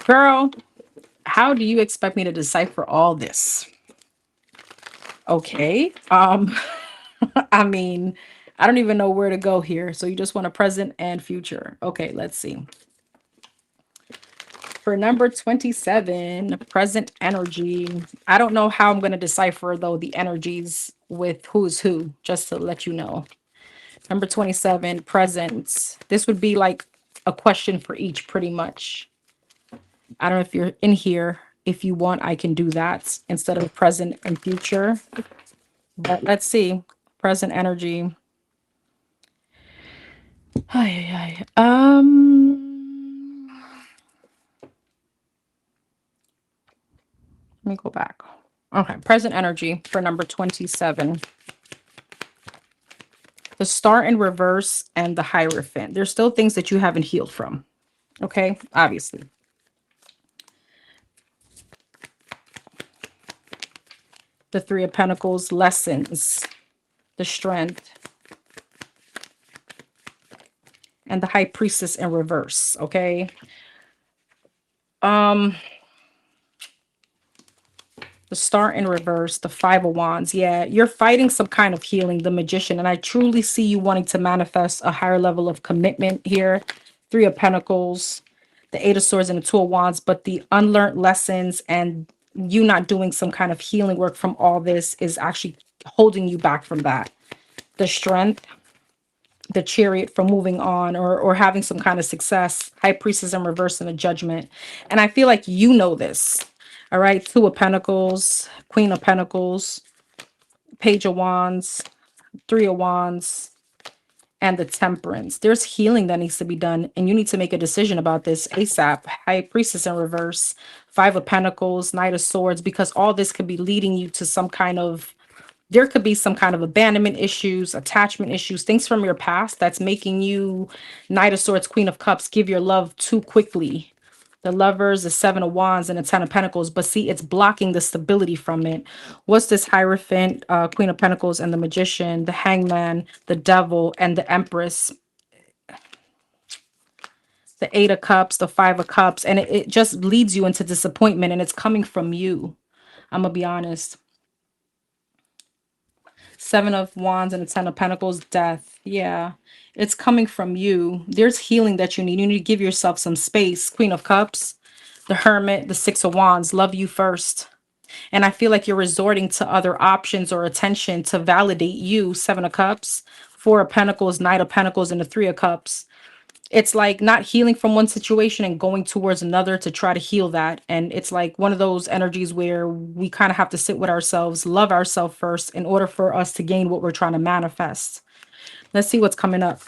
Girl, how do you expect me to decipher all this? Okay. I mean, I don't even know where to go here. So you just want a present and future. Okay, let's see. For number 27, present energy. I don't know how I'm going to decipher, though, the energies with who's who, just to let you know. Number 27, present. This would be like a question for each, pretty much. I don't know if you're in here. If you want, I can do that instead of present and future. But let's see. Present energy. Ay, ay, ay. Let me go back. Okay, present energy for number 27. The star in reverse and the Hierophant. There's still things that you haven't healed from. Okay, obviously. The Three of Pentacles, lessons, the Strength, and the High Priestess in reverse. Okay. Um, the Star in reverse, the Five of Wands. Yeah, you're fighting some kind of healing, the Magician, and I truly see you wanting to manifest a higher level of commitment here. Three of Pentacles, the Eight of Swords, and the Two of Wands, but the unlearned lessons and you not doing some kind of healing work from all this is actually holding you back from that. The Strength, the Chariot, from moving on or having some kind of success. High Priestess in reverse, and the Judgment. And I feel like you know this. All right, Two of Pentacles, Queen of Pentacles, Page of Wands, Three of Wands, and the Temperance. There's healing that needs to be done, and you need to make a decision about this ASAP. High Priestess in reverse, Five of Pentacles, Knight of Swords, because all this could be leading you to some kind of, there could be some kind of abandonment issues, attachment issues, things from your past that's making you, Knight of Swords, Queen of Cups, give your love too quickly. The Lovers, the Seven of Wands, and the Ten of Pentacles. But see, it's blocking the stability from it. What's this Hierophant, Queen of Pentacles, and the Magician, the Hangman, the Devil, and the Empress, the Eight of Cups, the Five of Cups. And it just leads you into disappointment, and it's coming from you. I'm going to be honest. Seven of Wands and the Ten of Pentacles, death. Yeah, it's coming from you. There's healing that you need. You need to give yourself some space. Queen of Cups, the Hermit, the Six of Wands. Love you first. And I feel like you're resorting to other options or attention to validate you. Seven of Cups, Four of Pentacles, Knight of Pentacles, and the Three of Cups. It's like not healing from one situation and going towards another to try to heal that. And it's like one of those energies where we kind of have to sit with ourselves, love ourselves first in order for us to gain what we're trying to manifest. Let's see what's coming up.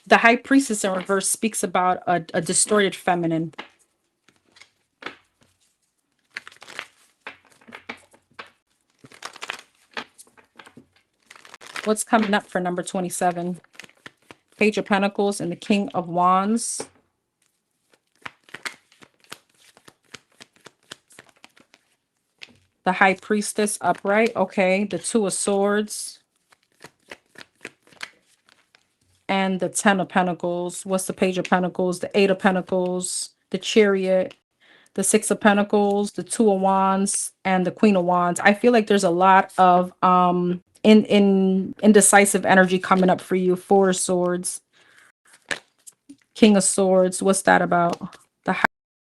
The High Priestess in reverse speaks about a distorted feminine. What's coming up for number 27? Page of Pentacles and the King of Wands. The High Priestess upright. Okay. The Two of Swords. And the Ten of Pentacles. What's the Page of Pentacles? The Eight of Pentacles. The Chariot. The Six of Pentacles. The Two of Wands. And the Queen of Wands. I feel like there's a lot of indecisive energy coming up for you. Four of Swords. King of Swords. What's that about? The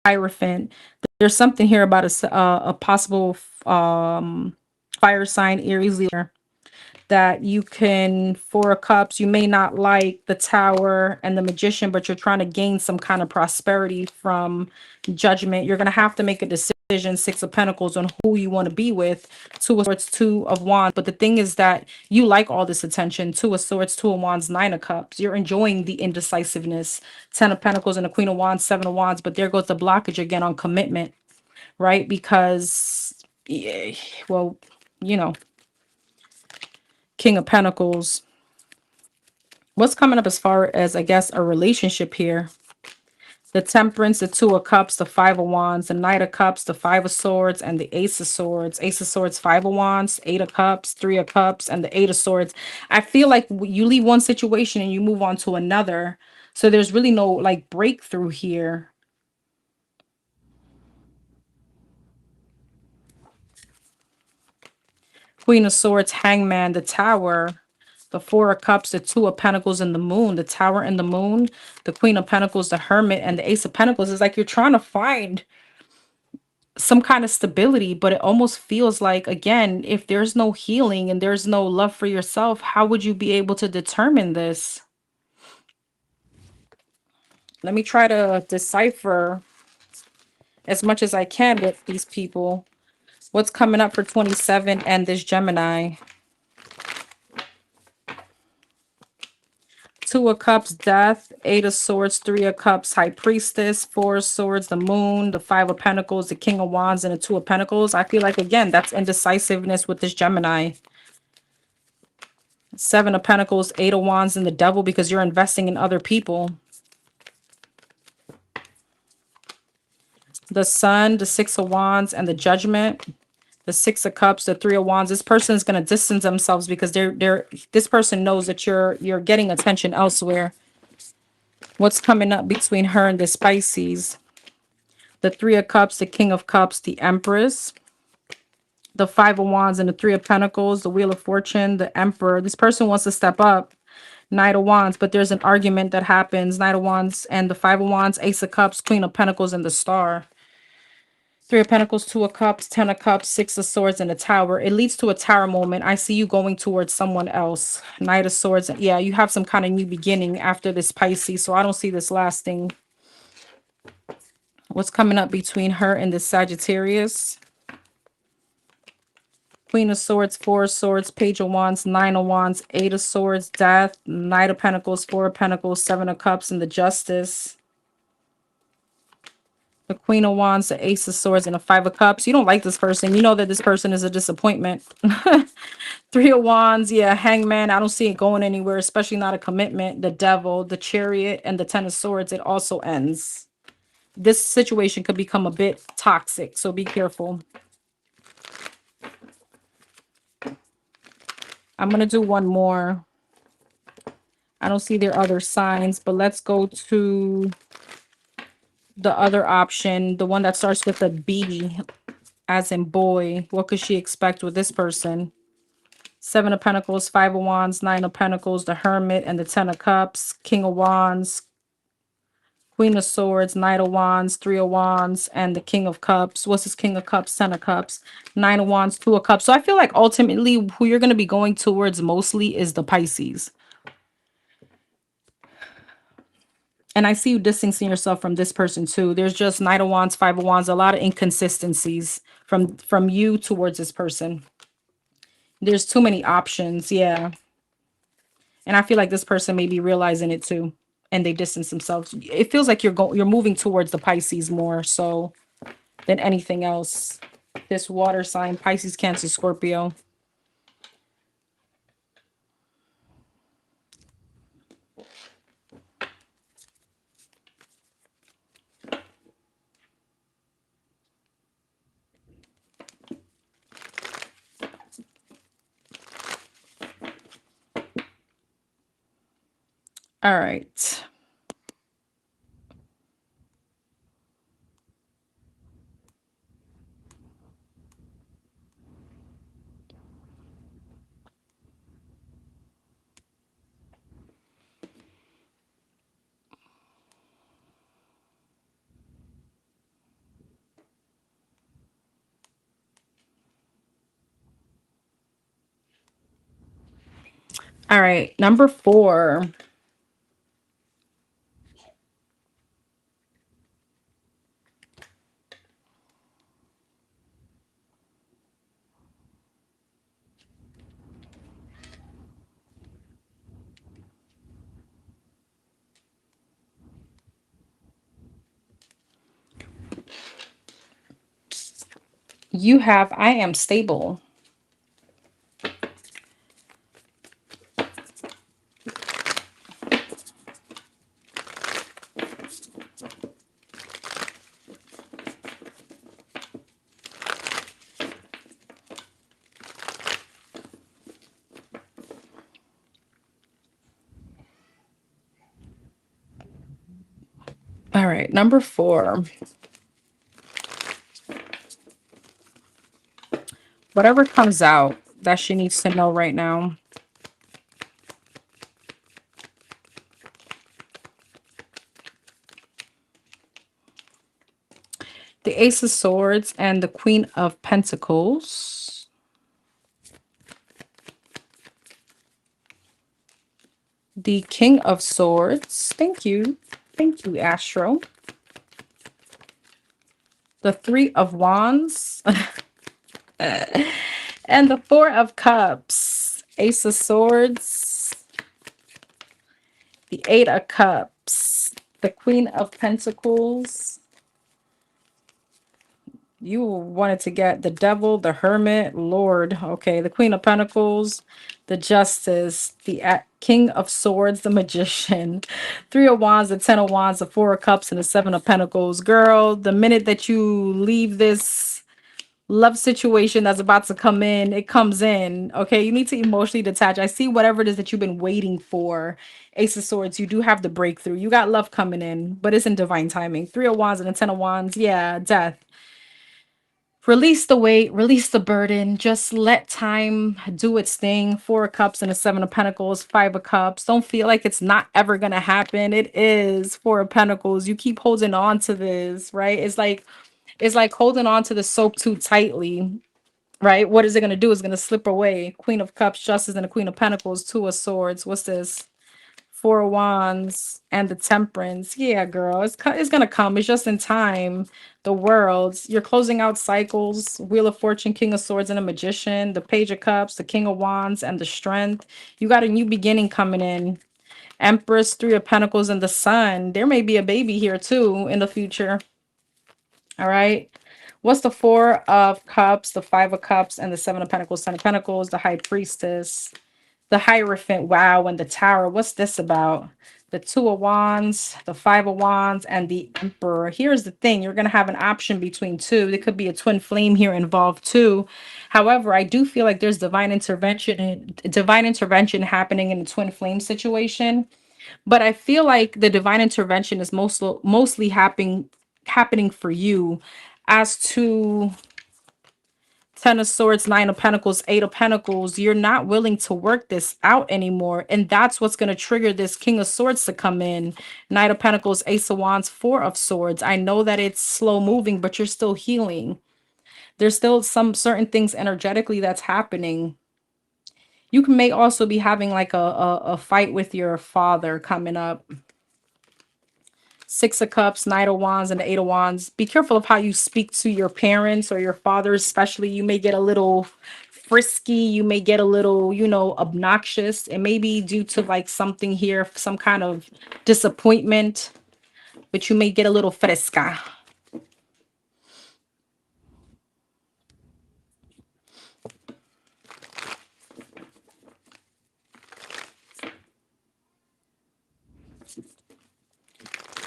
Hierophant. There's something here about a possible fire sign, Aries, Leo, that you can, Four of Cups, you may not like the Tower and the Magician, but you're trying to gain some kind of prosperity from Judgment. You're going to have to make a decision, Six of Pentacles, on who you want to be with. Two of Swords, Two of Wands. But the thing is that you like all this attention. Two of Swords, Two of Wands, Nine of Cups. You're enjoying the indecisiveness. Ten of Pentacles and the Queen of Wands, Seven of Wands. But there goes the blockage again on commitment, right? Because, yeah, well, you know, King of Pentacles. What's coming up as far as, I guess, a relationship here? The Temperance, the Two of Cups, the Five of Wands, the Knight of Cups, the Five of Swords, and the Ace of Swords. Ace of Swords, Five of Wands, Eight of Cups, Three of Cups, and the Eight of Swords. I feel like you leave one situation and you move on to another. So there's really no like breakthrough here. Queen of Swords, Hangman, the Tower, the Four of Cups, the Two of Pentacles, and the Moon, the Tower and the Moon, the Queen of Pentacles, the Hermit, and the Ace of Pentacles. It's like you're trying to find some kind of stability, but it almost feels like, again, if there's no healing and there's no love for yourself, how would you be able to determine this? Let me try to decipher as much as I can with these people. What's coming up for 27 and this Gemini? Two of Cups, Death, Eight of Swords, Three of Cups, High Priestess, Four of Swords, the Moon, the Five of Pentacles, the King of Wands, and the Two of Pentacles. I feel like, again, that's indecisiveness with this Gemini. Seven of Pentacles, Eight of Wands, and the Devil, because you're investing in other people. The Sun, the Six of Wands, and the Judgment. The Six of Cups, the Three of Wands. This person is going to distance themselves because this person knows that you're getting attention elsewhere. What's coming up between her and the Pisces? The Three of Cups, the King of Cups, the Empress, the Five of Wands, and the Three of Pentacles, the Wheel of Fortune, the Emperor. This person wants to step up. Knight of Wands, but there's an argument that happens. Knight of Wands and the Five of Wands, Ace of Cups, Queen of Pentacles, and the Star. Three of Pentacles, Two of Cups, Ten of Cups, Six of Swords, and a Tower. It leads to a tower moment. I see you going towards someone else. Knight of Swords. Yeah, you have some kind of new beginning after this Pisces, so I don't see this lasting. What's coming up between her and the Sagittarius? Queen of Swords, Four of Swords, Page of Wands, Nine of Wands, Eight of Swords, Death, Knight of Pentacles, Four of Pentacles, Seven of Cups, and the Justice. The Queen of Wands, the Ace of Swords, and the Five of Cups. You don't like this person. You know that this person is a disappointment. Three of Wands, yeah, Hangman. I don't see it going anywhere, especially not a commitment. The Devil, the Chariot, and the Ten of Swords. It also ends. This situation could become a bit toxic, so be careful. I'm going to do one more. I don't see their other signs, but let's go to the other option, the one that starts with a B, as in boy. What could she expect with this person? Seven of Pentacles, Five of Wands, Nine of Pentacles, the Hermit, and the Ten of Cups, King of Wands, Queen of Swords, Knight of Wands, Three of Wands, and the King of Cups. What's this King of Cups? Ten of Cups, Nine of Wands, Two of Cups. So I feel like ultimately who you're going to be going towards mostly is the Pisces. And I see you distancing yourself from this person too. There's just Knight of Wands, Five of Wands, a lot of inconsistencies from you towards this person. There's too many options. Yeah. And I feel like this person may be realizing it too. And they distance themselves. It feels like you're moving towards the Pisces more so than anything else. This water sign, Pisces, Cancer, Scorpio. All right. All right. Number 4. You have, I am stable. All right. Number 4. Whatever comes out, that she needs to know right now? The Ace of Swords and the Queen of Pentacles. The King of Swords. Thank you. Thank you, Astro. The Three of Wands. And the Four of Cups. Ace of Swords. The Eight of Cups. The Queen of Pentacles. You wanted to get the Devil, the Hermit, Lord. Okay, the Queen of Pentacles, the Justice, the King of Swords, the Magician, Three of Wands, the Ten of Wands, the Four of Cups, and the Seven of Pentacles. Girl, the minute that you leave this love situation that's about to come in, it comes in. Okay, you need to emotionally detach. I see whatever it is that you've been waiting for. Ace of Swords, you do have the breakthrough. You got love coming in, but it's in divine timing. Three of Wands and the Ten of Wands. Yeah, death. Release the weight, release the burden. Just let time do its thing. Four of Cups and a Seven of Pentacles, Five of Cups. Don't feel like it's not ever going to happen. It is. Four of Pentacles. You keep holding on to this, right? It's like holding on to the soap too tightly, right? What is it going to do? It's going to slip away. Queen of Cups, Justice, and the Queen of Pentacles, Two of Swords. What's this? Four of Wands and the Temperance. Yeah, girl, it's gonna come. It's just in time. The Worlds. You're closing out cycles. Wheel of Fortune, King of Swords, and a Magician. The Page of Cups, the King of Wands, and the Strength. You got a new beginning coming in. Empress, Three of Pentacles, and the Sun. There may be a baby here too in the future. All right. What's the Four of Cups, the Five of Cups, and the Seven of Pentacles, Ten of Pentacles, the High Priestess? The Hierophant, wow, and the Tower. What's this about? The Two of Wands, the Five of Wands, and the Emperor. Here's the thing. You're going to have an option between two. There could be a twin flame here involved too. However, I do feel like there's divine intervention happening in the twin flame situation. But I feel like the divine intervention is mostly happening for you as to Ten of Swords, Nine of Pentacles, Eight of Pentacles. You're not willing to work this out anymore. And that's what's going to trigger this King of Swords to come in. Knight of Pentacles, Ace of Wands, Four of Swords. I know that it's slow moving, but you're still healing. There's still some certain things energetically that's happening. May also be having like a fight with your father coming up. Six of Cups, Knight of Wands, and the Eight of Wands. Be careful of how you speak to your parents or your father, especially. You may get a little frisky. You may get a little, obnoxious. It may be due to like something here, some kind of disappointment, but you may get a little fresca.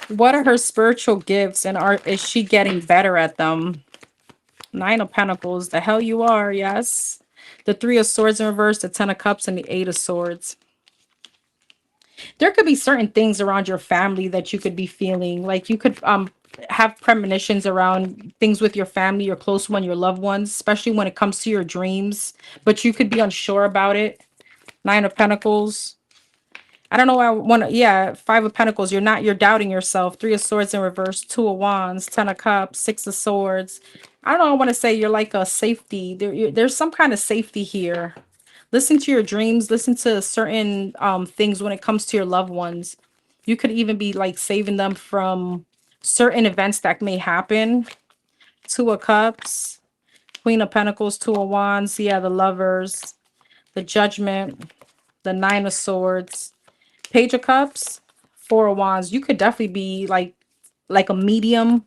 What are her spiritual gifts, and is she getting better at them? Nine of Pentacles. The hell you are, yes. The Three of Swords in reverse, the Ten of Cups, and the Eight of Swords. There could be certain things around your family that you could be feeling. Like you could have premonitions around things with your family, your close one, your loved ones, especially when it comes to your dreams, but you could be unsure about it. Nine of Pentacles. I don't know why I want to, yeah, Five of Pentacles. You're doubting yourself. Three of Swords in reverse, Two of Wands, Ten of Cups, Six of Swords. I don't know, I want to say you're like a safety. There's some kind of safety here. Listen to your dreams. Listen to certain things when it comes to your loved ones. You could even be like saving them from certain events that may happen. Two of Cups, Queen of Pentacles, Two of Wands. Yeah, the Lovers, the Judgment, the Nine of Swords, Page of Cups, Four of Wands. You could definitely be like a medium.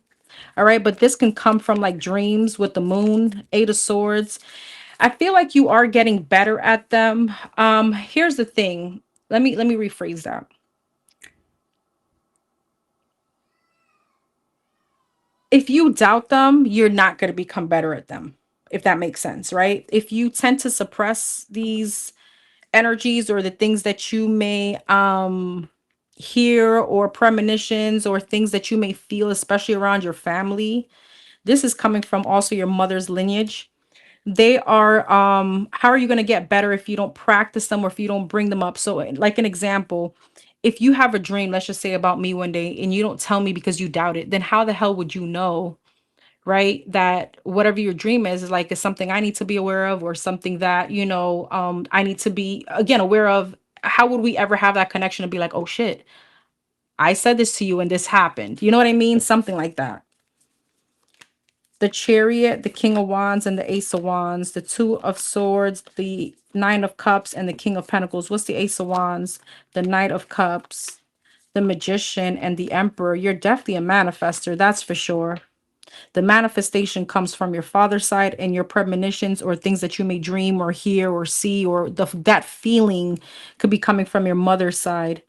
All right, but this can come from like dreams with the Moon, Eight of Swords. I feel like you are getting better at them. Here's the thing. Let me rephrase that. If you doubt them, you're not going to become better at them, if that makes sense, right? If you tend to suppress these energies or the things that you may hear or premonitions or things that you may feel, especially around your family, this is coming from also your mother's lineage. They are how are you going to get better if you don't practice them or if you don't bring them up? So like an example, if you have a dream, let's just say about me one day, and you don't tell me because you doubt it, then how the hell would you know, right, that whatever your dream is like is something I need to be aware of, or something that, I need to be again aware of? How would we ever have that connection to be like, oh shit, I said this to you and this happened? You know what I mean? Something like that. The Chariot, the King of Wands, and the Ace of Wands, the Two of Swords, the Nine of Cups, and the King of Pentacles. What's the Ace of Wands? The Knight of Cups, the Magician, and the Emperor. You're definitely a manifester, that's for sure. The manifestation comes from your father's side, and your premonitions or things that you may dream or hear or see, or that feeling could be coming from your mother's side.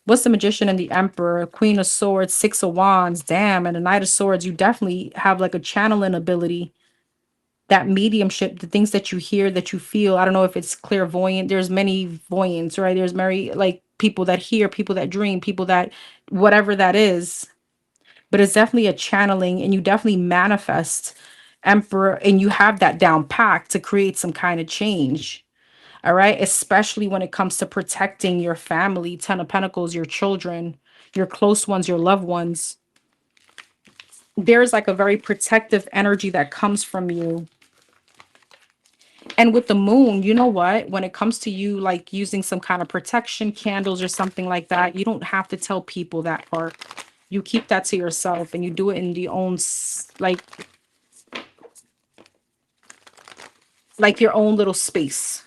What's the Magician and the Emperor? Queen of Swords, Six of Wands, damn, and the Knight of Swords. You definitely have like a channeling ability, that mediumship, the things that you hear, that you feel. I don't know if it's clairvoyant. There's many voyants, right? There's many like people that hear, people that dream, people that whatever that is. But it's definitely a channeling, and you definitely manifest Emperor, and you have that down pack to create some kind of change. All right. Especially when it comes to protecting your family, Ten of Pentacles, your children, your close ones, your loved ones. There's like a very protective energy that comes from you. And with the moon, you know what? When it comes to you, like using some kind of protection candles or something like that, you don't have to tell people that part. You keep that to yourself, and you do it in the own, like your own little space.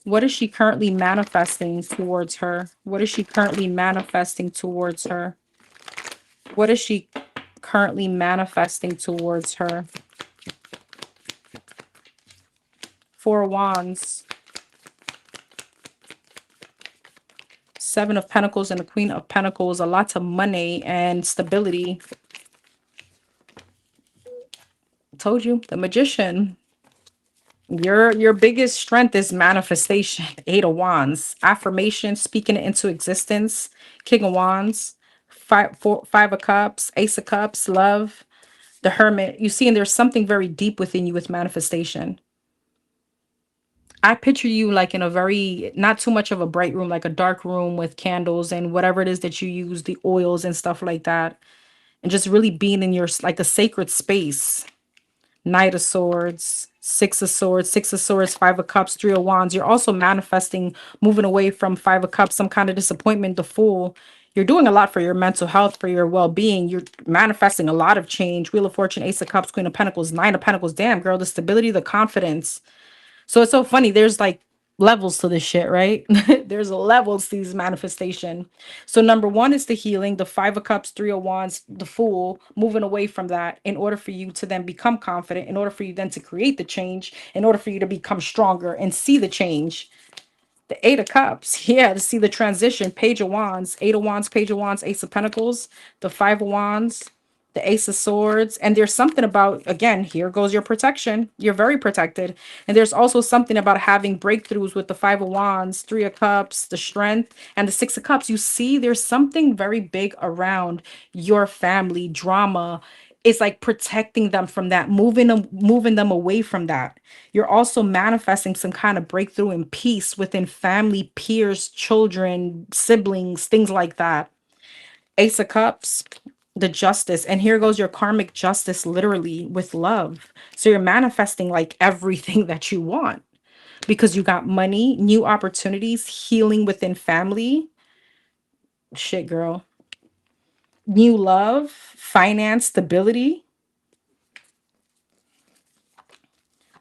What is she currently manifesting towards her? What is she currently manifesting towards her? What is she currently manifesting towards her? Four of Wands, Seven of Pentacles, and the Queen of Pentacles. A lot of money and stability. Told you, the Magician. Your biggest strength is manifestation. Eight of Wands, affirmation, speaking it into existence. King of Wands, Five of Cups, Ace of Cups, love. The Hermit. You see, and there's something very deep within you with manifestation. I picture you like in a very, not too much of a bright room, like a dark room with candles and whatever it is that you use, the oils and stuff like that. And just really being in your, like a sacred space. Knight of Swords, Six of Swords, Five of Cups, Three of Wands. You're also manifesting, moving away from Five of Cups, some kind of disappointment, the Fool. You're doing a lot for your mental health, for your well-being. You're manifesting a lot of change. Wheel of Fortune, Ace of Cups, Queen of Pentacles, Nine of Pentacles. Damn, girl, the stability, the confidence. So it's so funny. There's like levels to this shit, right? There's levels to these manifestation. So number one is the healing, the Five of Cups, Three of Wands, the Fool, moving away from that in order for you to then become confident, in order for you then to create the change, in order for you to become stronger and see the change. The Eight of Cups, yeah, to see the transition. Page of Wands, Eight of Wands, Page of Wands, Ace of Pentacles, the Five of Wands, the Ace of Swords. And there's something about, again, here goes your protection. You're very protected. And there's also something about having breakthroughs with the Five of Wands, Three of Cups, the Strength, and the Six of Cups. You see, there's something very big around your family drama. It's like protecting them from that, moving them away from that. You're also manifesting some kind of breakthrough in peace within family, peers, children, siblings, things like that. Ace of Cups, the Justice. And here goes your karmic justice, literally with love. So you're manifesting like everything that you want because you got money, new opportunities, healing within family. Shit, girl. New love, finance, stability.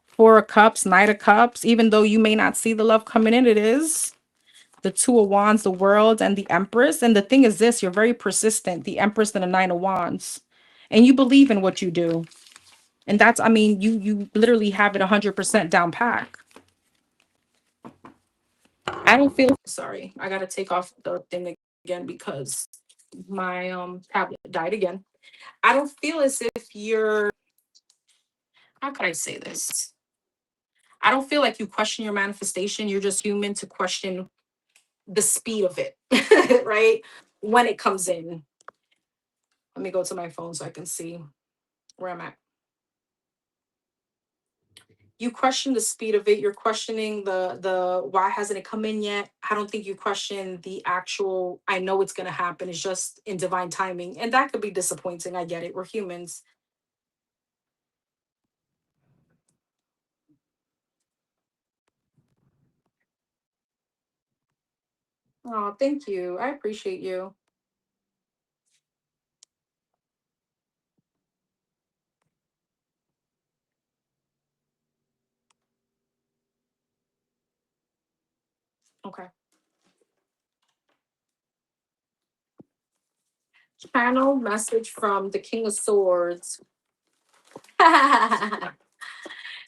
Four of Cups, Knight of Cups. Even though you may not see the love coming in, it is. The Two of Wands, the World, and the Empress. And the thing is this, you're very persistent, the Empress and the Nine of Wands. And you believe in what you do. And that's, I mean, you literally have it 100% down pack. I don't feel, sorry, I gotta take off the thing again because my tablet died again. I don't feel as if you're, how can I say this? I don't feel like you question your manifestation. You're just human to question the speed of it, right? when it comes in. Let me go to my phone so I can see where I'm at. You question the speed of it. You're questioning the why hasn't it come in yet? I don't think you question the actual I know it's gonna happen. It's just in divine timing. And that could be disappointing. I get it. We're humans. Oh, thank you. I appreciate you. Okay. Channel message from the King of Swords.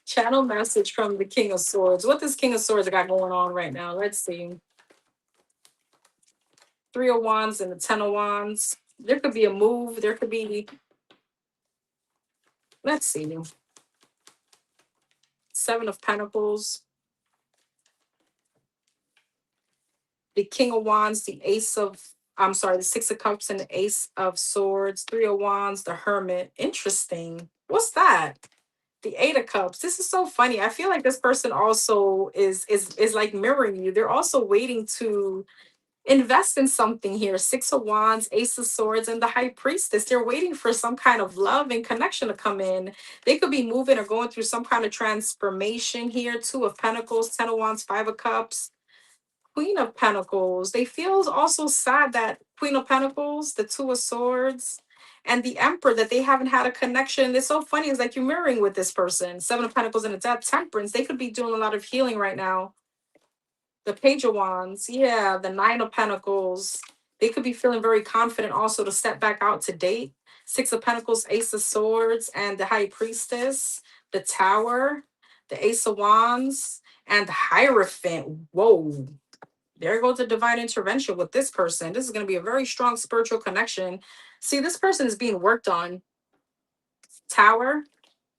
Channel message from the King of Swords. What does King of Swords got going on right now? Let's see. Three of Wands and the Ten of Wands. There could be a move. There could be, let's see, Seven of Pentacles, the King of Wands, the Ace of, I'm sorry, the Six of Cups and the Ace of Swords, Three of Wands, the Hermit. Interesting. What's that? The Eight of Cups. This is so funny. I feel like this person also is like mirroring you. They're also waiting to invest in something here. Six of Wands, Ace of Swords, and the High Priestess. They're waiting for some kind of love and connection to come in. They could be moving or going through some kind of transformation here. Two of Pentacles, Ten of Wands, Five of Cups, Queen of Pentacles. They feel also sad that Queen of Pentacles, the Two of Swords, and the Emperor, that they haven't had a connection. It's so funny. It's like you're mirroring with this person. Seven of Pentacles and a Temperance. They could be doing a lot of healing right now. The Page of Wands, yeah, the Nine of Pentacles. They could be feeling very confident also to step back out to date. Six of Pentacles, Ace of Swords, and the High Priestess, the Tower, the Ace of Wands, and the Hierophant. Whoa. There goes the divine intervention with this person. This is going to be a very strong spiritual connection. See, this person is being worked on. Tower,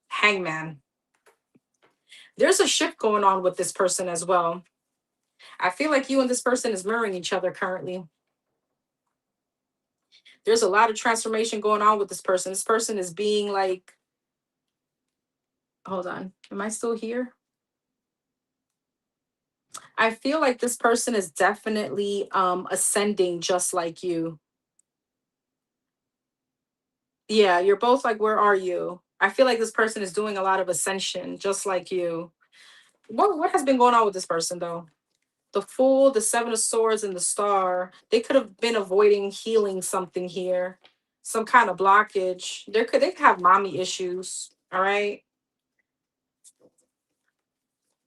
Hangman. There's a shift going on with this person as well. I feel like you and this person is mirroring each other currently. There's a lot of transformation going on with this person. This person is being like, hold on, am I still here? I feel like this person is definitely ascending just like you. Yeah, you're both like, where are you? I feel like this person is doing a lot of ascension just like you. What has been going on with this person though? The Fool, the Seven of Swords, and the Star. They could have been avoiding healing something here, some kind of blockage. They could have mommy issues. All right.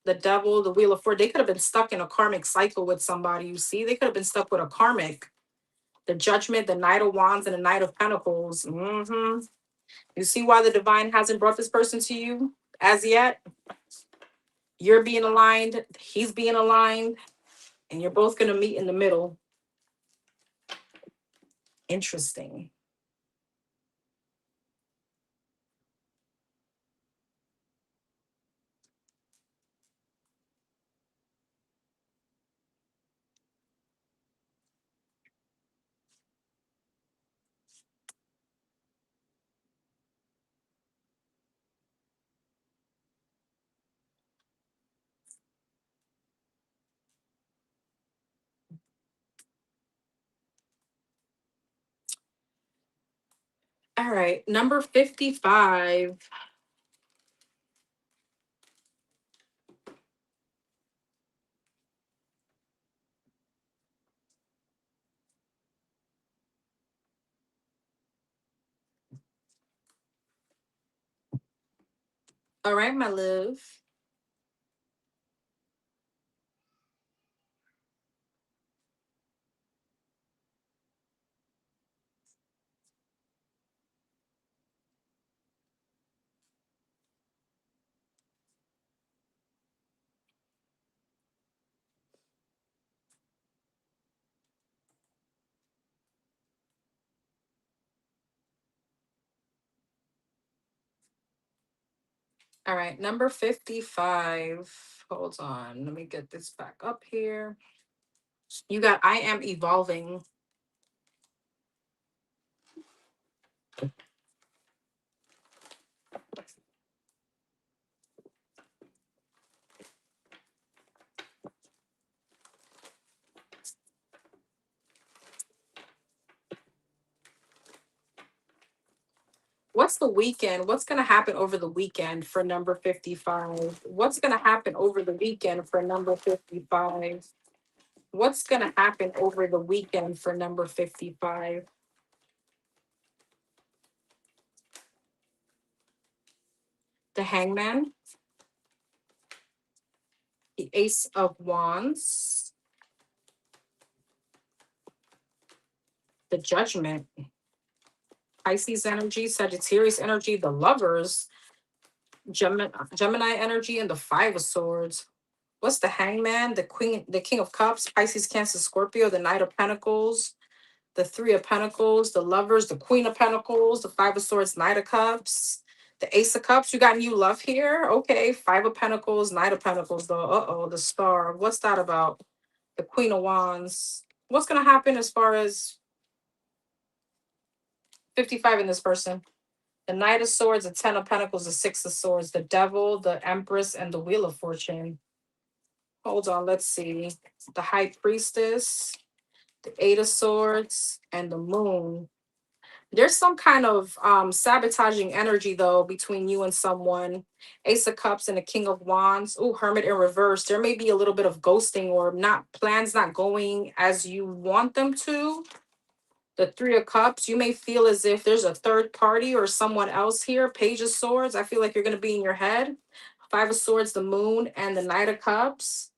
The Devil, the Wheel of Fortune. They could have been stuck in a karmic cycle with somebody. You see, they could have been stuck with a karmic. The Judgment, the Knight of Wands, and the Knight of Pentacles. You see why the divine hasn't brought this person to you as yet? You're being aligned, he's being aligned, and you're both going to meet in the middle. Interesting. All right, number 55. All right, my love. All right, number 55. Hold on, let me get this back up here. You got I am evolving. What's the weekend? What's going to happen over the weekend for number 55? What's going to happen over the weekend for number 55? What's going to happen over the weekend for number 55? The Hangman, the Ace of Wands, the Judgment, Pisces energy, Sagittarius energy, the Lovers, Gemini energy, and the Five of Swords. What's the Hangman? The Queen, the King of Cups, Pisces, Cancer, Scorpio, the Knight of Pentacles, the Three of Pentacles, the Lovers, the Queen of Pentacles, the Five of Swords, Knight of Cups, the Ace of Cups. You got new love here. Okay, Five of Pentacles, Knight of Pentacles. The the Star. What's that about? The Queen of Wands. What's gonna happen as far as 55 in this person? The Knight of Swords, the Ten of Pentacles, the Six of Swords, the Devil, the Empress, and the Wheel of Fortune. Hold on, let's see. The High Priestess, the Eight of Swords, and the Moon. There's some kind of sabotaging energy though between you and someone. Ace of Cups and the King of Wands. Oh, Hermit in reverse. There may be a little bit of ghosting or not plans not going as you want them to. The Three of Cups, you may feel as if there's a third party or someone else here. Page of Swords, I feel like you're going to be in your head. Five of Swords, the Moon, and the Knight of Cups.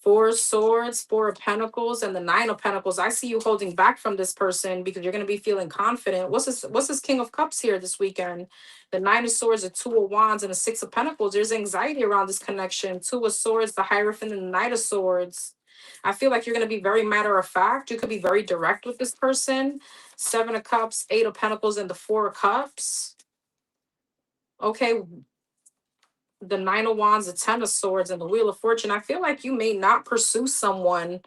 Four of Swords, Four of Pentacles, and the Nine of Pentacles. I see you holding back from this person because you're going to be feeling confident. What's this King of Cups here this weekend? The Nine of Swords, the Two of Wands, and the Six of Pentacles. There's anxiety around this connection. Two of Swords, the Hierophant, and the Knight of Swords. I feel like you're going to be very matter of fact. You could be very direct with this person. Seven of Cups, Eight of Pentacles, and the Four of Cups. Okay, the Nine of Wands, the Ten of Swords, and the Wheel of Fortune. I feel like you may not pursue someone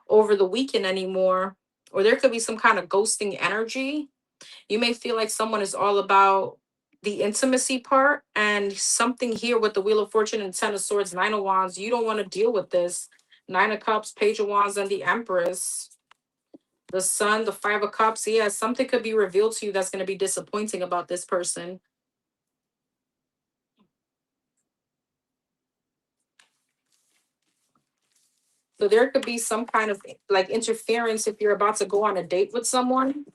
over the weekend anymore, or there could be some kind of ghosting energy. You may feel like someone is all about the intimacy part, and something here with the Wheel of Fortune and Ten of Swords, Nine of Wands. You don't want to deal with this. Nine of Cups, Page of Wands, and the Empress. The Sun, the Five of Cups. Yeah, something could be revealed to you that's going to be disappointing about this person. So there could be some kind of like interference if you're about to go on a date with someone.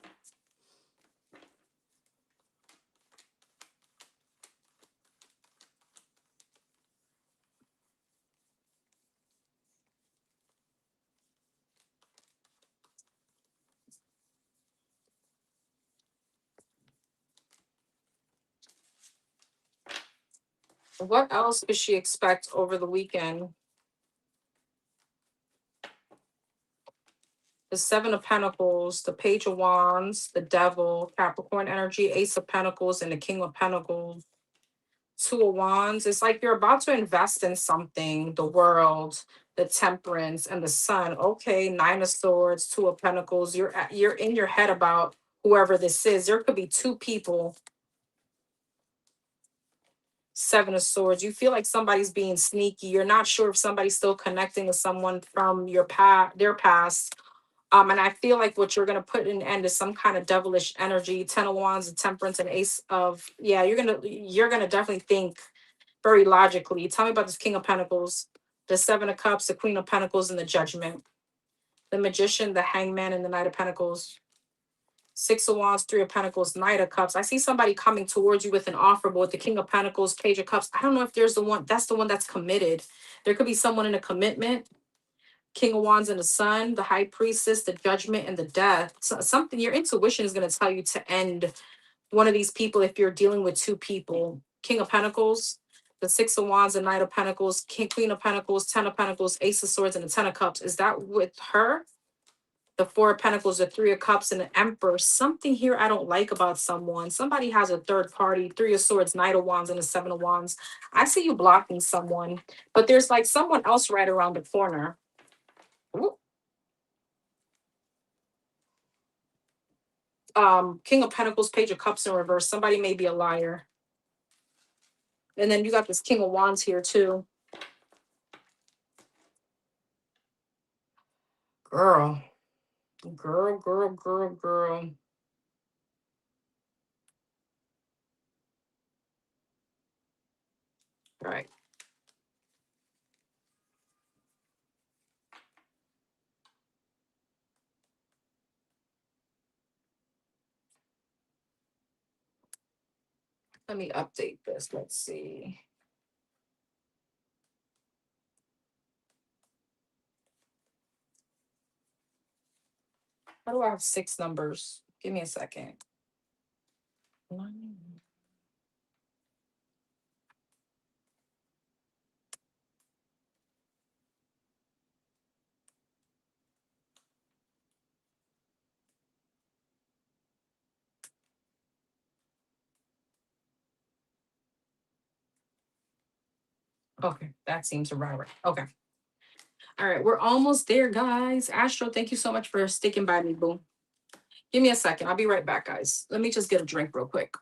What else could she expect over the weekend? The Seven of Pentacles, the Page of Wands, the Devil, Capricorn energy, Ace of Pentacles, and the King of Pentacles. Two of Wands. It's like you're about to invest in something, the World, the Temperance, and the Sun. Okay, Nine of Swords, Two of Pentacles. You're in your head about whoever this is. There could be two people. Seven of Swords. You feel like somebody's being sneaky. You're not sure if somebody's still connecting with someone from your past, their past. And I feel like what you're gonna put in end is some kind of devilish energy. Ten of Wands, the Temperance, and Ace of, yeah. You're gonna definitely think very logically. Tell me about this King of Pentacles, the Seven of Cups, the Queen of Pentacles, and the Judgment. The Magician, the Hangman, and the Knight of Pentacles. Six of Wands, Three of Pentacles, Knight of Cups. I see somebody coming towards you with an offer, but with the King of Pentacles, Page of Cups. I don't know if there's the one that's committed. There could be someone in a commitment. King of Wands and the Sun, the High Priestess, the Judgment, and the Death. Something your intuition is going to tell you to end one of these people if you're dealing with two people. King of Pentacles, the Six of Wands, the Knight of Pentacles, Queen of Pentacles, Ten of Pentacles, Ace of Swords, and the Ten of Cups. Is that with her? The Four of Pentacles, the Three of Cups, and the Emperor. Something here I don't like about someone. Somebody has a third party, Three of Swords, Knight of Wands, and the Seven of Wands. I see you blocking someone, but there's like someone else right around the corner. Ooh. King of Pentacles, Page of Cups in reverse. Somebody may be a liar. And then you got this King of Wands here too. Girl. Girl, girl, girl, girl. All right. Let me update this. Let's see. How do I have 6 numbers? Give me a second. Okay, that seems about right. Okay. All right, we're almost there, guys. Astro, thank you so much for sticking by me, boo. Give me a second. I'll be right back, guys. Let me just get a drink real quick.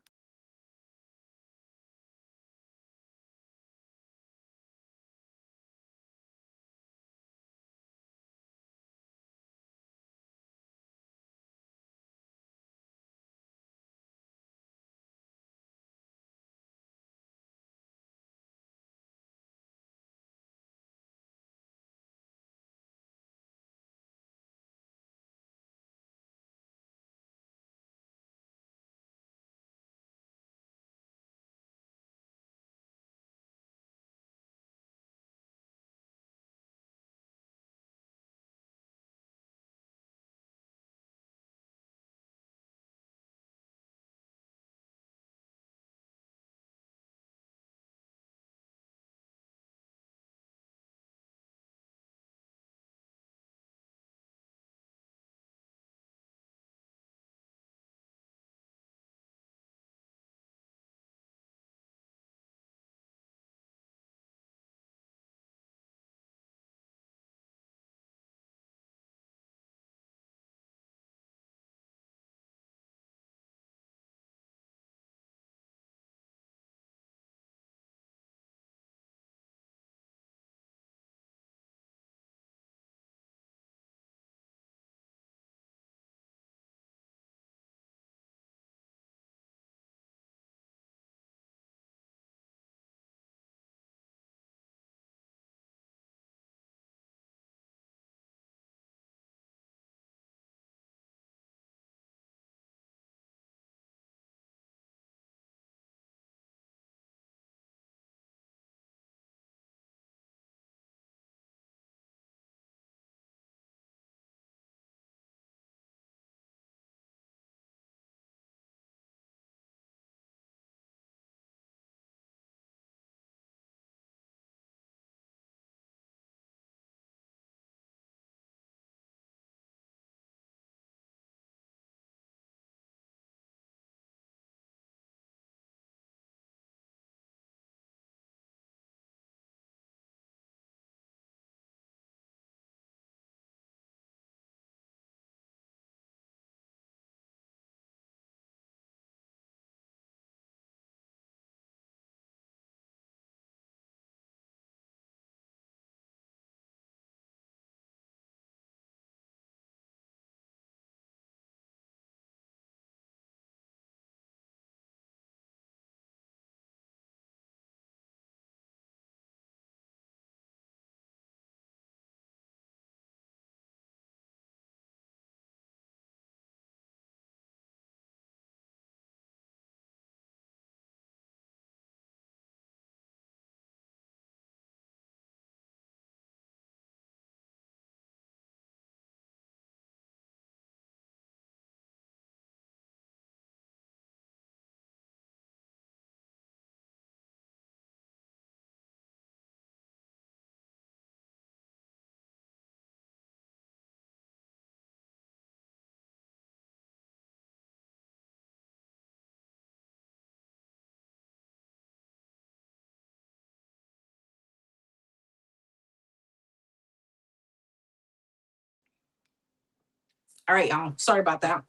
All right, y'all. Sorry about that.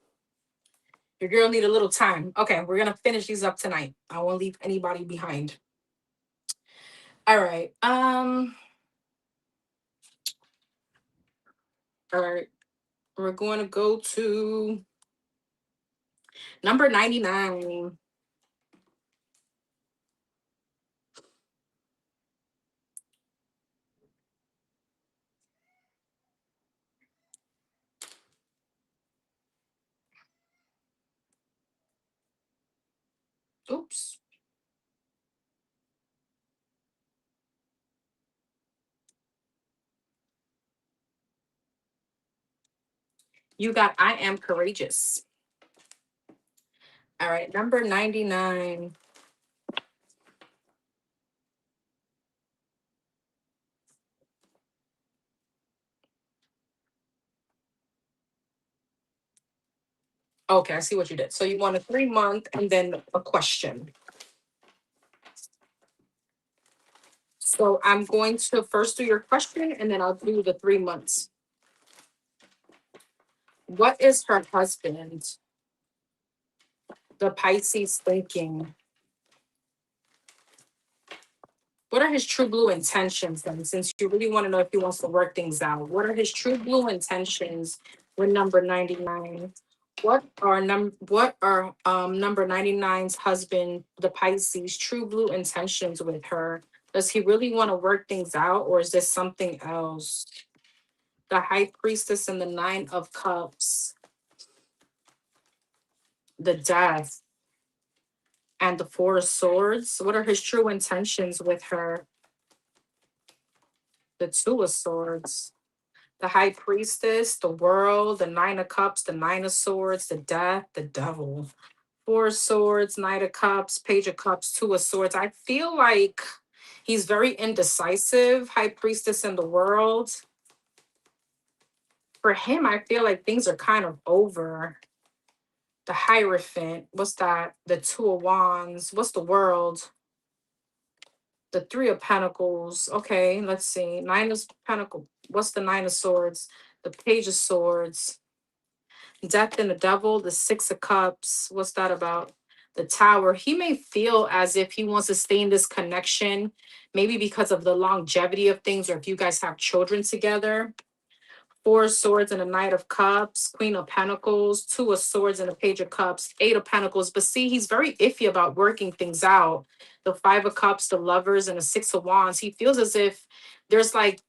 Your girl need a little time. Okay, we're gonna finish these up tonight. I won't leave anybody behind. All right. All right. We're going to go to number 99. Oops. You got I am courageous. All right, number 99. Okay, I see what you did. So you want a 3 month and then a question. So I'm going to first do your question and then I'll do the 3 months. What is her husband, the Pisces, thinking? What are his true blue intentions then? Since you really want to know if he wants to work things out, what are his true blue intentions with number 99? What are number 99's husband, the Pisces, true blue intentions with her? Does he really want to work things out or is this something else? The High Priestess and the Nine of Cups, the Death, and the Four of Swords. What are his true intentions with her? The Two of Swords, the High Priestess, the World, the Nine of Cups, the Nine of Swords, the Death, the Devil. Four of Swords, Knight of Cups, Page of Cups, Two of Swords. I feel like he's very indecisive. High Priestess in the World. For him, I feel like things are kind of over. The Hierophant. What's that? The Two of Wands. What's the World? The Three of Pentacles. Okay, let's see. Nine of Pentacles. What's the Nine of Swords? The Page of Swords. Death and the Devil. The Six of Cups. What's that about? The Tower. He may feel as if he wants to stay in this connection, maybe because of the longevity of things, or if you guys have children together. Four of Swords and a Knight of Cups, Queen of Pentacles, Two of Swords and a Page of Cups, Eight of Pentacles. But see, he's very iffy about working things out. The Five of Cups, the Lovers, and the Six of Wands. He feels as if there's like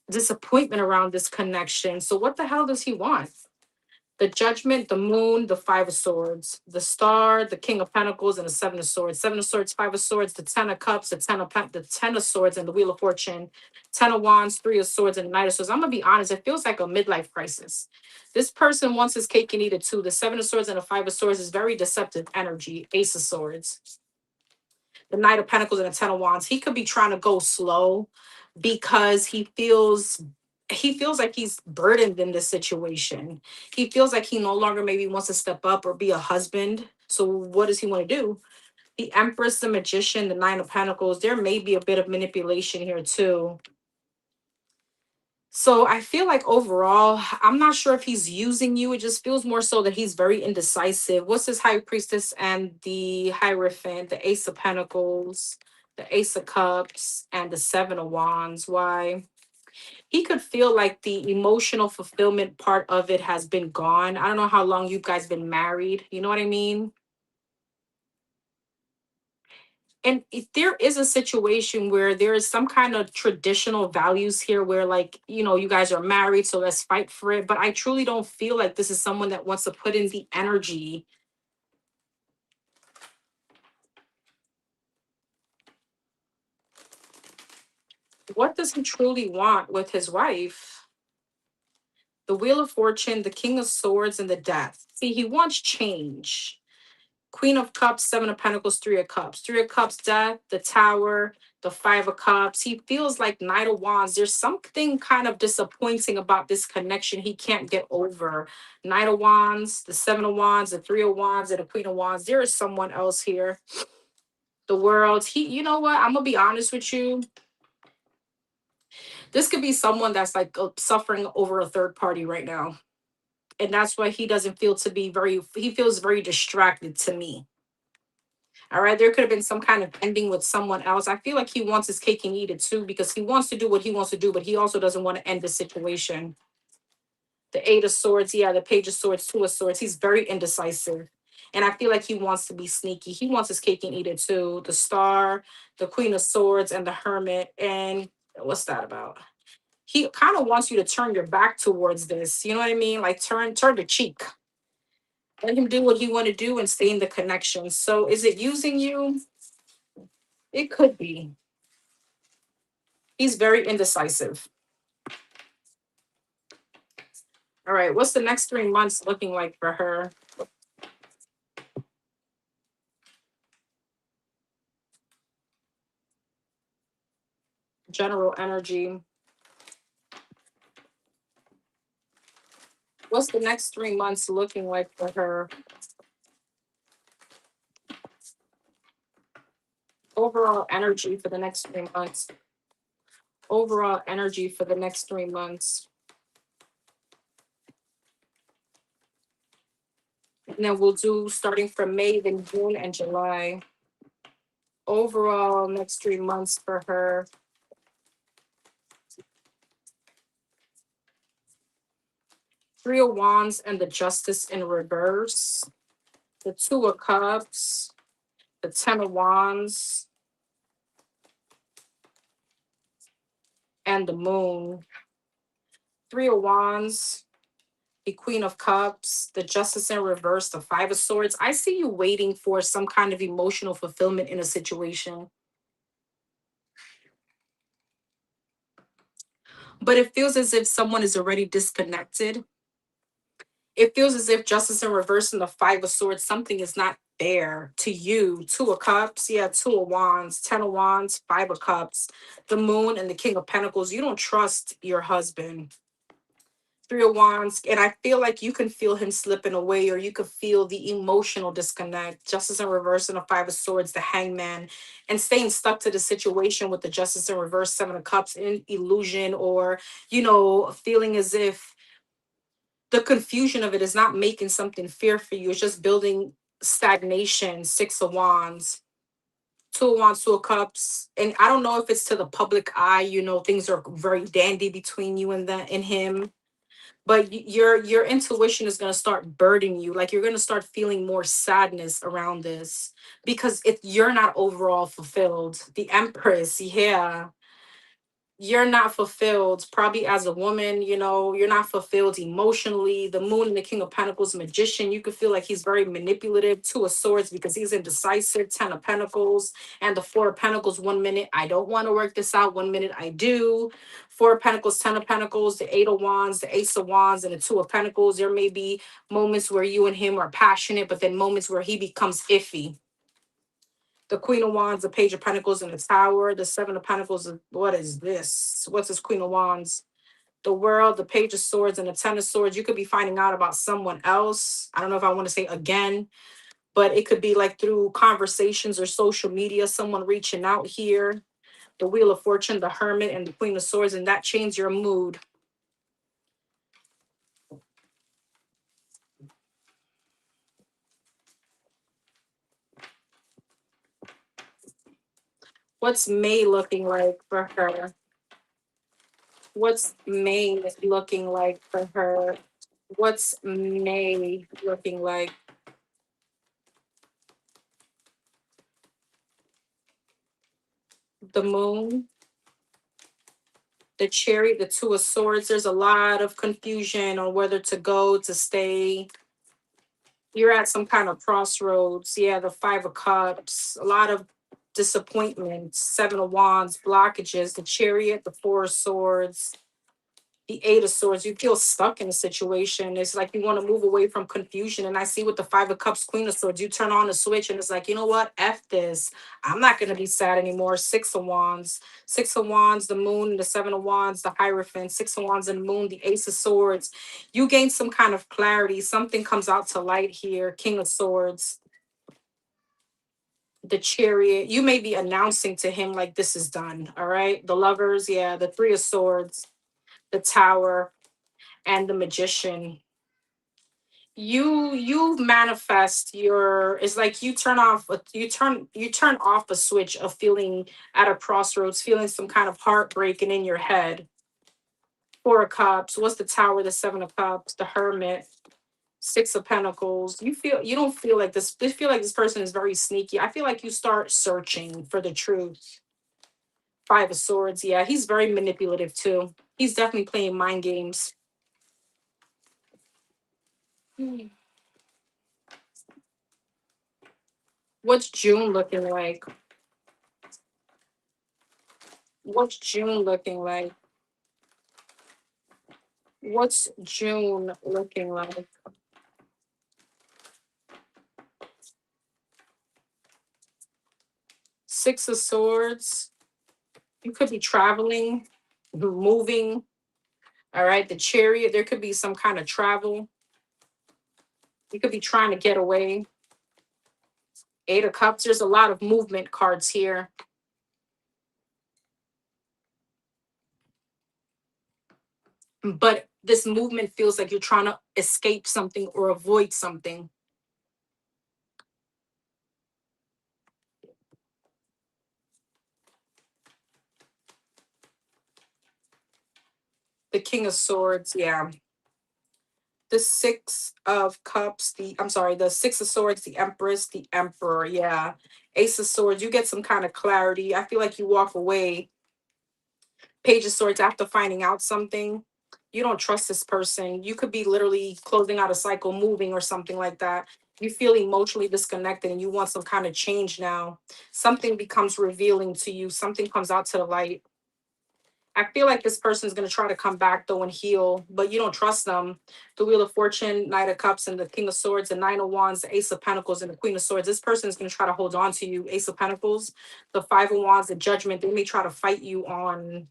disappointment around this connection. So what the hell does he want? The Judgment, the Moon, the Five of Swords, the Star, the King of Pentacles, and the Seven of Swords. Seven of Swords, Five of Swords, the Ten of Cups, the Ten of Swords, and the Wheel of Fortune. Ten of Wands, Three of Swords, and the Knight of Swords. I'm gonna be honest, it feels like a midlife crisis. This person wants his cake and eat it too. The Seven of Swords and the Five of Swords is very deceptive energy. Ace of Swords, the Knight of Pentacles, and the Ten of Wands. He could be trying to go slow because he feels like he's burdened in this situation. He feels like he no longer maybe wants to step up or be a husband. So what does he want to do? The Empress, the Magician, the Nine of Pentacles. There may be a bit of manipulation here too. So I feel like overall, I'm not sure if he's using you. It just feels more so that he's very indecisive. What's this High Priestess and the Hierophant, the Ace of Pentacles, the Ace of Cups, and the Seven of Wands? Why? He could feel like the emotional fulfillment part of it has been gone. I don't know how long you guys been married. You know what I mean? And if there is a situation where there is some kind of traditional values here where like, you guys are married, so let's fight for it. But I truly don't feel like this is someone that wants to put in the energy. What does he truly want with his wife? The Wheel of Fortune, the King of Swords, and the Death. See, he wants change. Queen of Cups, Seven of Pentacles, Three of Cups. Three of Cups, Death, the Tower, the Five of Cups. He feels like Knight of Wands. There's something kind of disappointing about this connection he can't get over. Knight of Wands, the Seven of Wands, the Three of Wands, and the Queen of Wands. There is someone else here. The World. You know what? I'm going to be honest with you. This could be someone that's like suffering over a third party right now. And that's why he doesn't feel to be very, he feels very distracted to me. All right, there could have been some kind of ending with someone else. I feel like he wants his cake and eat it too, because he wants to do what he wants to do, but he also doesn't want to end the situation. The Eight of Swords, yeah, the Page of Swords, Two of Swords. He's very indecisive. And I feel like he wants to be sneaky. He wants his cake and eat it too. The Star, the Queen of Swords, and the Hermit. And what's that about? He kind of wants you to turn your back towards this. You know what I mean? Like turn the cheek. Let him do what he want to do and stay in the connection. So is it using you? It could be. He's very indecisive. All right, what's the next 3 months looking like for her? General energy. What's the next 3 months looking like for her? Overall energy for the next 3 months. Overall energy for the next 3 months. And then we'll do starting from May, then June and July. Overall next 3 months for her. Three of Wands and the Justice in reverse. The Two of Cups. The Ten of Wands. And the Moon. Three of Wands. The Queen of Cups, the Justice in reverse, the Five of Swords. I see you waiting for some kind of emotional fulfillment in a situation. But it feels as if someone is already disconnected. It feels as if Justice in reverse and the Five of Swords, something is not there to you. Two of Cups, yeah, Two of Wands, Ten of Wands, Five of Cups, the Moon and the King of Pentacles. You don't trust your husband. Three of Wands, and I feel like you can feel him slipping away, or you could feel the emotional disconnect. Justice in reverse and the Five of Swords, the Hangman, and staying stuck to the situation with the Justice in reverse, Seven of Cups, in illusion, or feeling as if the confusion of it is not making something fair for you. It's just building stagnation. Six of Wands. Two of Wands, Two of Cups, and I don't know if it's to the public eye. Things are very dandy between you and him, but your intuition is going to start burdening you. Like, you're going to start feeling more sadness around this, because if you're not overall fulfilled. The Empress, yeah, you're not fulfilled, probably as a woman. You're not fulfilled emotionally. The Moon and the King of Pentacles, Magician, you could feel like he's very manipulative. Two of Swords, because he's indecisive. Ten of Pentacles and the Four of Pentacles. 1 minute I don't want to work this out, 1 minute I do. Four of Pentacles, Ten of Pentacles, the Eight of Wands, the Ace of Wands, and the Two of Pentacles. There may be moments where you and him are passionate, but then moments where he becomes iffy. The Queen of Wands, the Page of Pentacles, and the Tower. The Seven of Pentacles. What is this? What's this Queen of Wands? The World, the Page of Swords, and the Ten of Swords. You could be finding out about someone else. I don't know if I want to say again, but it could be like through conversations or social media, someone reaching out here. The Wheel of Fortune, the Hermit, and the Queen of Swords, and that changes your mood. What's May looking like for her? What's May looking like for her? What's May looking like? The Moon, the Chariot, the Two of Swords. There's a lot of confusion on whether to go, to stay. You're at some kind of crossroads. Yeah, the Five of Cups, a lot of disappointment. Seven of Wands, blockages. The Chariot, the Four of Swords, the Eight of Swords. You feel stuck in a situation. It's like you want to move away from confusion. And I see with the Five of Cups, Queen of Swords, you turn on the switch and it's like, you know what? F this. I'm not going to be sad anymore. Six of Wands. Six of Wands, the Moon, the Seven of Wands, the Hierophant. Six of Wands and the Moon, the Ace of Swords. You gain some kind of clarity. Something comes out to light here. King of Swords, the Chariot. You may be announcing to him like, this is done. All right. The Lovers. Yeah. The Three of Swords, the Tower, and the Magician. You manifest your, it's like you turn off you turn off a switch of feeling at a crossroads, feeling some kind of heartbreak and in your head. Four of Cups, what's the Tower, the Seven of Cups, the Hermit, Six of Pentacles. You don't feel like this. You feel like this person is very sneaky. I feel like you start searching for the truth. Five of Swords. Yeah, he's very manipulative too. He's definitely playing mind games. Hmm. What's June looking like? What's June looking like? What's June looking like? Six of Swords. You could be traveling, moving. All right. The Chariot. There could be some kind of travel. You could be trying to get away. Eight of Cups. There's a lot of movement cards here. But this movement feels like you're trying to escape something or avoid something. The King of Swords. Yeah. The Six of Cups, the Six of Swords, the Empress, the Emperor. Yeah. Ace of Swords, you get some kind of clarity. I feel like you walk away. Page of Swords, after finding out something, you don't trust this person. You could be literally closing out a cycle, moving or something like that. You feel emotionally disconnected and you want some kind of change now. Something becomes revealing to you, something comes out to the light. I feel like this person is going to try to come back though and heal, but you don't trust them. The Wheel of Fortune, Knight of Cups, and the King of Swords, the Nine of Wands, the Ace of Pentacles, and the Queen of Swords. This person is going to try to hold on to you. Ace of Pentacles, the Five of Wands, the Judgment. They may try to fight you on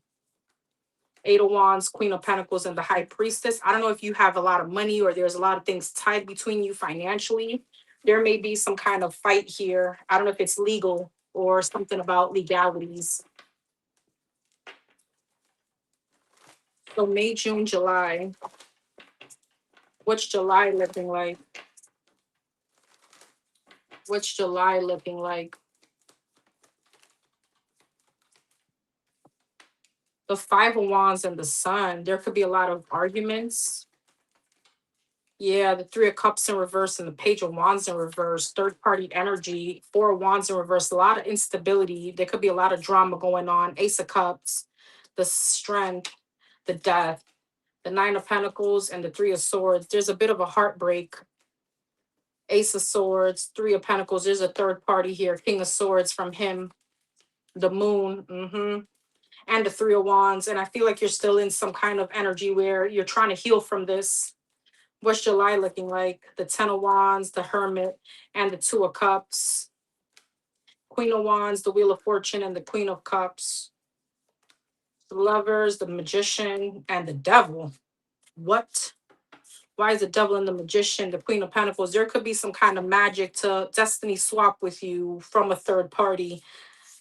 Eight of Wands, Queen of Pentacles, and the High Priestess. I don't know if you have a lot of money or there's a lot of things tied between you financially. There may be some kind of fight here. I don't know if it's legal or something about legalities. So May, June, July. What's July looking like? What's July looking like? The Five of Wands and the Sun. There could be a lot of arguments. Yeah, the Three of Cups in reverse and the Page of Wands in reverse. Third party energy. Four of Wands in reverse. A lot of instability. There could be a lot of drama going on. Ace of Cups, the Strength, the Death, the Nine of Pentacles, and the Three of Swords. There's a bit of a heartbreak. Ace of Swords, Three of Pentacles. There's a third party here. King of Swords from him. The Moon. And the Three of Wands. And I feel like you're still in some kind of energy where you're trying to heal from this. What's July looking like? The Ten of Wands, the Hermit, and the Two of Cups. Queen of Wands, the Wheel of Fortune, and the Queen of Cups. The Lovers, the Magician, and the Devil. What? Why is the Devil and the Magician, the Queen of Pentacles? There could be some kind of magic to destiny swap with you from a third party.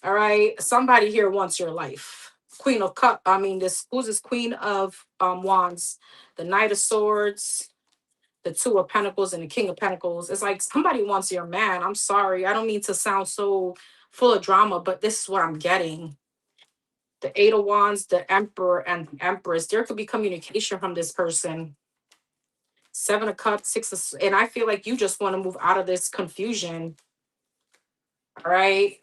All right. Somebody here wants your life. Queen of Cup. I mean, this who's this Queen of Wands? The Knight of Swords, the Two of Pentacles, and the King of Pentacles. It's like somebody wants your man. I'm sorry. I don't mean to sound so full of drama, but this is what I'm getting. The Eight of Wands, the Emperor, and the Empress. There could be communication from this person. Seven of Cups, and I feel like you just want to move out of this confusion. All right.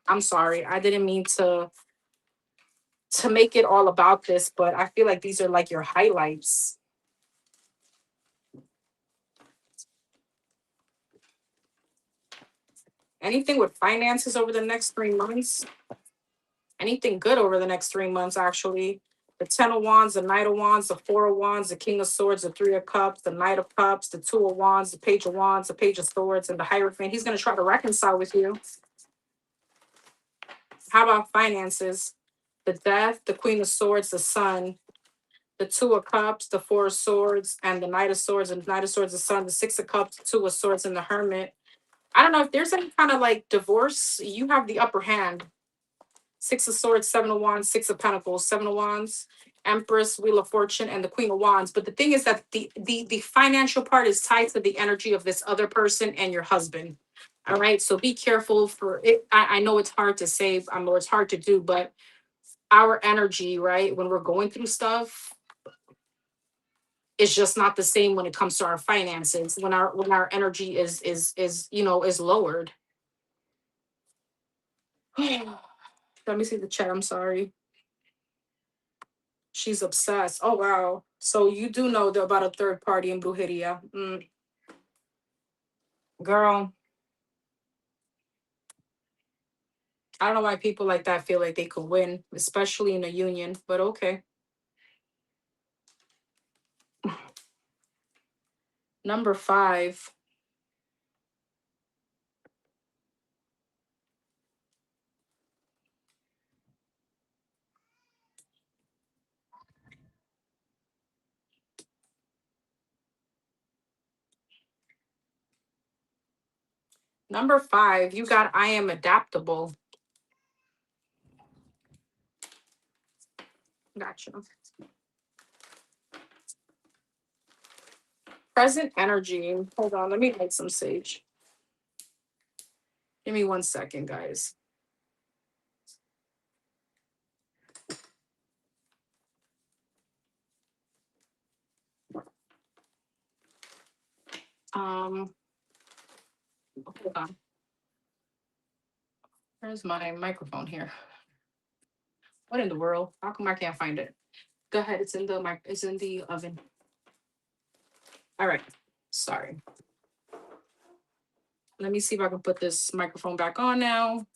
I'm sorry. I didn't mean to make it all about this, but I feel like these are like your highlights. Anything with finances over the next 3 months? Anything good over the next 3 months, actually? The Ten of Wands, the Knight of Wands, the Four of Wands, the King of Swords, the Three of Cups, the Knight of Cups, the Two of Wands, the Page of Wands, the Page of Swords, and the Hierophant. He's going to try to reconcile with you. How about finances? The Death, the Queen of Swords, the Sun, the Two of Cups, the Four of Swords, and the Knight of Swords, and the Knight of Swords, the Sun, the Six of Cups, the Two of Swords, and the Hermit. I don't know if there's any kind of like divorce. You have the upper hand. Six of Swords, Seven of Wands, Six of Pentacles, Seven of Wands. Empress, Wheel of Fortune, and the Queen of Wands. But the thing is that the financial part is tied to the energy of this other person and your husband. All right. So be careful for it. I know it's hard to say, I know it's hard to do, but our energy, right, when we're going through stuff, it's just not the same when it comes to our finances. When our energy is is lowered. Let me see the chat. I'm sorry. She's obsessed. Oh wow. So you do know about a third party in Brujeria. Girl, I don't know why people like that feel like they could win, especially in a union, but okay. Number 5. Number 5, you got I am adaptable. Gotcha. Present energy. Hold on, let me light some sage. Give me 1 second, guys. Hold on. Where's my microphone here? What in the world? How come I can't find it? Go ahead. It's in the mic. It's in the oven. All right. Sorry. Let me see if I can put this microphone back on now.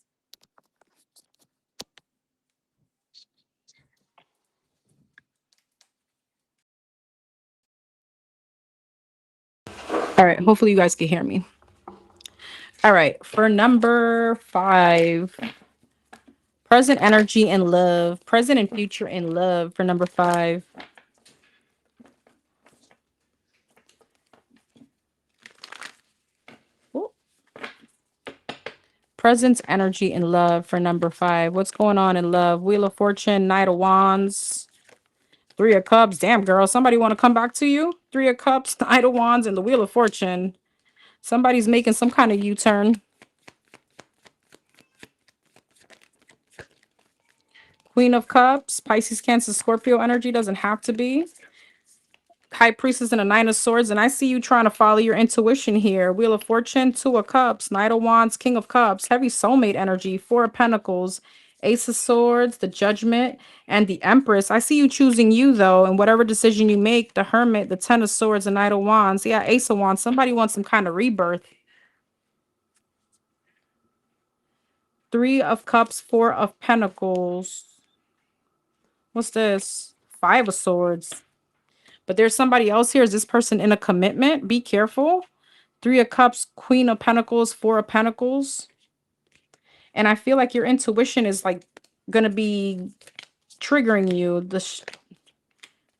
All right. Hopefully you guys can hear me. All right. For number 5, present energy and love. Present and future and love for number 5. Ooh. Presence, energy, and love for number 5. What's going on in love? Wheel of Fortune, Knight of Wands, 3 of Cups. Damn, girl. Somebody want to come back to you? 3 of Cups, Knight of Wands, and the Wheel of Fortune. Somebody's making some kind of U-turn. Queen of Cups, Pisces, Cancer, Scorpio energy. Doesn't have to be. High Priestess and a 9 of Swords. And I see you trying to follow your intuition here. Wheel of Fortune, 2 of Cups, Knight of Wands, King of Cups, heavy soulmate energy, 4 of Pentacles, Ace of Swords, the Judgment, and the Empress. I see you choosing you, though, and whatever decision you make, the Hermit, the 10 of Swords, the Knight of Wands. Yeah, Ace of Wands. Somebody wants some kind of rebirth. 3 of Cups, 4 of Pentacles. What's this? 5 of Swords. But there's somebody else here. Is this person in a commitment? Be careful. 3 of Cups, Queen of Pentacles, 4 of Pentacles. And I feel like your intuition is like going to be triggering you. The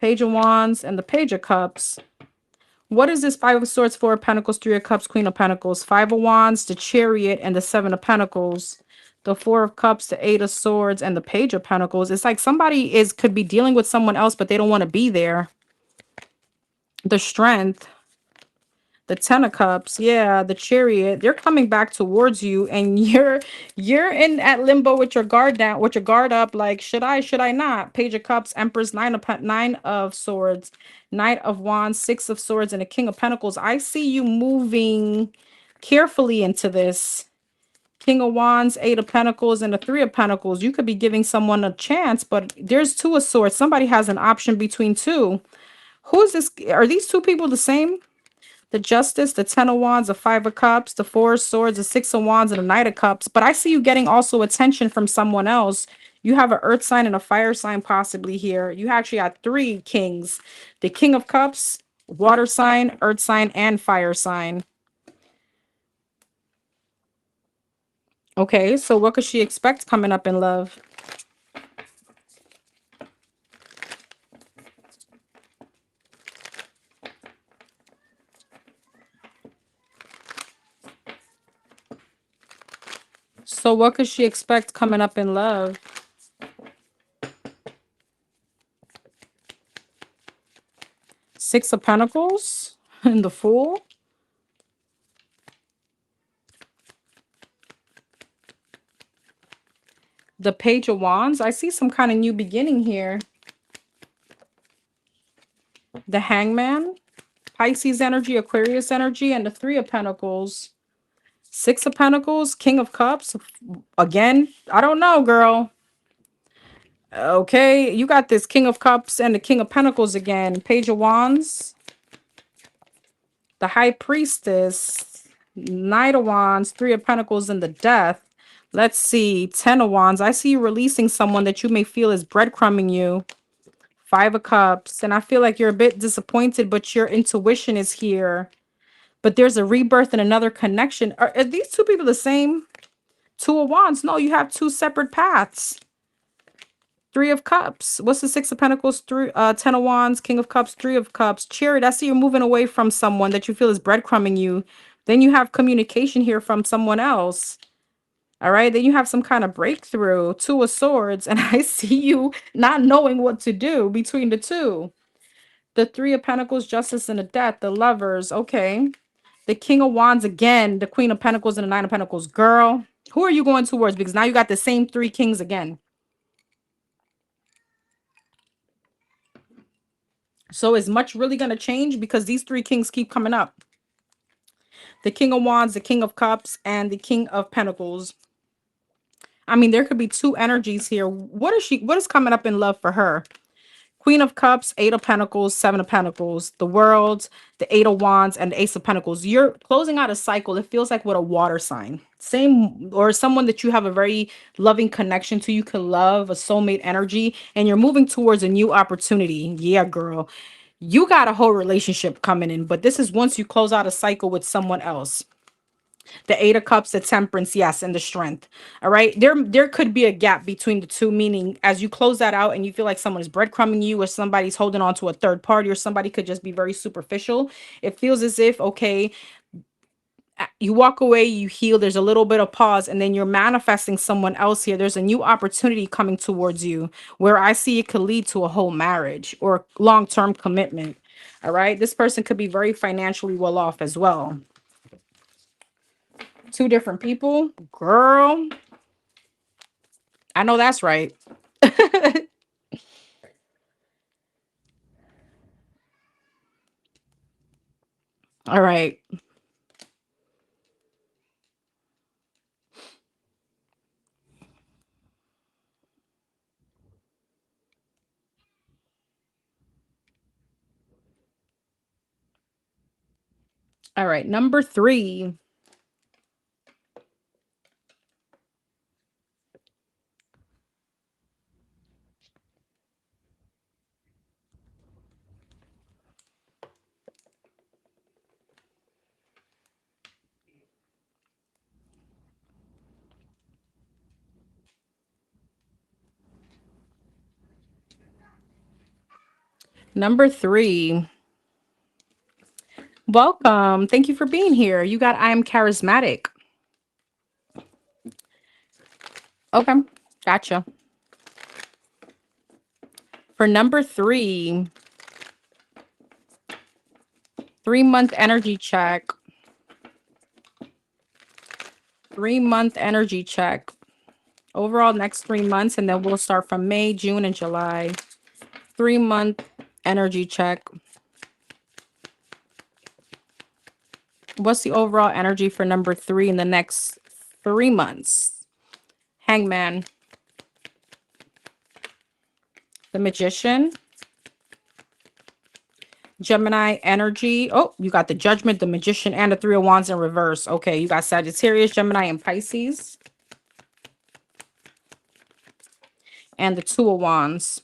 Page of Wands and the Page of Cups. What is this 5 of Swords, 4 of Pentacles, 3 of Cups, Queen of Pentacles, 5 of Wands, the Chariot, and the 7 of Pentacles, the 4 of Cups, the 8 of Swords, and the Page of Pentacles? It's like somebody could be dealing with someone else, but they don't want to be there. The Strength, the 10 of Cups, yeah, the Chariot. They're coming back towards you, and you're in at limbo with your guard down, with your guard up. Like, should I not? Page of Cups, Empress, 9 of Swords, Knight of Wands, 6 of Swords, and a King of Pentacles. I see you moving carefully into this. King of Wands, 8 of Pentacles, and the 3 of Pentacles. You could be giving someone a chance, but there's 2 of Swords. Somebody has an option between 2. Who is this? Are these 2 people the same? The Justice, the 10 of Wands, the 5 of Cups, the 4 of Swords, the 6 of Wands, and the Knight of Cups. But I see you getting also attention from someone else. You have an earth sign and a fire sign possibly here. You actually have 3 kings. The King of Cups, water sign, earth sign, and fire sign. Okay, so what could she expect coming up in love? So what could she expect coming up in love? Six of Pentacles and the Fool. The Page of Wands. I see some kind of new beginning here. The Hangman. Pisces energy, Aquarius energy, and the Three of Pentacles. Six of Pentacles, King of Cups. Again, I don't know, girl. Okay, you got this King of Cups and the King of Pentacles again. Page of Wands. The High Priestess. Knight of Wands, Three of Pentacles, and the Death. Let's see. Ten of Wands. I see you releasing someone that you may feel is breadcrumbing you. Five of Cups. And I feel like you're a bit disappointed, but your intuition is here. But there's a rebirth and another connection. Are these two people the same? Two of Wands. No, you have two separate paths. Three of Cups. What's the Six of Pentacles? Ten of Wands, King of Cups, Three of Cups. Chariot. I see you're moving away from someone that you feel is breadcrumbing you. Then you have communication here from someone else. All right. Then you have some kind of breakthrough. Two of Swords. And I see you not knowing what to do between the two. The Three of Pentacles, Justice, and the Death. The Lovers. Okay. The King of Wands again. The Queen of Pentacles and the Nine of Pentacles. Girl, who are you going towards? Because now you got the same three kings again. So is much really going to change? Because these three kings keep coming up. The King of Wands, the King of Cups, and the King of Pentacles. I mean, there could be two energies here. What is coming up in love for her? Queen of Cups, Eight of Pentacles, Seven of Pentacles, the World, the Eight of Wands, and the Ace of Pentacles. You're closing out a cycle. It feels like with a water sign. Same, or someone that you have a very loving connection to. You could love, a soulmate energy, and you're moving towards a new opportunity. Yeah, girl. You got a whole relationship coming in, but this is once you close out a cycle with someone else. The Eight of Cups, the Temperance, yes, and the Strength. All right. There could be a gap between the two, meaning as you close that out and you feel like someone is breadcrumbing you or somebody's holding on to a third party or somebody could just be very superficial. It feels as if, okay, you walk away, you heal, there's a little bit of pause, and then you're manifesting someone else here. There's a new opportunity coming towards you where I see it could lead to a whole marriage or long-term commitment. All right. This person could be very financially well off as well. Two different people. Girl, I know that's right. All right. All right. Number three. Number three. Welcome. Thank you for being here. You got I am charismatic. Okay. Gotcha. For number three, 3 month energy check. 3 month energy check. Overall, next 3 months, and then we'll start from May, June, and July. 3 month energy check. What's the overall energy for number three in the next 3 months? Hangman. The Magician. Gemini energy. Oh, you got the Judgment, the Magician, and the Three of Wands in reverse. Okay, you got Sagittarius, Gemini, and Pisces. And the Two of Wands.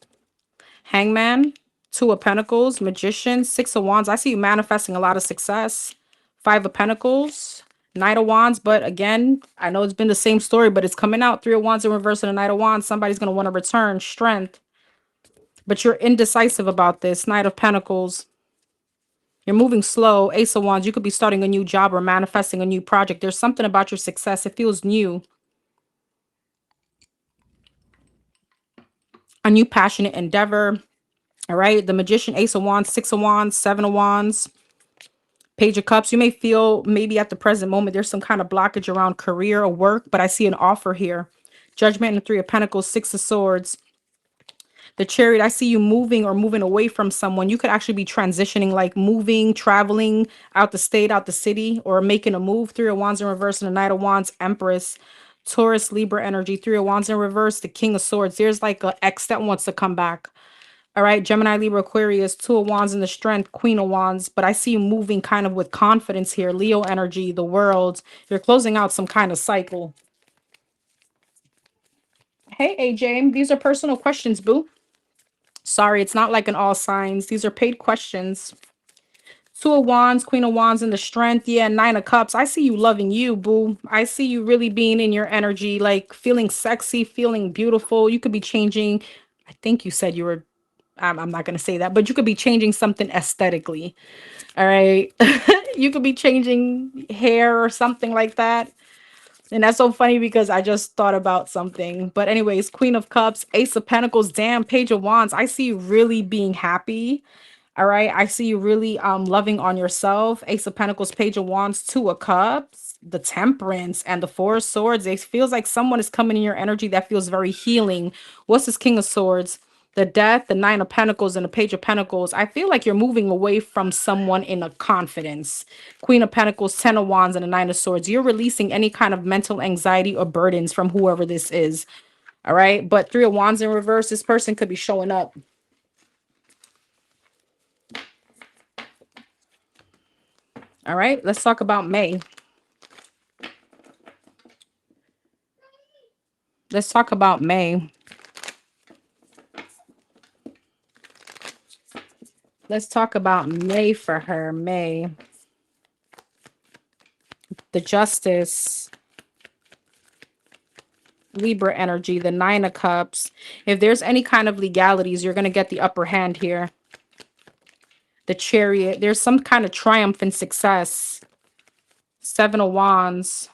Hangman, Two of Pentacles, Magician, Six of Wands. I see you manifesting a lot of success. Five of Pentacles, Knight of Wands. But again, I know it's been the same story, but it's coming out. Three of Wands in reverse and a Knight of Wands. Somebody's going to want to return. Strength. But you're indecisive about this. Knight of Pentacles. You're moving slow. Ace of Wands. You could be starting a new job or manifesting a new project. There's something about your success. It feels new. A new passionate endeavor. All right. The Magician, Ace of Wands, Six of Wands, Seven of Wands, Page of Cups. You may feel maybe at the present moment there's some kind of blockage around career or work, but I see an offer here. Judgment and the Three of Pentacles, Six of Swords. The Chariot, I see you moving or moving away from someone. You could actually be transitioning, like moving, traveling out the state, out the city, or making a move. Three of Wands in reverse and the Knight of Wands, Empress. Taurus, Libra energy. Three of Wands in reverse, the King of Swords. There's like an ex that wants to come back. All right, Gemini, Libra, Aquarius, Two of Wands in the Strength, Queen of Wands. But I see you moving kind of with confidence here. Leo energy, the World. You're closing out some kind of cycle. Hey, AJ, these are personal questions, boo. Sorry, it's not like an all signs. These are paid questions. Two of Wands, Queen of Wands in the Strength. Yeah, Nine of Cups. I see you loving you, boo. I see you really being in your energy, like feeling sexy, feeling beautiful. You could be changing. I think you said you were, I'm not going to say that, but you could be changing something aesthetically. All right. You could be changing hair or something like that. And that's so funny because I just thought about something. But anyways, Queen of Cups, Ace of Pentacles, damn, Page of Wands. I see you really being happy. All right. I see you really loving on yourself. Ace of Pentacles, Page of Wands, Two of Cups, the Temperance, and the Four of Swords. It feels like someone is coming in your energy that feels very healing. What's this King of Swords? The Death, the Nine of Pentacles, and the Page of Pentacles. I feel like you're moving away from someone in a confidence. Queen of Pentacles, Ten of Wands, and the Nine of Swords. You're releasing any kind of mental anxiety or burdens from whoever this is. All right. But Three of Wands in reverse, this person could be showing up. All right. Let's talk about May. Let's talk about May. Let's talk about May for her. May. The Justice. Libra energy. The Nine of Cups. If there's any kind of legalities, you're going to get the upper hand here. The Chariot. There's some kind of triumph and success. Seven of Wands.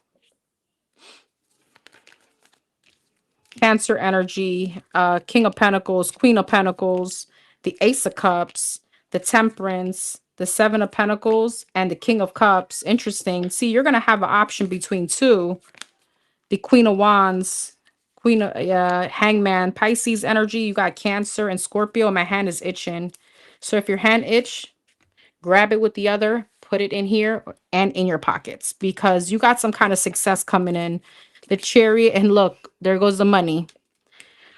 Cancer energy. King of Pentacles. Queen of Pentacles. The Ace of Cups. The Temperance. The Seven of Pentacles. And the King of Cups. Interesting. See, you're going to have an option between two. The Queen of Wands. Queen of Hangman. Pisces energy. You got Cancer and Scorpio. My hand is itching. So if your hand itch, grab it with the other, put it in here and in your pockets because you got some kind of success coming in. The Chariot, and look, there goes the money.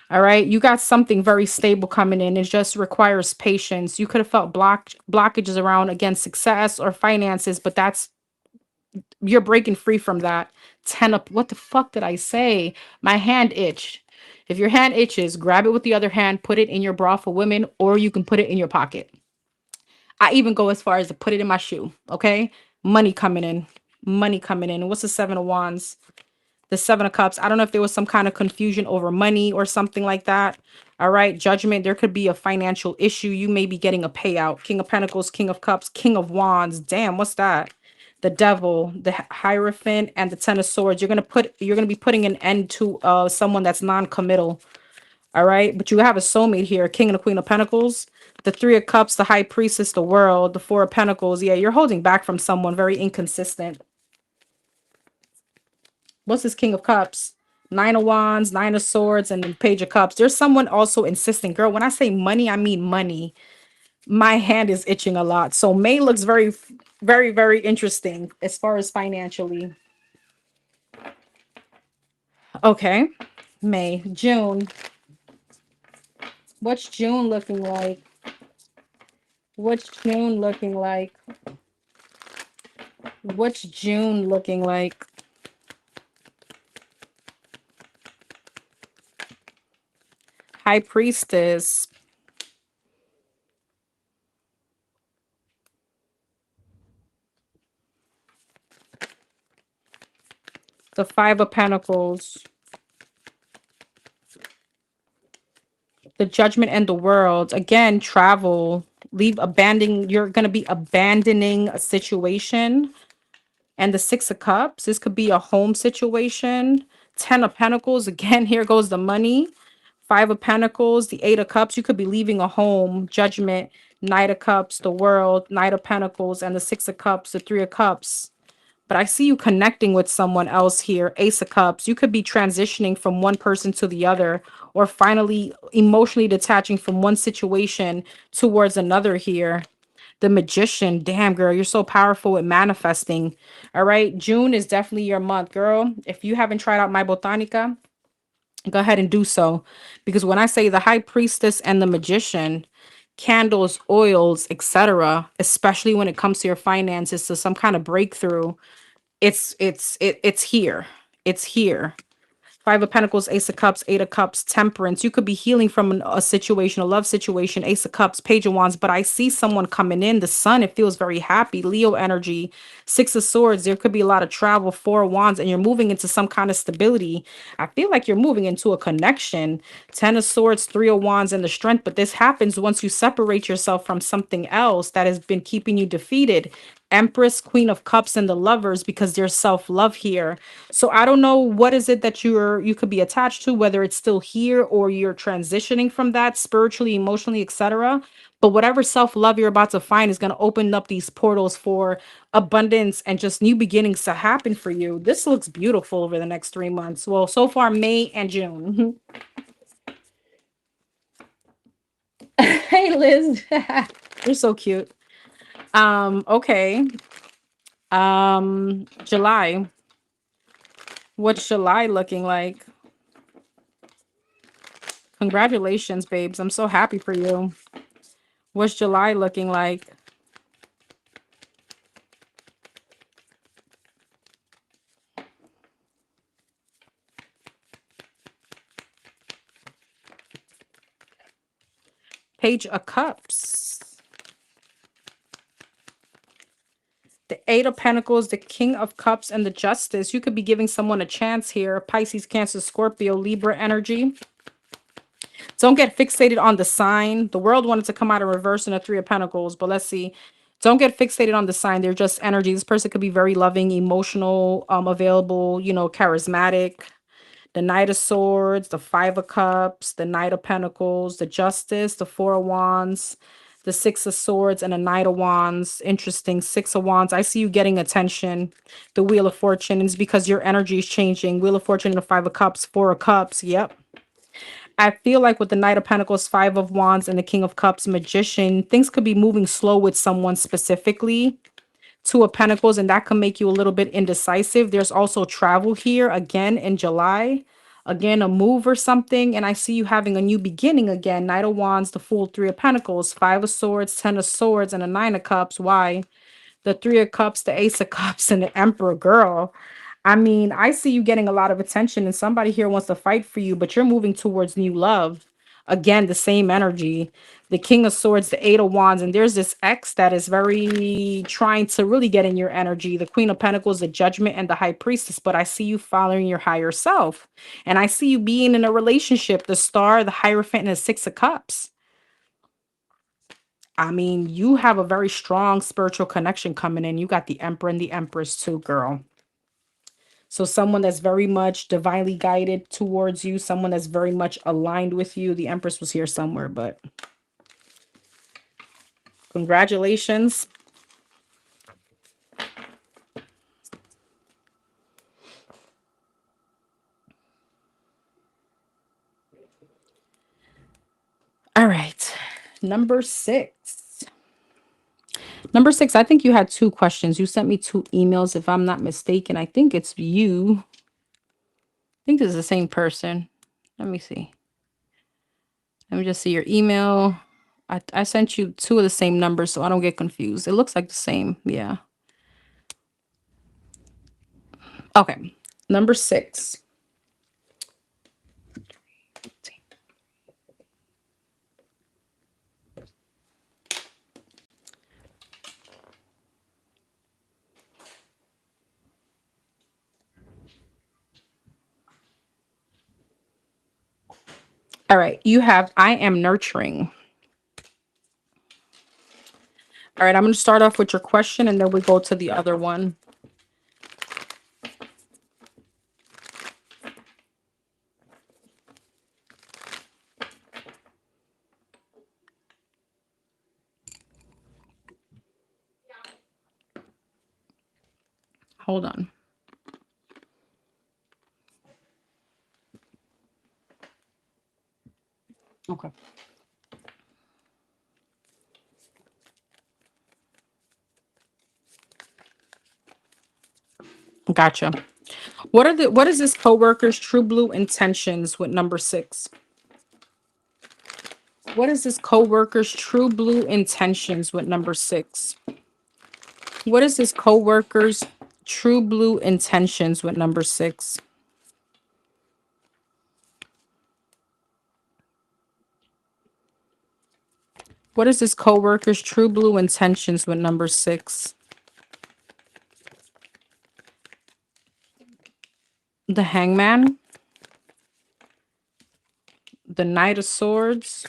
All right, you got something very stable coming in. It just requires patience. You could have felt blockages around, again, success or finances, but you're breaking free from that. Ten up. What the fuck did I say? My hand itched. If your hand itches, grab it with the other hand, put it in your bra for women, or you can put it in your pocket. I even go as far as to put it in my shoe. Okay. Money coming in. Money coming in. What's the Seven of Wands? The Seven of Cups. I don't know if there was some kind of confusion over money or something like that. All right. Judgment. There could be a financial issue. You may be getting a payout. King of Pentacles, King of Cups, King of Wands. Damn, what's that? The Devil, the Hierophant, and the Ten of Swords. You're gonna be putting an end to someone that's non-committal. All right. But you have a soulmate here. King and the Queen of Pentacles. The Three of Cups, the High Priestess, the World, the Four of Pentacles. Yeah, you're holding back from someone very inconsistent. What's this King of Cups? Nine of Wands, Nine of Swords, and the Page of Cups. There's someone also insisting. Girl, when I say money, I mean money. My hand is itching a lot. So May looks very, very, very interesting as far as financially. Okay. May. June. What's June looking like? What's June looking like? What's June looking like? High Priestess. The Five of Pentacles. The Judgment and the World. Again, travel. You're going to be abandoning a situation. And the Six of Cups. This could be a home situation. Ten of Pentacles. Again, here goes the money. Five of Pentacles, the Eight of Cups. You could be leaving a home, Judgment, Knight of Cups, the World, Knight of Pentacles, and the Six of Cups, the Three of Cups. But I see you connecting with someone else here, Ace of Cups. You could be transitioning from one person to the other, or finally emotionally detaching from one situation towards another here. The Magician, damn girl, you're so powerful at manifesting. All right, June is definitely your month, girl. If you haven't tried out My Botanica, go ahead and do so, because when I say the High Priestess and the Magician, candles, oils, etc., especially when it comes to your finances, to some kind of breakthrough, it's here. It's here. Five of Pentacles, Ace of Cups, Eight of Cups, Temperance. You could be healing from a situation, a love situation, Ace of Cups, Page of Wands, but I see someone coming in. The Sun, it feels very happy. Leo energy, Six of Swords. There could be a lot of travel, Four of Wands, and you're moving into some kind of stability. I feel like you're moving into a connection. Ten of Swords, Three of Wands, and the Strength, but this happens once you separate yourself from something else that has been keeping you defeated. Empress, Queen of Cups, and the Lovers, because there's self-love here. So I don't know what is it that you could be attached to, whether it's still here or you're transitioning from that spiritually, emotionally, etc. But whatever self-love you're about to find is going to open up these portals for abundance and just new beginnings to happen for you. This looks beautiful over the next 3 months. Well, so far May and June. Hey Liz. You're so cute. Okay. July. What's July looking like? Congratulations, babes. I'm so happy for you. What's July looking like? Page of Cups. The Eight of Pentacles, the King of Cups, and the Justice. You could be giving someone a chance here. Pisces, Cancer, Scorpio, Libra energy. Don't get fixated on the sign. The World wanted to come out of reverse in a Three of Pentacles, but let's see. Don't get fixated on the sign. They're just energy. This person could be very loving, emotional, available, charismatic. The Knight of Swords, the Five of Cups, the Knight of Pentacles, the Justice, the Four of Wands, the Six of Swords, and the Knight of Wands. Interesting. Six of Wands. I see you getting attention. The Wheel of Fortune is because your energy is changing. Wheel of Fortune and the Five of Cups, Four of Cups. Yep. I feel like with the Knight of Pentacles, Five of Wands, and the King of Cups, Magician, things could be moving slow with someone specifically. Two of Pentacles, and that can make you a little bit indecisive. There's also travel here again in July. Again, a move or something. And I see you having a new beginning again. Knight of Wands, the Fool, Three of Pentacles, Five of Swords, Ten of Swords, and a Nine of Cups. Why? The Three of Cups, the Ace of Cups, and the Emperor. Girl, I mean, I see you getting a lot of attention and somebody here wants to fight for you, but you're moving towards new love. Again, the same energy. The King of Swords, the Eight of Wands, and there's this ex that is very trying to really get in your energy. The Queen of Pentacles, the Judgment, and the High Priestess, but I see you following your higher self. And I see you being in a relationship, the Star, the Hierophant, and the Six of Cups. I mean, you have a very strong spiritual connection coming in. You got the Emperor and the Empress too, girl. So someone that's very much divinely guided towards you, someone that's very much aligned with you. The Empress was here somewhere, but congratulations. All right. Number six. Number six, I think you had two questions. You sent me two emails, if I'm not mistaken. I think it's you. I think this is the same person. Let me see. Let me just see your email. I sent you two of the same numbers, so I don't get confused. It looks like the same. Yeah. Okay. Number six. All right. You have I am nurturing. All right. I'm going to start off with your question and then we go to the other one. Hold on. Okay. Gotcha. What is this coworker's true blue intentions with number 6? What is this coworker's true blue intentions with number 6? What is this coworker's true blue intentions with number 6? What is this coworker's true blue intentions with number 6? The Hangman, the Knight of Swords,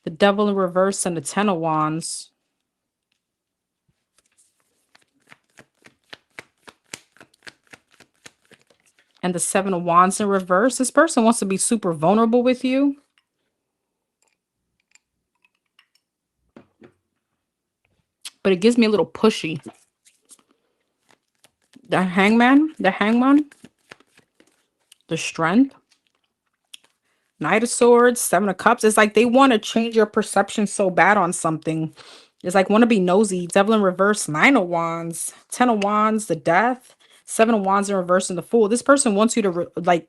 the Devil in reverse, and the Ten of Wands. And the Seven of Wands in reverse. This person wants to be super vulnerable with you. But it gives me a little pushy. The Hangman, the Strength, Knight of Swords, Seven of Cups. It's like they want to change your perception so bad on something. It's like want to be nosy. Devil in reverse, Nine of Wands, Ten of Wands, the Death, Seven of Wands in reverse, and the Fool. This person wants you to like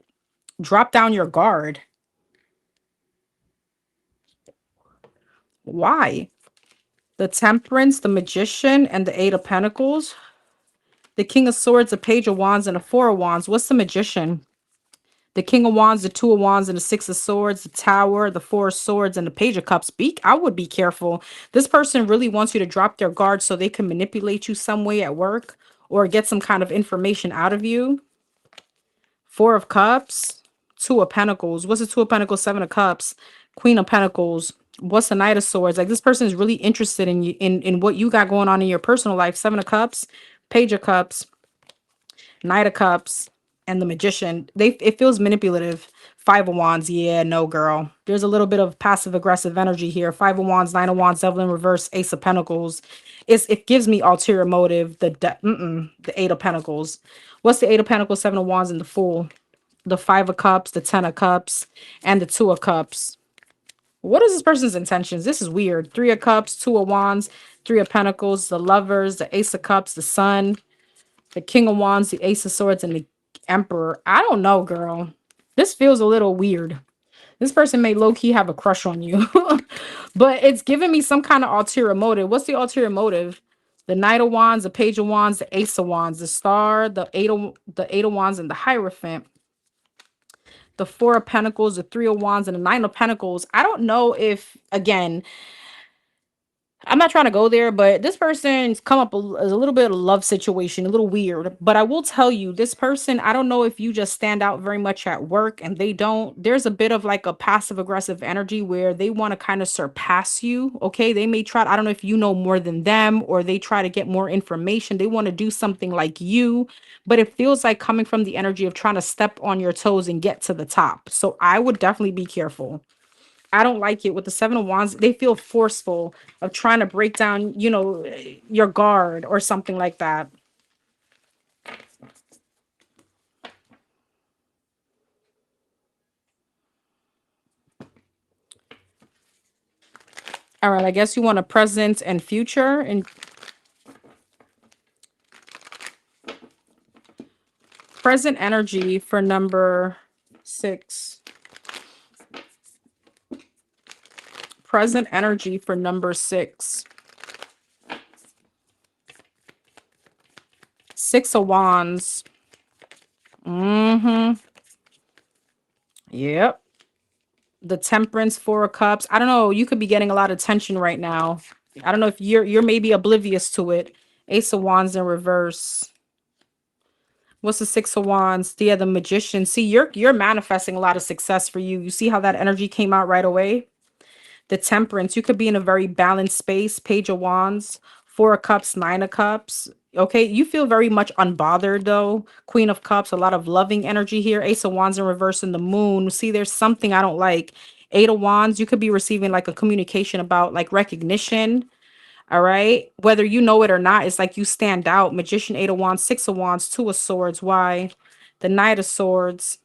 drop down your guard. Why? The Temperance, the Magician, and the Eight of Pentacles. The King of Swords, the Page of Wands, and the Four of Wands. What's the Magician? The King of Wands, the Two of Wands, and the Six of Swords, the Tower, the Four of Swords, and the Page of Cups. I would be careful. This person really wants you to drop their guard so they can manipulate you some way at work or get some kind of information out of you. Four of Cups, Two of Pentacles. What's the Two of Pentacles? Seven of Cups, Queen of Pentacles. What's the Knight of Swords? Like this person is really interested in you, in what you got going on in your personal life. Seven of Cups, Page of Cups, Knight of Cups, and the Magician. It feels manipulative. Five of Wands. Yeah, no, girl. There's a little bit of passive aggressive energy here. Five of Wands, Nine of Wands, Devil in reverse, Ace of Pentacles. It gives me ulterior motive. The Eight of Pentacles. What's the Eight of Pentacles? Seven of Wands, and the Fool. The Five of Cups, the Ten of Cups, and the Two of Cups. What is this person's intentions? This is weird. Three of Cups, Two of Wands, Three of Pentacles, the Lovers, the Ace of Cups, the Sun, the King of Wands, the Ace of Swords, and the Emperor. I don't know, girl. This feels a little weird. This person may low-key have a crush on you. But it's giving me some kind of ulterior motive. What's the ulterior motive? The Knight of Wands, the Page of Wands, the Ace of Wands, the Star, the Eight of Wands, and the Hierophant. The Four of Pentacles, the Three of Wands, and the Nine of Pentacles. I don't know if, again, I'm not trying to go there, but this person's come up as a little bit of a love situation, a little weird. But I will tell you, this person, I don't know if you just stand out very much at work and they don't. There's a bit of like a passive aggressive energy where they want to kind of surpass you. Okay. They may try, I don't know if you know more than them or they try to get more information. They want to do something like you, but it feels like coming from the energy of trying to step on your toes and get to the top. So I would definitely be careful. I don't like it with the Seven of Wands. They feel forceful of trying to break down, your guard or something like that. All right, I guess you want a present and future and present energy for number 6. Present energy for number 6. Six of Wands. Yep. The Temperance, Four of Cups. I don't know. You could be getting a lot of tension right now. I don't know if you're maybe oblivious to it. Ace of Wands in reverse. What's the Six of Wands? Yeah, the Magician. See, you're manifesting a lot of success for you. You see how that energy came out right away? The Temperance. You could be in a very balanced space. Page of Wands, Four of Cups, Nine of Cups. Okay, you feel very much unbothered though. Queen of Cups, a lot of loving energy here. Ace of Wands in reverse in the Moon. See, there's something I don't like. Eight of Wands, you could be receiving like a communication about like recognition. All right. Whether you know it or not, it's like you stand out. Magician, 8 of Wands, 6 of Wands, 2 of Swords. Why? The Knight of Swords.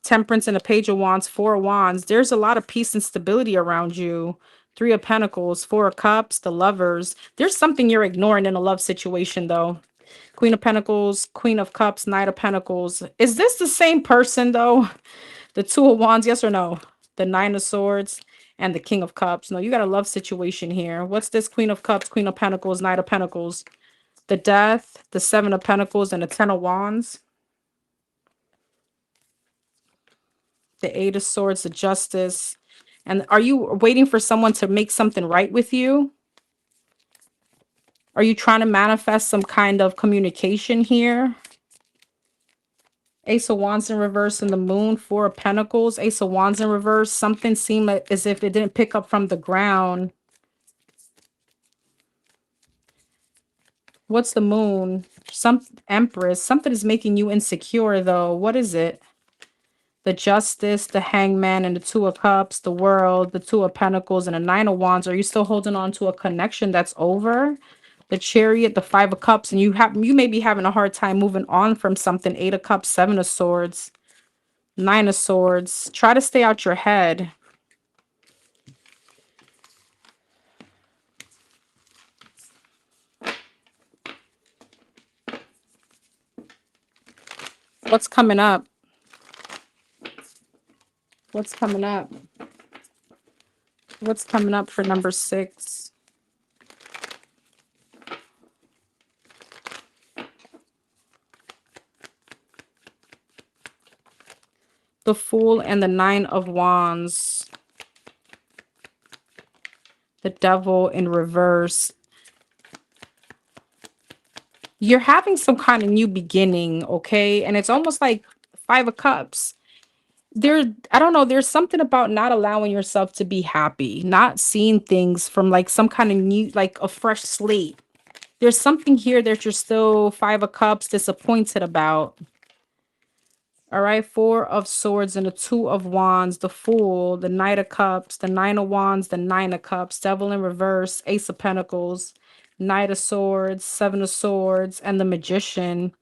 Temperance and a Page of Wands, 4 of Wands. There's a lot of peace and stability around you. 3 of Pentacles, 4 of Cups, the Lovers. There's something you're ignoring in a love situation, though. Queen of Pentacles, Queen of Cups, Knight of Pentacles. Is this the same person, though? The 2 of Wands, yes or no? The 9 of Swords and the King of Cups. No, you got a love situation here. What's this? Queen of Cups, Queen of Pentacles, Knight of Pentacles. The Death, the 7 of Pentacles, and the 10 of Wands. The 8 of Swords, the Justice. And are you waiting for someone to make something right with you? Are you trying to manifest some kind of communication here? Ace of Wands in reverse and the Moon, 4 of Pentacles, Ace of Wands in reverse. Something seemed like as if it didn't pick up from the ground. What's the Moon? Some Empress. Something is making you insecure, though. What is it? The Justice, the Hangman, and the 2 of Cups, the World, the 2 of Pentacles, and the 9 of Wands. Are you still holding on to a connection that's over? The Chariot, the 5 of Cups, and you may be having a hard time moving on from something. 8 of Cups, 7 of Swords, 9 of Swords. Try to stay out your head. What's coming up? What's coming up? What's coming up for number 6? The Fool and the 9 of Wands. The Devil in reverse. You're having some kind of new beginning, okay? And it's almost like 5 of Cups. I don't know, there's something about not allowing yourself to be happy, not seeing things from like some kind of new, like a fresh slate. There's something here that you're still 5 of Cups disappointed about. All right, 4 of Swords and the 2 of Wands, the Fool, the Knight of Cups, the 9 of Wands, the 9 of Cups, Devil in reverse, Ace of Pentacles, Knight of Swords, 7 of Swords, and the Magician.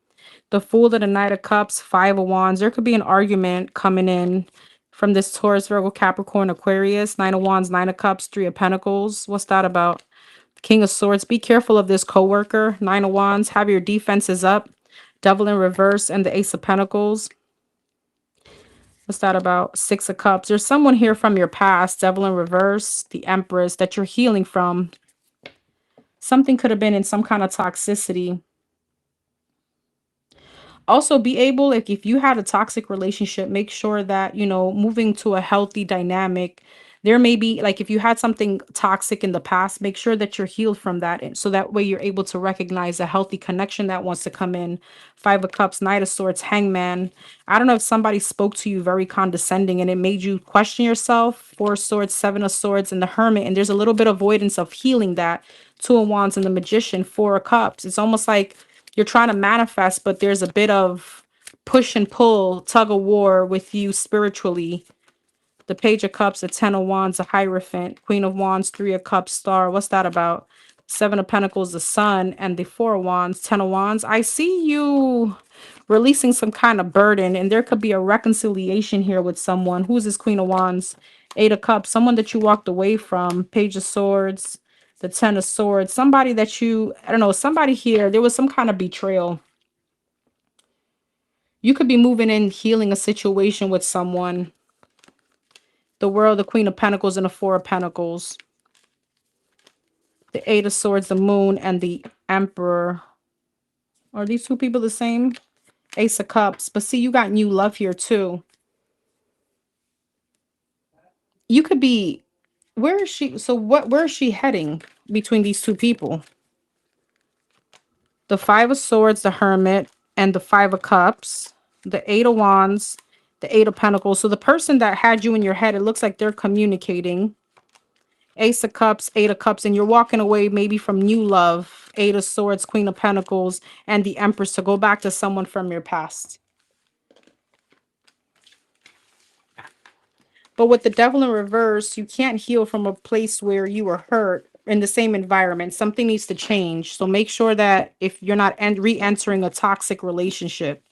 The Fool and the Knight of Cups, 5 of Wands. There could be an argument coming in from this Taurus, Virgo, Capricorn, Aquarius. 9 of Wands, 9 of Cups, 3 of Pentacles. What's that about? King of Swords. Be careful of this coworker. 9 of Wands. Have your defenses up. Devil in reverse and the Ace of Pentacles. What's that about? 6 of Cups. There's someone here from your past. Devil in reverse. The Empress that you're healing from. Something could have been in some kind of toxicity. Also, be able, if you had a toxic relationship, make sure that, moving to a healthy dynamic, there may be, like, if you had something toxic in the past, make ssure that you're healed from that. And so that way you're able to recognize a healthy connection that wants to come in. 5 of Cups, Knight of Swords, Hangman. I don't know if somebody spoke to you very condescending and it made you question yourself. 4 of Swords, 7 of Swords, and the Hermit. And there's a little bit of avoidance of healing that. 2 of Wands and the Magician, 4 of Cups. It's almost like you're trying to manifest, but there's a bit of push and pull, tug of war with you spiritually. The Page of Cups, the 10 of Wands, the Hierophant, Queen of Wands, 3 of Cups, Star. What's that about? 7 of Pentacles, the Sun, and the 4 of Wands, 10 of Wands. I see you releasing some kind of burden, and there could be a reconciliation here with someone. Who's this Queen of Wands? 8 of Cups, someone that you walked away from. Page of Swords, the 10 of Swords, somebody that I don't know, somebody here, there was some kind of betrayal. You could be moving in, healing a situation with someone. The World, the Queen of Pentacles, and the 4 of Pentacles. The 8 of Swords, the Moon, and the Emperor. Are these two people the same? Ace of Cups. But see, you got new love here too. You could be, where is she? So where is she heading between these two people? The 5 of Swords, the Hermit, and the 5 of Cups. The 8 of Wands, the 8 of Pentacles. So the person that had you in your head, it looks like they're communicating. Ace of Cups, 8 of Cups, and you're walking away maybe from new love. 8 of Swords, Queen of Pentacles, and the Empress, to go back to someone from your past. But with the devil in reverse, you can't heal from a place where you were hurt in the same environment. Something needs to change. So make sure that if you're not re-entering a toxic relationship.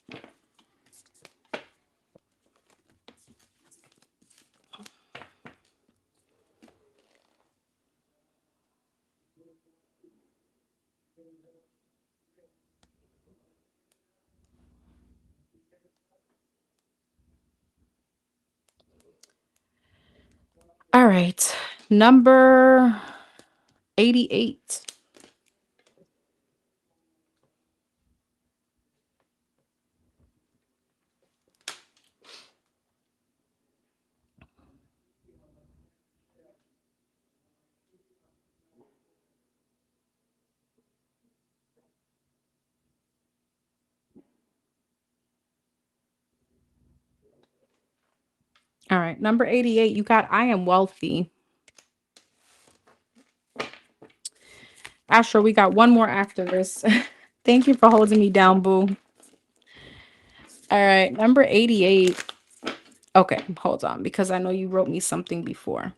All right. Number 88. All right. Number 88, you got I am wealthy. Astro, we got one more after this. Thank you for holding me down, boo. All right. Number 88. Okay, hold on, because I know you wrote me something before.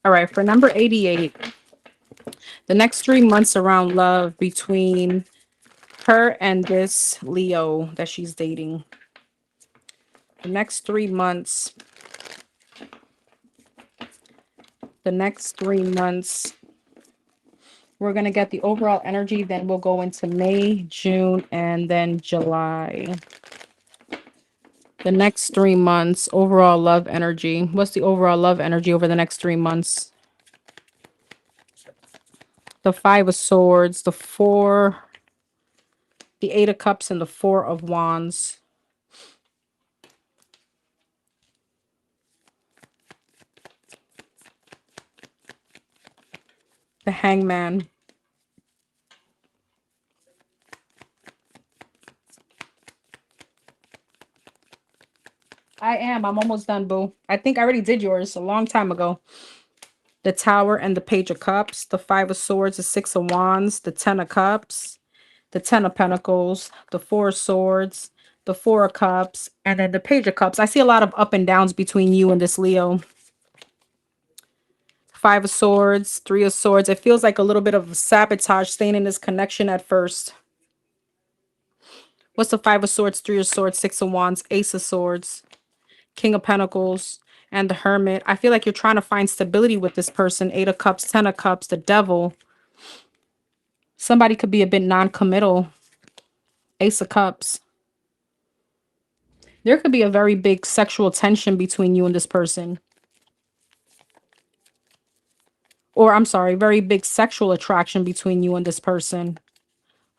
All right, for number 88, the next 3 months around love between her and this Leo that she's dating. The next 3 months. The next 3 months. We're going to get the overall energy. Then we'll go into May, June, and then July. The next 3 months, overall love energy. What's the overall love energy over the next 3 months? The 5 of Swords, the 4, the 8 of Cups, and the 4 of Wands. The Hangman. I'm almost done, boo. I think I already did yours a long time ago. The Tower and the Page of Cups. The 5 of Swords, the 6 of Wands, the 10 of Cups, the 10 of Pentacles, the 4 of Swords, the 4 of Cups, and then the Page of Cups. I see a lot of up and downs between you and this Leo. 5 of Swords, 3 of Swords. It feels like a little bit of sabotage staying in this connection at first. What's the 5 of Swords, 3 of Swords, 6 of Wands, Ace of Swords, King of Pentacles, and the Hermit? I feel like you're trying to find stability with this person. 8 of Cups, 10 of Cups, the Devil. Somebody could be a bit non-committal. Ace of Cups. There could be a very big sexual tension between you and this person. Or, I'm sorry, very big sexual attraction between you and this person.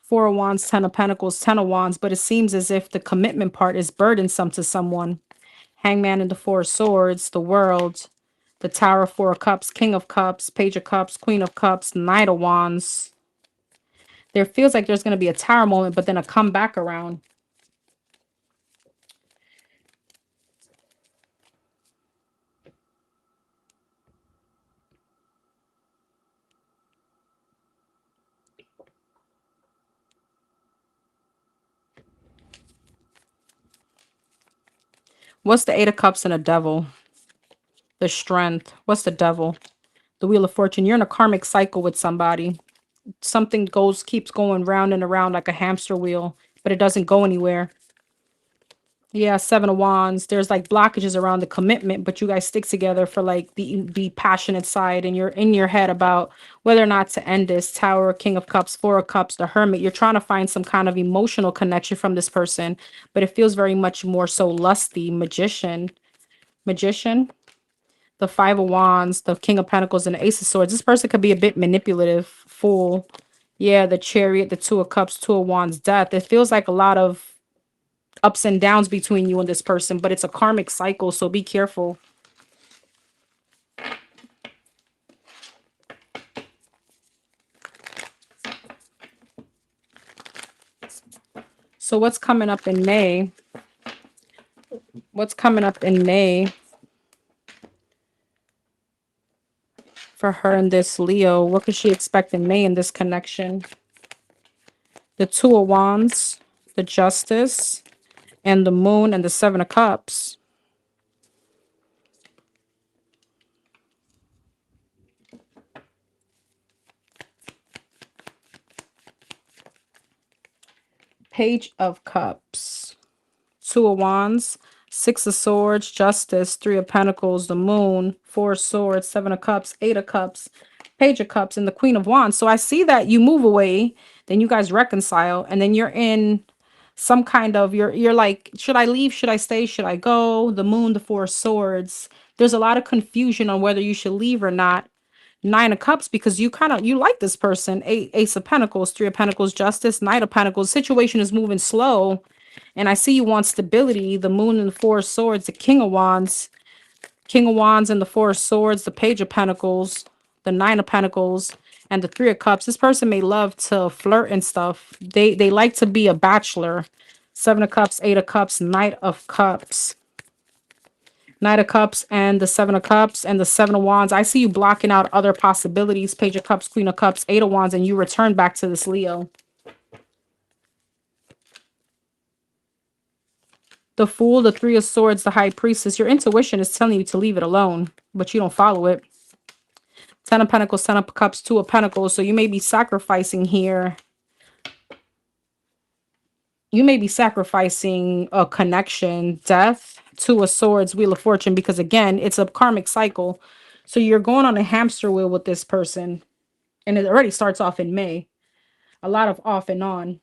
4 of Wands, 10 of Pentacles, 10 of Wands. But it seems as if the commitment part is burdensome to someone. Hangman and the 4 of Swords, the World, the Tower, 4 of Cups, King of Cups, Page of Cups, Queen of Cups, Knight of Wands. There feels like there's going to be a tower moment, but then a comeback around. What's the 8 of Cups and a Devil? The Strength. What's the Devil? The Wheel of Fortune. You're in a karmic cycle with somebody. Something keeps going round and around like a hamster wheel, but it doesn't go anywhere. Yeah, 7 of Wands. There's like blockages around the commitment, but you guys stick together for like the passionate side, and you're in your head about whether or not to end this. Tower, King of Cups, 4 of Cups, the Hermit. You're trying to find some kind of emotional connection from this person, but it feels very much more so lusty. Magician. the Five of Wands, the King of Pentacles, and the Ace of Swords. This person could be a bit manipulative, fool. Yeah, the Chariot, the Two of Cups, Two of Wands, Death. It feels like a lot of ups and downs between you and this person, but it's a karmic cycle, so be careful. So what's coming up in May? What's coming up in May for her and this Leo? What could she expect in May in this connection? The Two of Wands, the Justice, and the Moon, and the Seven of Cups. Page of Cups, Two of Wands, Six of Swords, Justice, Three of Pentacles, the Moon, Four of Swords, Seven of Cups, Eight of Cups, Page of Cups, and the Queen of Wands. So I see that you move away, then you guys reconcile, and then you're in some kind of, you're like, should I leave? Should I stay? Should I go? The Moon, the Four of Swords. There's a lot of confusion on whether you should leave or not. Nine of Cups, because you like this person. Ace of Pentacles, Three of Pentacles, Justice, Knight of Pentacles. Situation is moving slow, and I see you want stability. The Moon and the Four of Swords, the King of Wands, and the Four of Swords, the Page of Pentacles, the Nine of Pentacles, and the Three of Cups. This person may love to flirt and stuff. They like to be a bachelor. Seven of Cups, Eight of Cups, Knight of Cups. Knight of Cups and the Seven of Cups and the Seven of Wands. I see you blocking out other possibilities. Page of Cups, Queen of Cups, Eight of Wands, and you return back to this Leo. The Fool, the Three of Swords, the High Priestess. Your intuition is telling you to leave it alone, but you don't follow it. Ten of Pentacles, Ten of Cups, Two of Pentacles. So you may be sacrificing here. You may be sacrificing a connection, death, Two of Swords, Wheel of Fortune, because again, it's a karmic cycle. So you're going on a hamster wheel with this person, and it already starts off in May. A lot of off and on.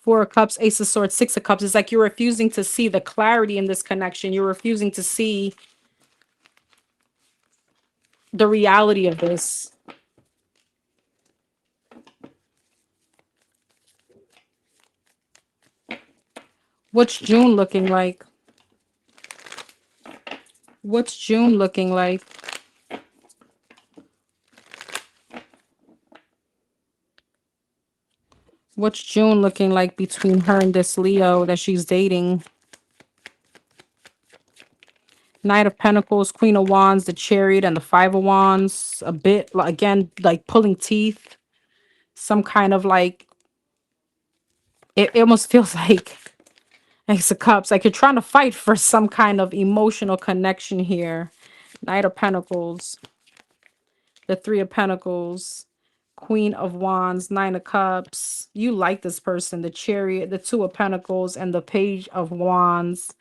Four of Cups, Ace of Swords, Six of Cups. It's like you're refusing to see the clarity in this connection. You're refusing to see the reality of this. What's June looking like? What's June looking like? What's June looking like between her and this Leo that she's dating? Knight of Pentacles, Queen of Wands, the Chariot, and the Five of Wands. A bit, again, like pulling teeth. Some kind of like, it almost feels like Ace of Cups. Like you're trying to fight for some kind of emotional connection here. Knight of Pentacles, the Three of Pentacles, Queen of Wands, Nine of Cups. You like this person. The Chariot, the Two of Pentacles, and the Page of Wands.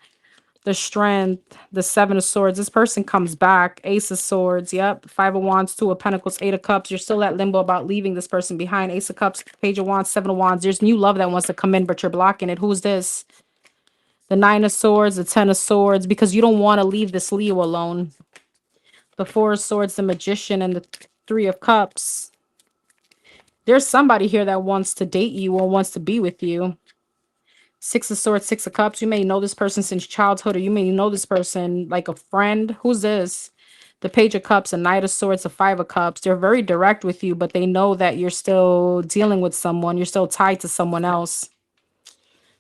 The Strength, the Seven of Swords. This person comes back. Ace of Swords. Yep. Five of Wands, Two of Pentacles, Eight of Cups. You're still at limbo about leaving this person behind. Ace of Cups, Page of Wands, Seven of Wands. There's new love that wants to come in, but you're blocking it. Who's this? The Nine of Swords, the Ten of Swords, because you don't want to leave this Leo alone. The Four of Swords, the Magician, and the Three of Cups. There's somebody here that wants to date you or wants to be with you. Six of Swords, Six of Cups. You may know this person since childhood, or you may know this person like a friend. Who's this? The Page of Cups, a Knight of Swords, a Five of Cups. They're very direct with you, but they know that you're still dealing with someone. You're still tied to someone else.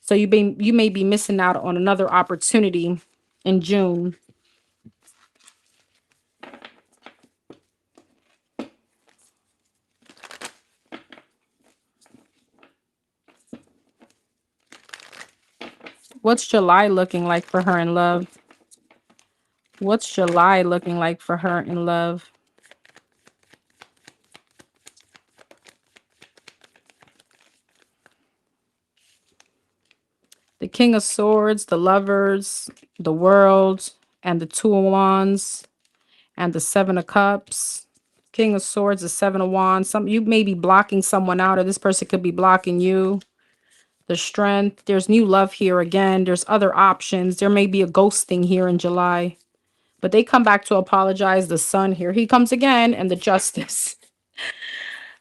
So you may be missing out on another opportunity in June. What's July looking like for her in love? What's July looking like for her in love? The King of Swords, the Lovers, the World, and the Two of Wands, and the Seven of Cups. King of Swords, the Seven of Wands. You may be blocking someone out, or this person could be blocking you. The Strength. There's new love here again. There's other options. There may be a ghosting here in July. But they come back to apologize. The Sun, here he comes again. And the Justice.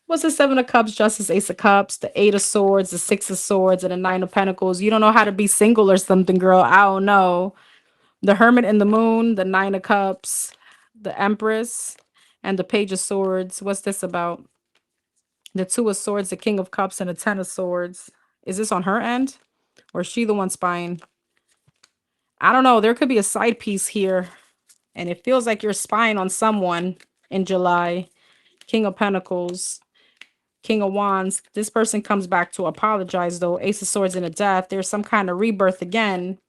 What's the Seven of Cups, Justice, Ace of Cups, the Eight of Swords, the Six of Swords, and the Nine of Pentacles. You don't know how to be single or something, girl. I don't know. The Hermit and the Moon, the Nine of Cups, the Empress, and the Page of Swords. What's this about? The Two of Swords, the King of Cups, and the Ten of Swords. Is this on her end? Or is she the one spying? I don't know. There could be a side piece here. And it feels like you're spying on someone in July. King of Pentacles. King of Wands. This person comes back to apologize, though. Ace of Swords and a Death. There's some kind of rebirth again.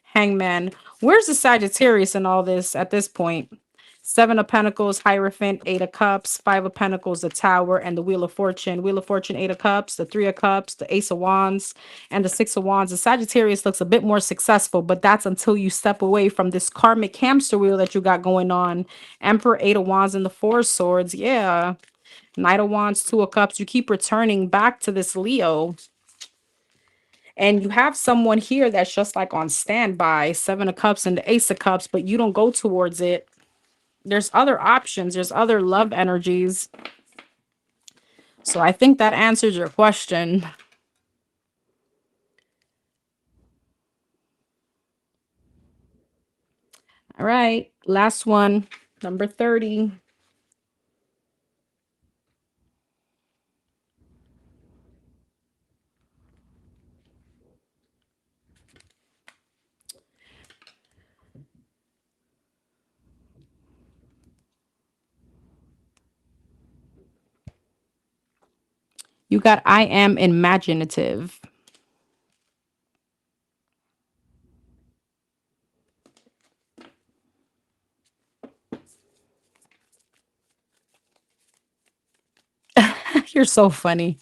Hangman. Where's the Sagittarius in all this at this point? Seven of Pentacles, Hierophant, Eight of Cups, Five of Pentacles, the Tower, and the Wheel of Fortune. Wheel of Fortune, Eight of Cups, the Three of Cups, the Ace of Wands, and the Six of Wands. The Sagittarius looks a bit more successful, but that's until you step away from this karmic hamster wheel that you got going on. Emperor, Eight of Wands, and the Four of Swords. Yeah. Knight of Wands, Two of Cups. You keep returning back to this Leo. And you have someone here that's just like on standby. Seven of Cups and the Ace of Cups, but you don't go towards it. There's other options. There's other love energies. So I think that answers your question. All right. Last one. Number 30. You got I am imaginative. You're so funny.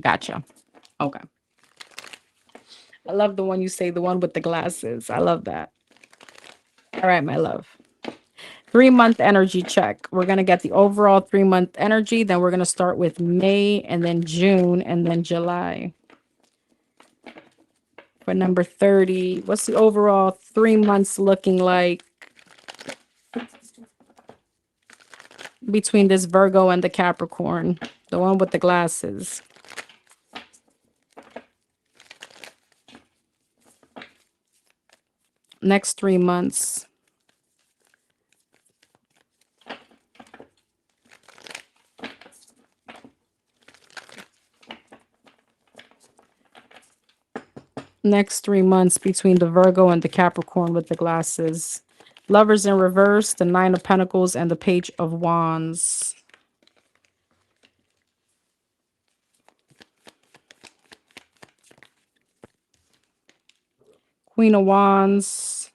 Gotcha. Okay. I love the one you say, the one with the glasses. I love that. All right, my love. 3-month energy check. We're going to get the overall 3-month energy. Then we're going to start with May and then June and then July. For number 30, what's the overall 3 months looking like between this Virgo and the Capricorn? The one with the glasses. Next 3 months. Next 3 months between the Virgo and the Capricorn with the glasses. Lovers in reverse, the Nine of Pentacles, and the Page of Wands. Queen of Wands.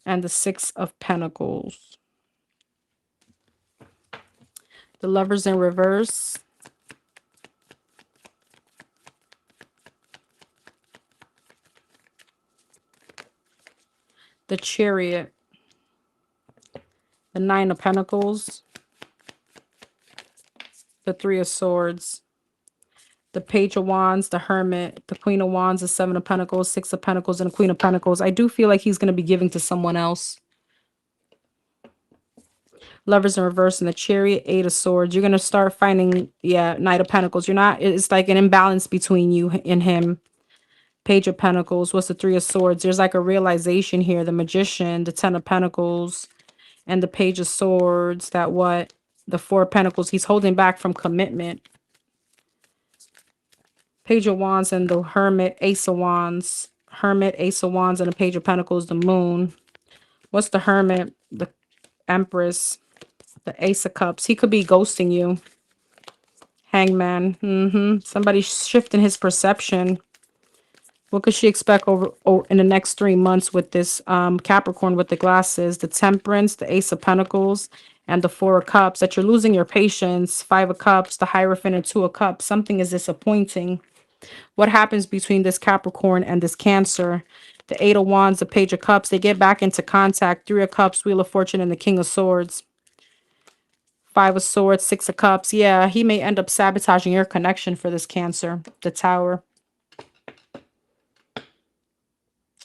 And the Six of Pentacles. The Lovers in reverse. The Chariot. The Nine of Pentacles. The Three of Swords. The Page of Wands, the Hermit, the Queen of Wands, the Seven of Pentacles, Six of Pentacles, and the Queen of Pentacles. I do feel like he's going to be giving to someone else. Lovers in reverse and the Chariot, Eight of Swords. You're going to start finding, yeah, Knight of Pentacles. You're not, it's like an imbalance between you and him. Page of Pentacles. What's the Three of Swords? There's like a realization here. The Magician, the Ten of Pentacles, and the Page of Swords. That what? The Four of Pentacles. He's holding back from commitment. Page of Wands and the Hermit, Ace of Wands. Hermit, Ace of Wands, and the Page of Pentacles, the Moon. What's the Hermit? The Empress. The Ace of Cups. He could be ghosting you. Hangman. Somebody's shifting his perception. What could she expect over in the next 3 months with this Capricorn with the glasses? The Temperance, the Ace of Pentacles, and the Four of Cups. That you're losing your patience. Five of Cups, the Hierophant, and Two of Cups. Something is disappointing. What happens between this Capricorn and this Cancer? The Eight of Wands, the Page of Cups. They get back into contact. Three of Cups, Wheel of Fortune, and the King of Swords. Five of Swords, Six of Cups. Yeah, he may end up sabotaging your connection for this Cancer. The Tower.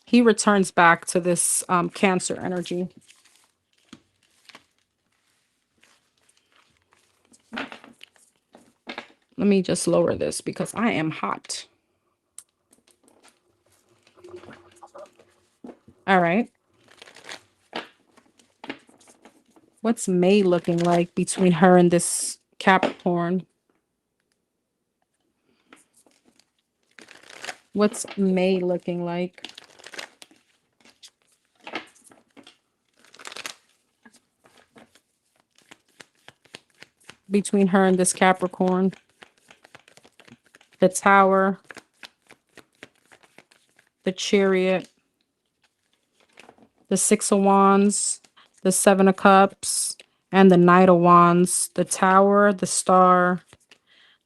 He returns back to this Cancer energy. Let me just lower this because I am hot. All right. What's May looking like between her and this Capricorn? What's May looking like? Between her and this Capricorn? The Tower. The Chariot. The Six of Wands. The Seven of Cups. And the Knight of Wands. The Tower. The Star.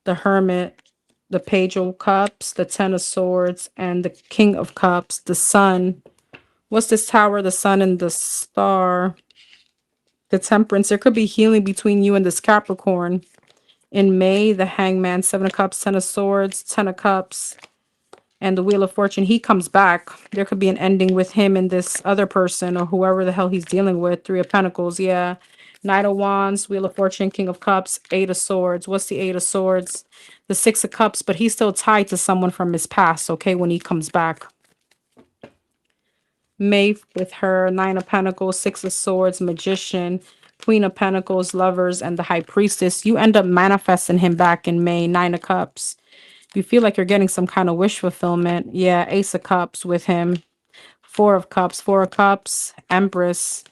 The Hermit. The Page of Cups. The Ten of Swords. And the King of Cups. The Sun. What's this Tower, the Sun, and the Star? The Temperance. There could be healing between you and this Capricorn. In May, the Hangman, Seven of Cups, Ten of Swords, Ten of Cups, and the Wheel of Fortune. He comes back. There could be an ending with him and this other person or whoever the hell he's dealing with. Three of Pentacles, yeah. Knight of Wands, Wheel of Fortune, King of Cups, Eight of Swords. What's the Eight of Swords? The Six of Cups, but he's still tied to someone from his past, okay, when he comes back. May with her, Nine of Pentacles, Six of Swords, Magician, Queen of Pentacles, Lovers, and the High Priestess. You end up manifesting him back in May. Nine of Cups. You feel like you're getting some kind of wish fulfillment. Yeah, Ace of Cups with him. Four of Cups, Empress,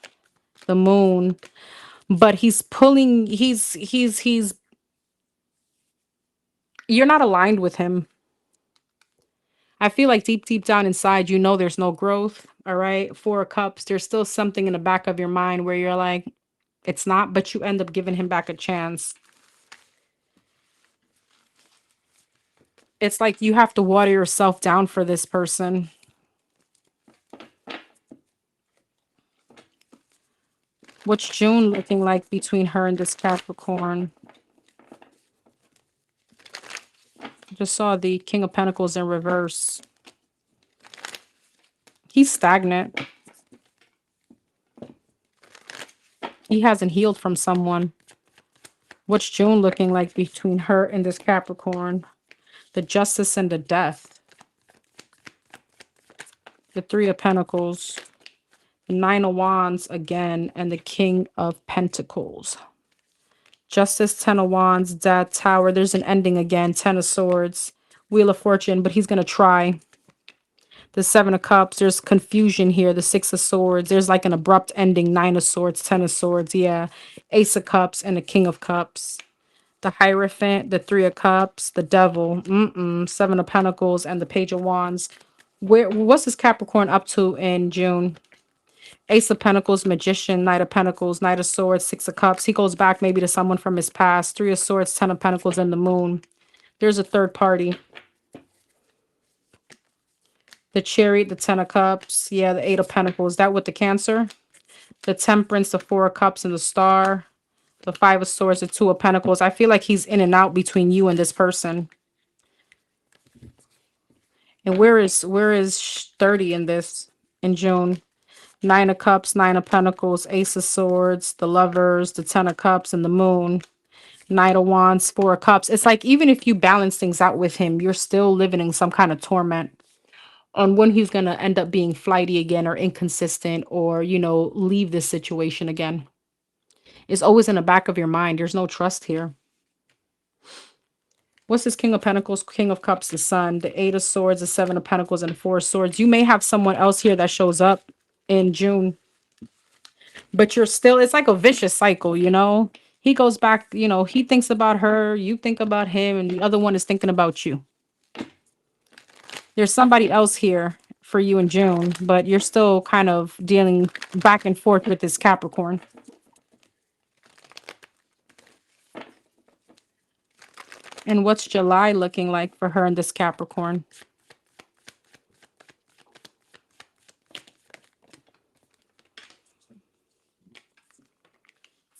the Moon. But he's pulling, you're not aligned with him. I feel like deep down inside, you know there's no growth. All right. Four of Cups. There's still something in the back of your mind where you're like, it's not, but you end up giving him back a chance. It's like you have to water yourself down for this person. What's June looking like between her and this Capricorn? Just saw the King of Pentacles in reverse. He's stagnant. He hasn't healed from someone. What's June looking like between her and this Capricorn? The Justice and the Death. The Three of Pentacles. The Nine of Wands again. And the King of Pentacles. Justice, Ten of Wands, Death, Tower. There's an ending again. Ten of Swords. Wheel of Fortune. But he's going to try. The Seven of Cups. There's confusion here. The Six of Swords. There's like an abrupt ending. Nine of Swords. Ten of Swords. Yeah. Ace of Cups and the King of Cups. The Hierophant, the Three of Cups, the Devil, Seven of Pentacles, and the Page of Wands. What's this Capricorn up to in June? Ace of Pentacles, Magician, Knight of Pentacles, Knight of Swords, Six of Cups. He goes back maybe to someone from his past. Three of Swords, Ten of Pentacles, and the Moon. There's a third party. The Chariot, the Ten of Cups. Yeah, the Eight of Pentacles. That with the Cancer. The Temperance, the Four of Cups, and the Star. The Five of Swords, the Two of Pentacles. I feel like he's in and out between you and this person. And where is 30 in this in June? Nine of Cups, Nine of Pentacles, Ace of Swords, the Lovers, the Ten of Cups, and the Moon. Knight of Wands, Four of Cups. It's like even if you balance things out with him, you're still living in some kind of torment on when he's going to end up being flighty again or inconsistent or, leave this situation again. It's always in the back of your mind. There's no trust here. What's this King of Pentacles, King of Cups, the Sun, the Eight of Swords, the Seven of Pentacles, and the Four of Swords? You may have someone else here that shows up in June, but you're still, it's like a vicious cycle, He goes back, he thinks about her, you think about him, and the other one is thinking about you. There's somebody else here for you in June, but you're still kind of dealing back and forth with this Capricorn. And what's July looking like for her and this Capricorn?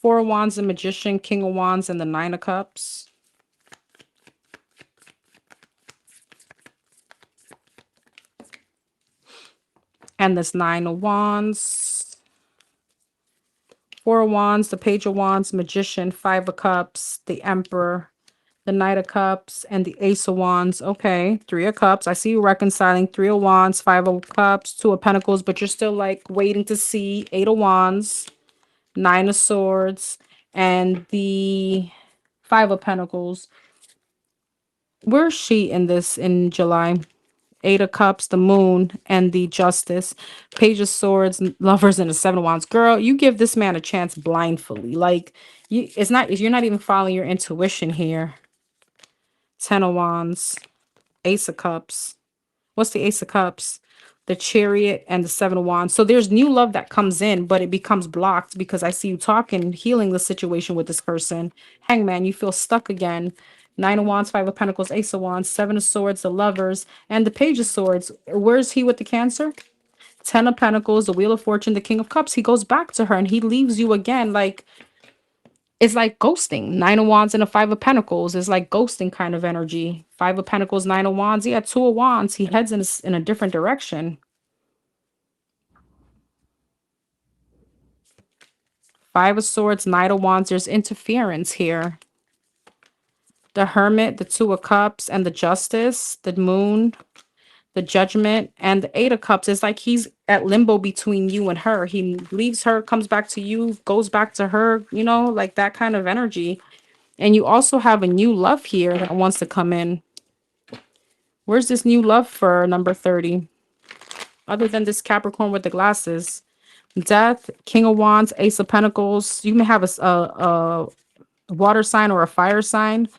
Four of Wands, the Magician, King of Wands, and the Nine of Cups. And this Nine of Wands. Four of Wands, the Page of Wands, Magician, Five of Cups, the Emperor, the Knight of Cups, and the Ace of Wands. Okay, Three of Cups. I see you reconciling. Three of Wands, Five of Cups, Two of Pentacles, but you're still like waiting to see. Eight of Wands, Nine of Swords, and the Five of Pentacles. Where's she in this in July? Eight of Cups, the Moon, and the Justice. Page of Swords, Lovers, and the Seven of Wands. Girl, you give this man a chance blindly. Like, you're not even following your intuition here. Ten of Wands, Ace of Cups. What's the Ace of Cups? The Chariot and the Seven of Wands. So there's new love that comes in, but it becomes blocked because I see you talking, healing the situation with this person. Hangman, you feel stuck again. Nine of Wands, Five of Pentacles, Ace of Wands, Seven of Swords, the Lovers, and the Page of Swords. Where's he with the Cancer? Ten of Pentacles, the Wheel of Fortune, the King of Cups. He goes back to her and he leaves you again. Like, it's like ghosting. Nine of Wands and a Five of Pentacles is like ghosting kind of energy. Five of Pentacles, Nine of Wands. Yeah, Two of Wands. He heads in a different direction. Five of Swords, Knight of Wands. There's interference here. The Hermit, the Two of Cups, and the Justice, the Moon, the Judgment, and the Eight of Cups. It's like he's at limbo between you and her. He leaves her, comes back to you, goes back to her, you know, like that kind of energy. And you also have a new love here that wants to come in. Where's this new love for number 30? Other than this Capricorn with the glasses. Death, King of Wands, Ace of Pentacles. You may have a water sign or a fire sign,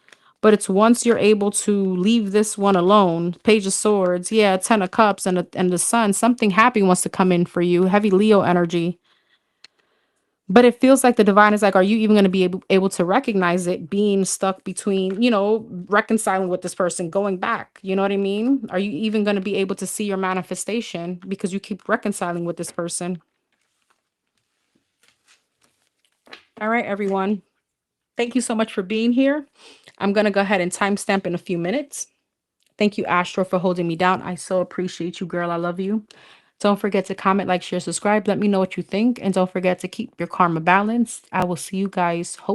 but it's once you're able to leave this one alone. Page of Swords, yeah, Ten of Cups, and the Sun. Something happy wants to come in for you. Heavy Leo energy. But it feels like the divine is like, are you even going to be able to recognize it being stuck between, you know, reconciling with this person, going back? You know what I mean? Are you even going to be able to see your manifestation because you keep reconciling with this person? All right, everyone. Thank you so much for being here. I'm going to go ahead and timestamp in a few minutes. Thank you, Astro, for holding me down. I so appreciate you, girl. I love you. Don't forget to comment, like, share, subscribe. Let me know what you think. And don't forget to keep your karma balanced. I will see you guys hopefully